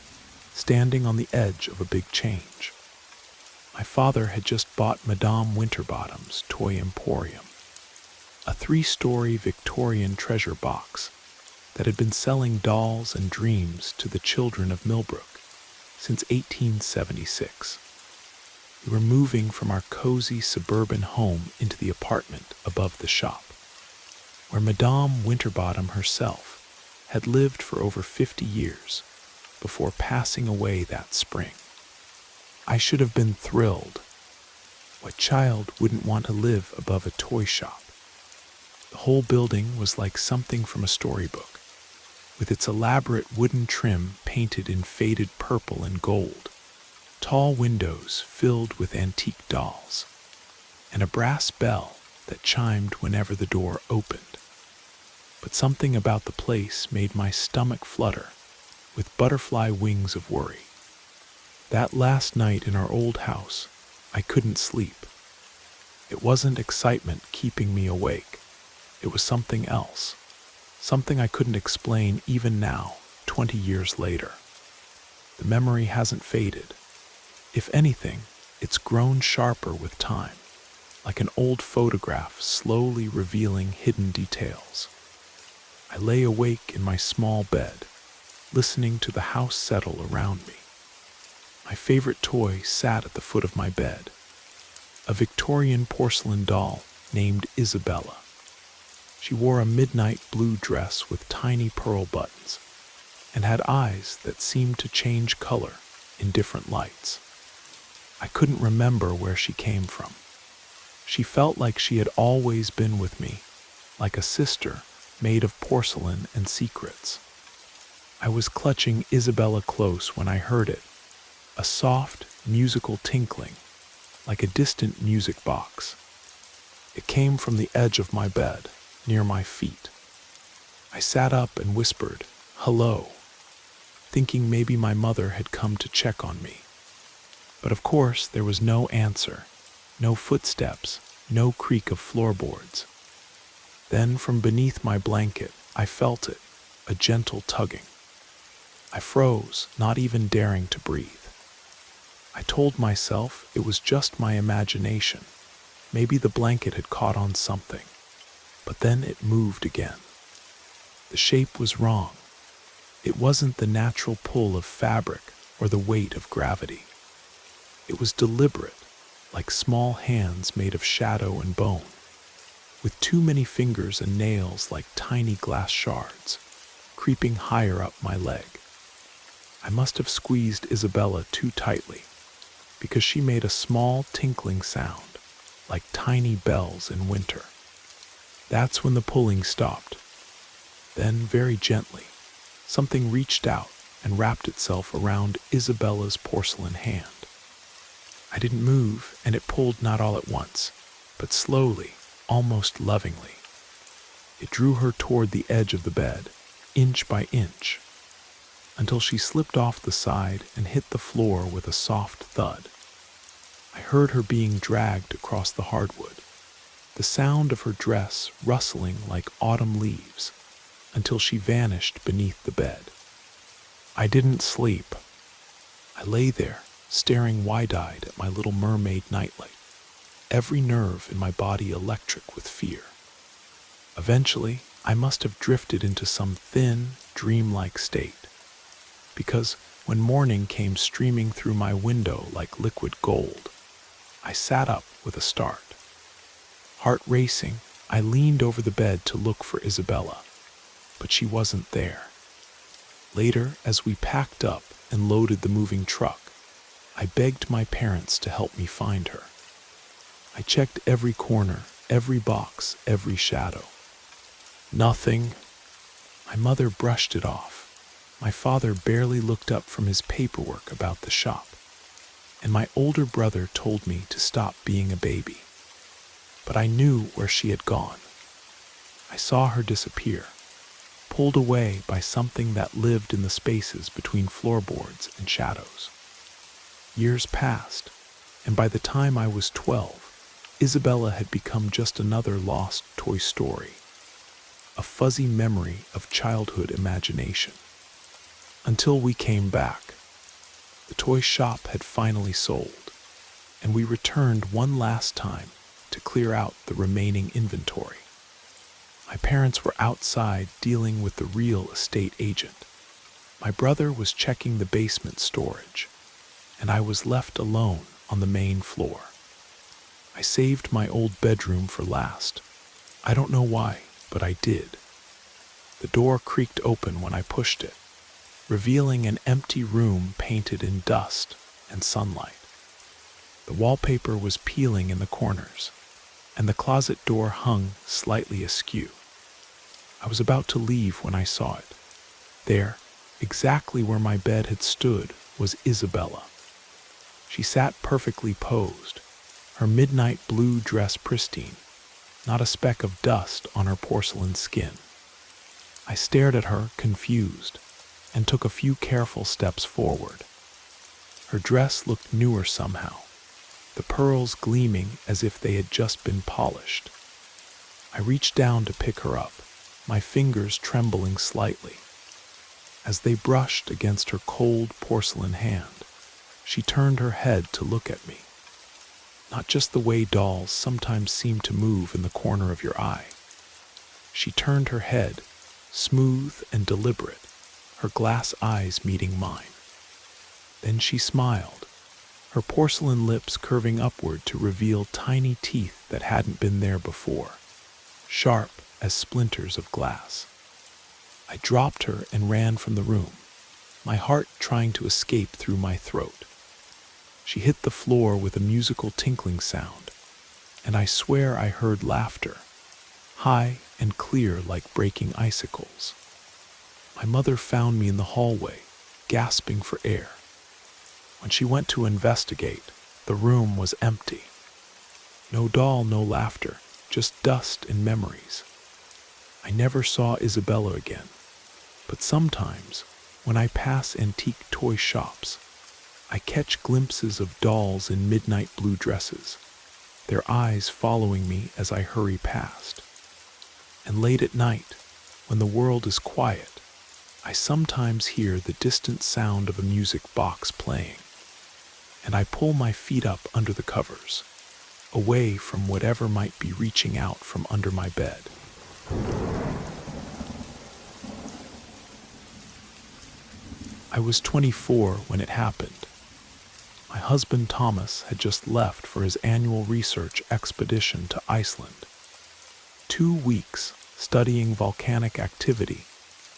standing on the edge of a big change. My father had just bought Madame Winterbottom's Toy Emporium, a 3-story Victorian treasure box that had been selling dolls and dreams to the children of Millbrook since 1876. We were moving from our cozy suburban home into the apartment above the shop, where Madame Winterbottom herself had lived for over 50 years before passing away that spring. I should have been thrilled. What child wouldn't want to live above a toy shop? The whole building was like something from a storybook, with its elaborate wooden trim painted in faded purple and gold, tall windows filled with antique dolls, and a brass bell that chimed whenever the door opened. But something about the place made my stomach flutter with butterfly wings of worry. That last night in our old house, I couldn't sleep. It wasn't excitement keeping me awake. It was something else, something I couldn't explain even now, 20 years later. The memory hasn't faded. If anything, it's grown sharper with time, like an old photograph slowly revealing hidden details. I lay awake in my small bed, listening to the house settle around me. My favorite toy sat at the foot of my bed, a Victorian porcelain doll named Isabella. She wore a midnight blue dress with tiny pearl buttons and had eyes that seemed to change color in different lights. I couldn't remember where she came from. She felt like she had always been with me, like a sister made of porcelain and secrets. I was clutching Isabella close when I heard it, a soft, musical tinkling, like a distant music box. It came from the edge of my bed, near my feet. I sat up and whispered, "Hello," thinking maybe my mother had come to check on me. But of course there was no answer, no footsteps, no creak of floorboards. Then from beneath my blanket, I felt it, a gentle tugging. I froze, not even daring to breathe. I told myself it was just my imagination. Maybe the blanket had caught on something. But then it moved again. The shape was wrong. It wasn't the natural pull of fabric or the weight of gravity. It was deliberate, like small hands made of shadow and bone, with too many fingers and nails like tiny glass shards, creeping higher up my leg. I must have squeezed Isabella too tightly, because she made a small tinkling sound, like tiny bells in winter. That's when the pulling stopped. Then, very gently, something reached out and wrapped itself around Isabella's porcelain hand. I didn't move, and it pulled not all at once, but slowly, almost lovingly. It drew her toward the edge of the bed, inch by inch, until she slipped off the side and hit the floor with a soft thud. I heard her being dragged across the hardwood, the sound of her dress rustling like autumn leaves, until she vanished beneath the bed. I didn't sleep. I lay there, staring wide-eyed at my little mermaid nightlight, every nerve in my body electric with fear. Eventually, I must have drifted into some thin, dreamlike state, because when morning came streaming through my window like liquid gold, I sat up with a start. Heart racing, I leaned over the bed to look for Isabella, but she wasn't there. Later, as we packed up and loaded the moving truck, I begged my parents to help me find her. I checked every corner, every box, every shadow. Nothing. My mother brushed it off. My father barely looked up from his paperwork about the shop. And my older brother told me to stop being a baby. But I knew where she had gone. I saw her disappear, pulled away by something that lived in the spaces between floorboards and shadows. Years passed, and by the time I was 12, Isabella had become just another lost toy story, a fuzzy memory of childhood imagination. Until we came back. The toy shop had finally sold, and we returned one last time to clear out the remaining inventory. My parents were outside dealing with the real estate agent. My brother was checking the basement storage, and I was left alone on the main floor. I saved my old bedroom for last. I don't know why, but I did. The door creaked open when I pushed it, revealing an empty room painted in dust and sunlight. The wallpaper was peeling in the corners, and the closet door hung slightly askew. I was about to leave when I saw it. There, exactly where my bed had stood, was Isabella. She sat perfectly posed, her midnight blue dress pristine, not a speck of dust on her porcelain skin. I stared at her, confused, and took a few careful steps forward. Her dress looked newer somehow, the pearls gleaming as if they had just been polished. I reached down to pick her up, my fingers trembling slightly. As they brushed against her cold porcelain hand, she turned her head to look at me. Not just the way dolls sometimes seem to move in the corner of your eye. She turned her head, smooth and deliberate, her glass eyes meeting mine. Then she smiled, her porcelain lips curving upward to reveal tiny teeth that hadn't been there before, sharp as splinters of glass. I dropped her and ran from the room, my heart trying to escape through my throat. She hit the floor with a musical tinkling sound, and I swear I heard laughter, high and clear like breaking icicles. My mother found me in the hallway, gasping for air. When she went to investigate, the room was empty. No doll, no laughter, just dust and memories. I never saw Isabella again, but sometimes, when I pass antique toy shops, I catch glimpses of dolls in midnight blue dresses, their eyes following me as I hurry past. And late at night, when the world is quiet, I sometimes hear the distant sound of a music box playing, and I pull my feet up under the covers, away from whatever might be reaching out from under my bed. I was 24 when it happened. My husband Thomas had just left for his annual research expedition to Iceland. 2 weeks studying volcanic activity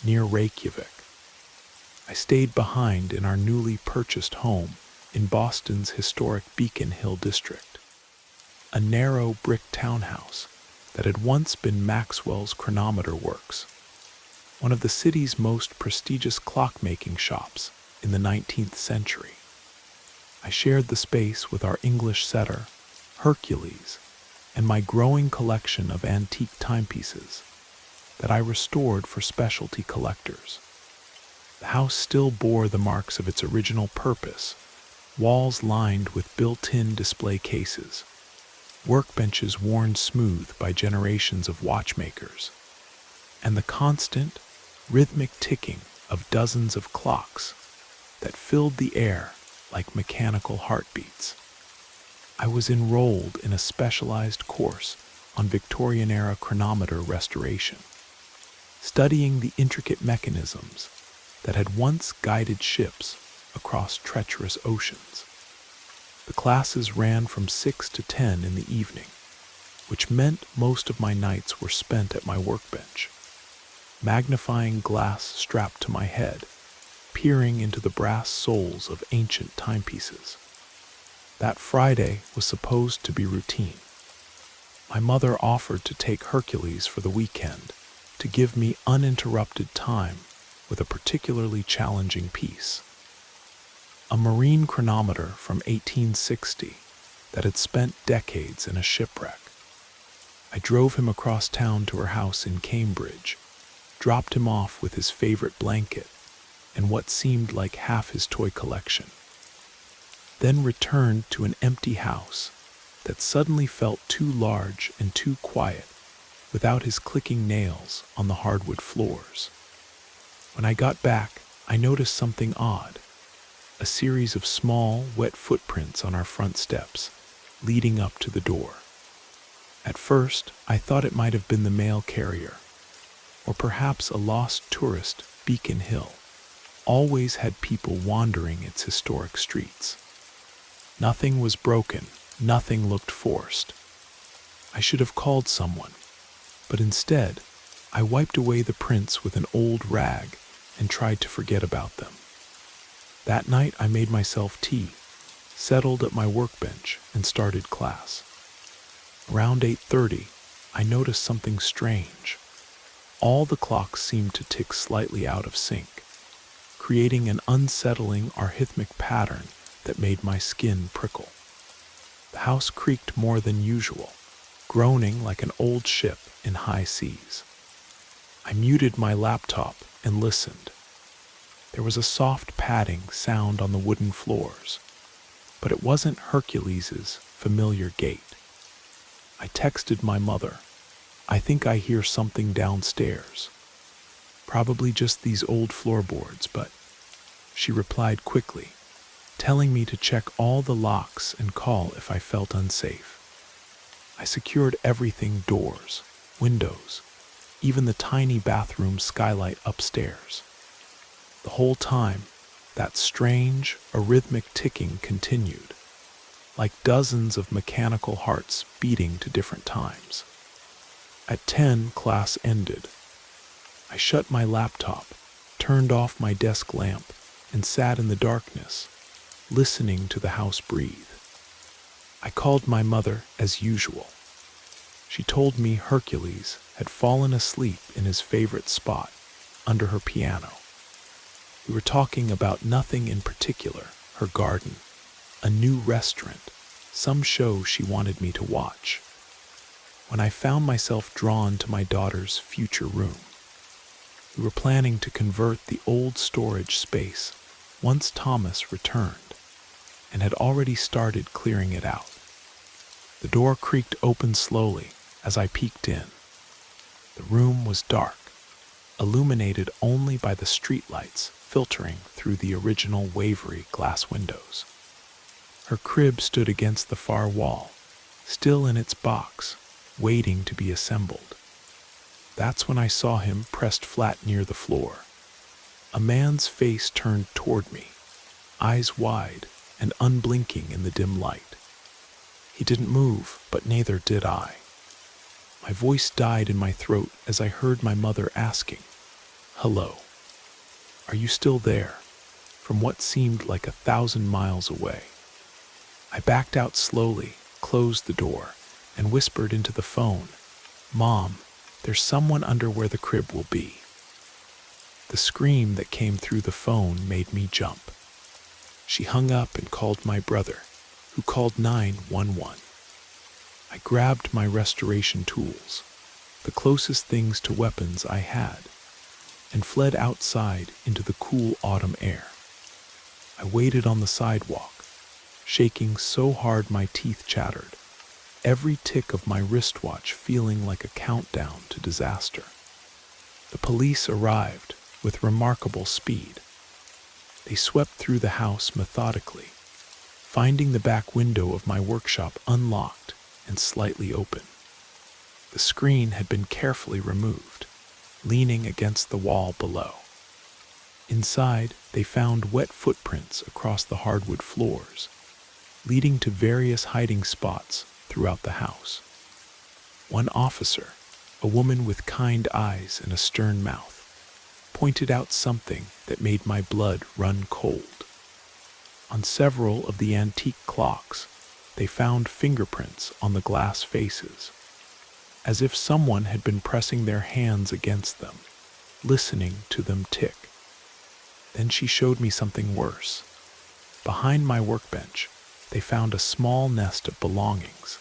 near Reykjavik. I stayed behind in our newly purchased home in Boston's historic Beacon Hill district, a narrow brick townhouse that had once been Maxwell's Chronometer Works, one of the city's most prestigious clock-making shops in the 19th century. I shared the space with our English setter, Hercules, and my growing collection of antique timepieces that I restored for specialty collectors. The house still bore the marks of its original purpose, walls lined with built-in display cases, workbenches worn smooth by generations of watchmakers, and the constant, rhythmic ticking of dozens of clocks that filled the air like mechanical heartbeats. I was enrolled in a specialized course on Victorian-era chronometer restoration, studying the intricate mechanisms that had once guided ships across treacherous oceans. The classes ran from 6 to 10 in the evening, which meant most of my nights were spent at my workbench, magnifying glass strapped to my head, peering into the brass souls of ancient timepieces. That Friday was supposed to be routine. My mother offered to take Hercules for the weekend to give me uninterrupted time with a particularly challenging piece. A marine chronometer from 1860 that had spent decades in a shipwreck. I drove him across town to her house in Cambridge, dropped him off with his favorite blanket and what seemed like half his toy collection, then returned to an empty house that suddenly felt too large and too quiet without his clicking nails on the hardwood floors. When I got back, I noticed something odd, a series of small, wet footprints on our front steps, leading up to the door. At first, I thought it might have been the mail carrier, or perhaps a lost tourist. Beacon Hill always had people wandering its historic streets. Nothing was broken, nothing looked forced. I should have called someone, but instead, I wiped away the prints with an old rag and tried to forget about them. That night I made myself tea, settled at my workbench, and started class. Around 8:30, I noticed something strange. All the clocks seemed to tick slightly out of sync, creating an unsettling arrhythmic pattern that made my skin prickle. The house creaked more than usual, groaning like an old ship in high seas. I muted my laptop and listened. There was a soft padding sound on the wooden floors, but it wasn't Hercules's familiar gait. I texted my mother, "I think I hear something downstairs. Probably just these old floorboards, but..." She replied quickly, telling me to check all the locks and call if I felt unsafe. I secured everything: doors, windows, even the tiny bathroom skylight upstairs. The whole time, that strange, arrhythmic ticking continued, like dozens of mechanical hearts beating to different times. At 10, class ended. I shut my laptop, turned off my desk lamp, and sat in the darkness, listening to the house breathe. I called my mother as usual. She told me Hercules had fallen asleep in his favorite spot, under her piano. We were talking about nothing in particular: her garden, a new restaurant, some show she wanted me to watch, when I found myself drawn to my daughter's future room. We were planning to convert the old storage space once Thomas returned, and had already started clearing it out. The door creaked open slowly as I peeked in. The room was dark, illuminated only by the streetlights filtering through the original Waverly glass windows. Her crib stood against the far wall, still in its box, waiting to be assembled. That's when I saw him pressed flat near the floor. A man's face turned toward me, eyes wide and unblinking in the dim light. He didn't move, but neither did I. My voice died in my throat as I heard my mother asking, "Hello, are you still there?" from what seemed like 1,000 miles away. I backed out slowly, closed the door, and whispered into the phone, "Mom, there's someone under where the crib will be." The scream that came through the phone made me jump. She hung up and called my brother, who called 911. I grabbed my restoration tools, the closest things to weapons I had, and fled outside into the cool autumn air. I waited on the sidewalk, shaking so hard my teeth chattered, every tick of my wristwatch feeling like a countdown to disaster. The police arrived with remarkable speed. They swept through the house methodically, finding the back window of my workshop unlocked and slightly open. The screen had been carefully removed, leaning against the wall below. Inside, they found wet footprints across the hardwood floors, leading to various hiding spots throughout the house. One officer, a woman with kind eyes and a stern mouth, pointed out something that made my blood run cold. On several of the antique clocks, they found fingerprints on the glass faces, as if someone had been pressing their hands against them, listening to them tick. Then she showed me something worse. Behind my workbench, they found a small nest of belongings,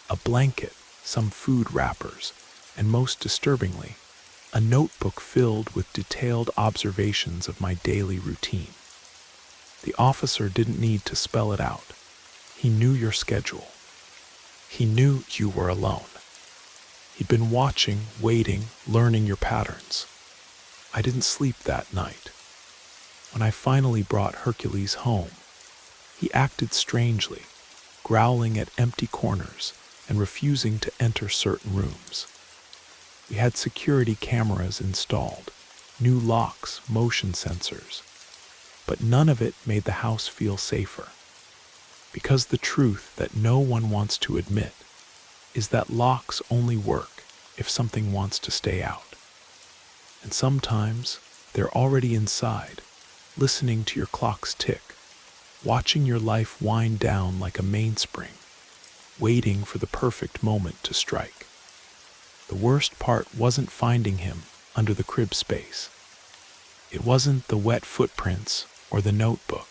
a blanket, some food wrappers, and most disturbingly, a notebook filled with detailed observations of my daily routine. The officer didn't need to spell it out. He knew your schedule. He knew you were alone. He'd been watching, waiting, learning your patterns. I didn't sleep that night. When I finally brought Hercules home, he acted strangely, growling at empty corners and refusing to enter certain rooms. We had security cameras installed, new locks, motion sensors, but none of it made the house feel safer. Because the truth that no one wants to admit is that locks only work if something wants to stay out. And sometimes they're already inside, listening to your clock's tick, watching your life wind down like a mainspring, waiting for the perfect moment to strike. The worst part wasn't finding him under the crib space. It wasn't the wet footprints or the notebook.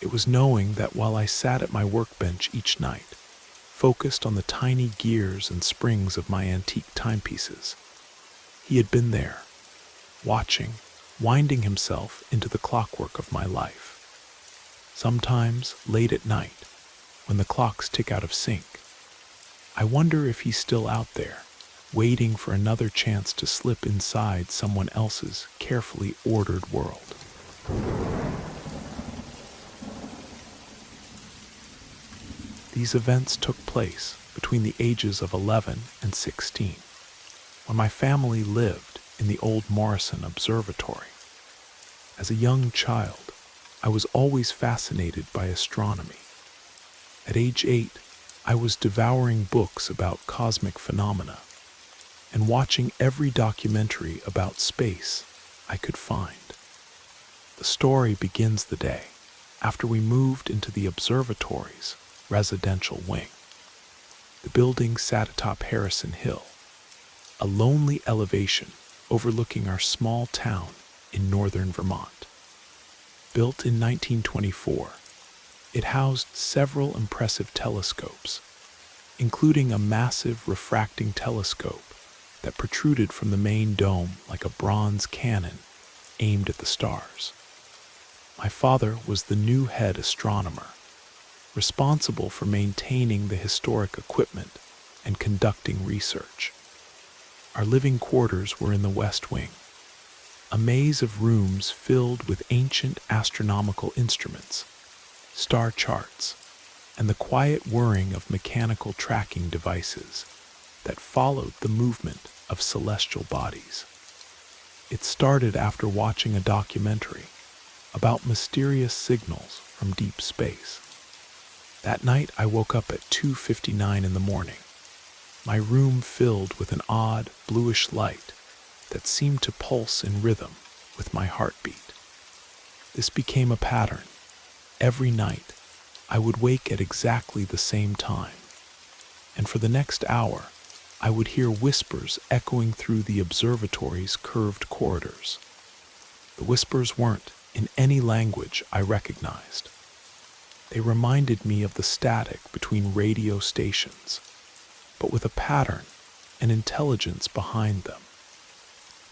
It was knowing that while I sat at my workbench each night, focused on the tiny gears and springs of my antique timepieces, he had been there, watching, winding himself into the clockwork of my life. Sometimes, late at night, when the clocks tick out of sync, I wonder if he's still out there, waiting for another chance to slip inside someone else's carefully ordered world. These events took place between the ages of 11 and 16, when my family lived in the old Morrison Observatory. As a young child, I was always fascinated by astronomy. At age 8, I was devouring books about cosmic phenomena and watching every documentary about space I could find. The story begins the day after we moved into the observatory's residential wing. The building sat atop Harrison Hill, a lonely elevation overlooking our small town in northern Vermont. Built in 1924, it housed several impressive telescopes, including a massive refracting telescope that protruded from the main dome like a bronze cannon aimed at the stars. My father was the new head astronomer, responsible for maintaining the historic equipment and conducting research. Our living quarters were in the west wing, a maze of rooms filled with ancient astronomical instruments, star charts, and the quiet whirring of mechanical tracking devices that followed the movement of celestial bodies. It started after watching a documentary about mysterious signals from deep space. That night I woke up at 2:59 in the morning, my room filled with an odd bluish light that seemed to pulse in rhythm with my heartbeat. This became a pattern. Every night I would wake at exactly the same time, and for the next hour I would hear whispers echoing through the observatory's curved corridors. The whispers weren't in any language I recognized. They reminded me of the static between radio stations, but with a pattern and intelligence behind them.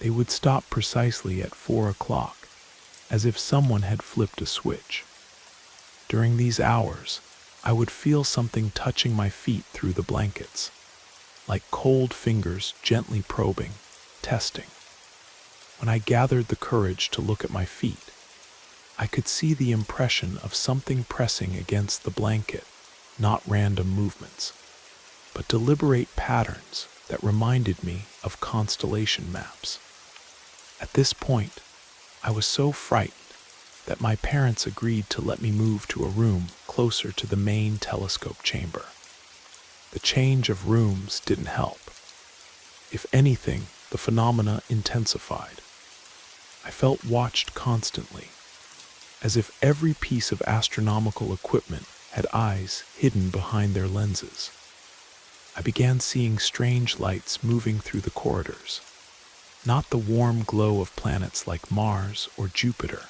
They would stop precisely at 4 o'clock, as if someone had flipped a switch. During these hours, I would feel something touching my feet through the blankets, like cold fingers gently probing, testing. When I gathered the courage to look at my feet, I could see the impression of something pressing against the blanket, not random movements, but deliberate patterns that reminded me of constellation maps. At this point, I was so frightened that my parents agreed to let me move to a room closer to the main telescope chamber. The change of rooms didn't help. If anything, the phenomena intensified. I felt watched constantly, as if every piece of astronomical equipment had eyes hidden behind their lenses. I began seeing strange lights moving through the corridors, not the warm glow of planets like Mars or Jupiter,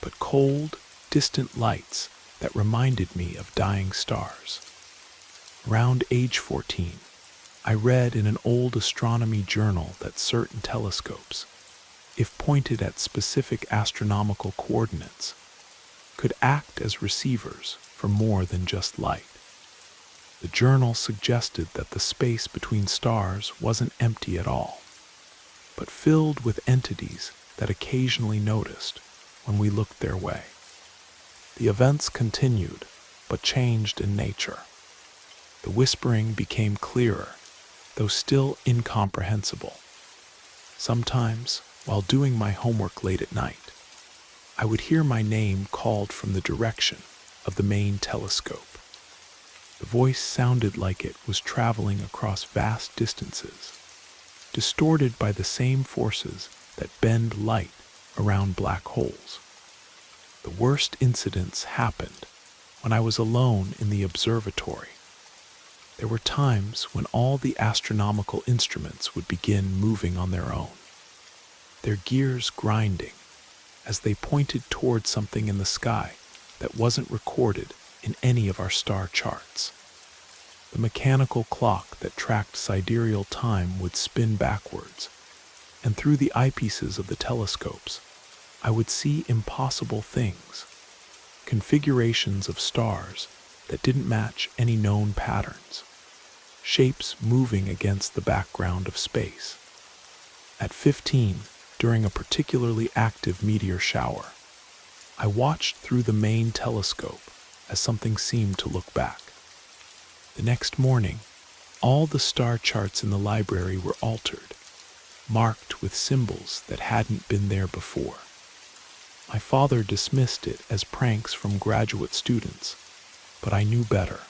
but cold, distant lights that reminded me of dying stars. Around age 14, I read in an old astronomy journal that certain telescopes, if pointed at specific astronomical coordinates, could act as receivers for more than just light. The journal suggested that the space between stars wasn't empty at all, but filled with entities that occasionally noticed when we looked their way. The events continued, but changed in nature. The whispering became clearer, though still incomprehensible. Sometimes, while doing my homework late at night, I would hear my name called from the direction of the main telescope. The voice sounded like it was traveling across vast distances, distorted by the same forces that bend light around black holes. The worst incidents happened when I was alone in the observatory. There were times when all the astronomical instruments would begin moving on their own, their gears grinding as they pointed toward something in the sky that wasn't recorded in any of our star charts. The mechanical clock that tracked sidereal time would spin backwards, and through the eyepieces of the telescopes, I would see impossible things, configurations of stars that didn't match any known patterns, shapes moving against the background of space. At 15, during a particularly active meteor shower, I watched through the main telescope as something seemed to look back. The next morning, all the star charts in the library were altered, marked with symbols that hadn't been there before. My father dismissed it as pranks from graduate students, but I knew better.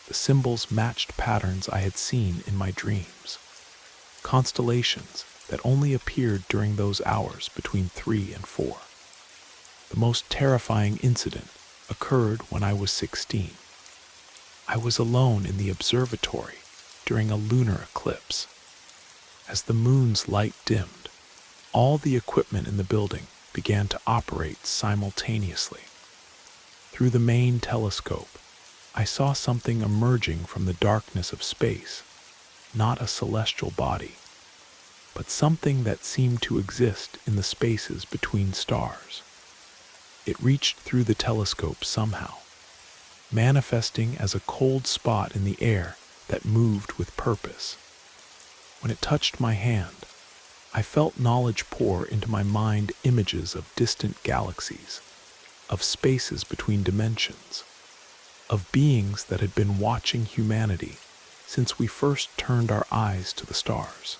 The symbols matched patterns I had seen in my dreams, constellations that only appeared during those hours between 3 and 4. The most terrifying incident occurred when I was 16. I was alone in the observatory during a lunar eclipse. As the moon's light dimmed, all the equipment in the building began to operate simultaneously. Through the main telescope, I saw something emerging from the darkness of space, not a celestial body, but something that seemed to exist in the spaces between stars. It reached through the telescope somehow, manifesting as a cold spot in the air that moved with purpose. When it touched my hand, I felt knowledge pour into my mind, images of distant galaxies, of spaces between dimensions, of beings that had been watching humanity since we first turned our eyes to the stars.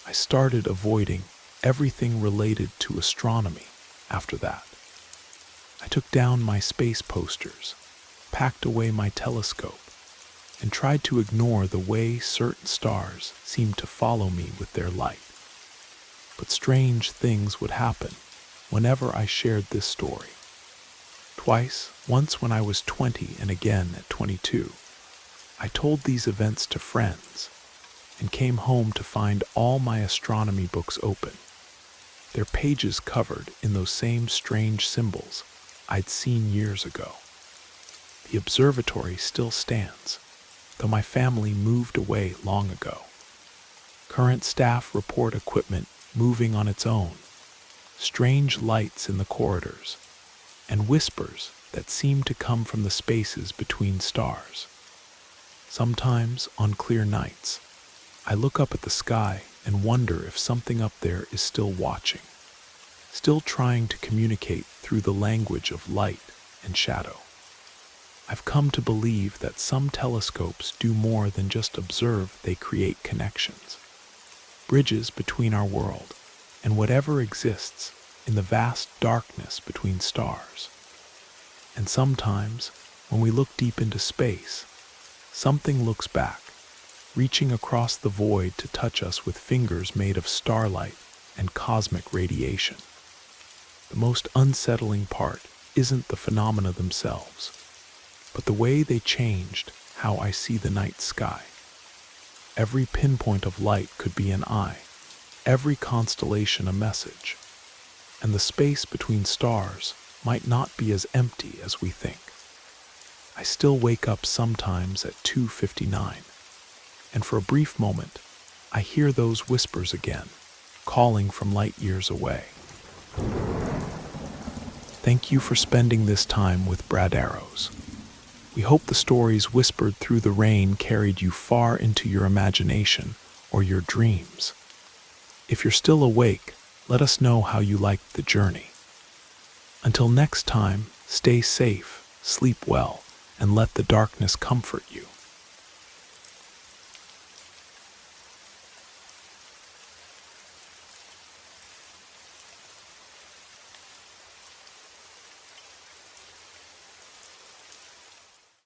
I started avoiding everything related to astronomy after that. I took down my space posters, packed away my telescope, and tried to ignore the way certain stars seemed to follow me with their light. But strange things would happen whenever I shared this story. Twice, once when I was 20 and again at 22, I told these events to friends and came home to find all my astronomy books open, their pages covered in those same strange symbols I'd seen years ago. The observatory still stands, though my family moved away long ago. Current staff report equipment moving on its own, strange lights in the corridors, and whispers that seem to come from the spaces between stars. Sometimes, on clear nights, I look up at the sky and wonder if something up there is still watching, still trying to communicate through the language of light and shadow. I've come to believe that some telescopes do more than just observe, they create connections, bridges between our world and whatever exists in the vast darkness between stars. And sometimes, when we look deep into space, something looks back, reaching across the void to touch us with fingers made of starlight and cosmic radiation. The most unsettling part isn't the phenomena themselves, but the way they changed how I see the night sky. Every pinpoint of light could be an eye, every constellation a message, and the space between stars might not be as empty as we think. I still wake up sometimes at 2:59, and for a brief moment, I hear those whispers again, calling from light years away. Thank you for spending this time with Brad Arrows. We hope the stories whispered through the rain carried you far into your imagination or your dreams. If you're still awake, let us know how you liked the journey. Until next time, stay safe, sleep well, and let the darkness comfort you.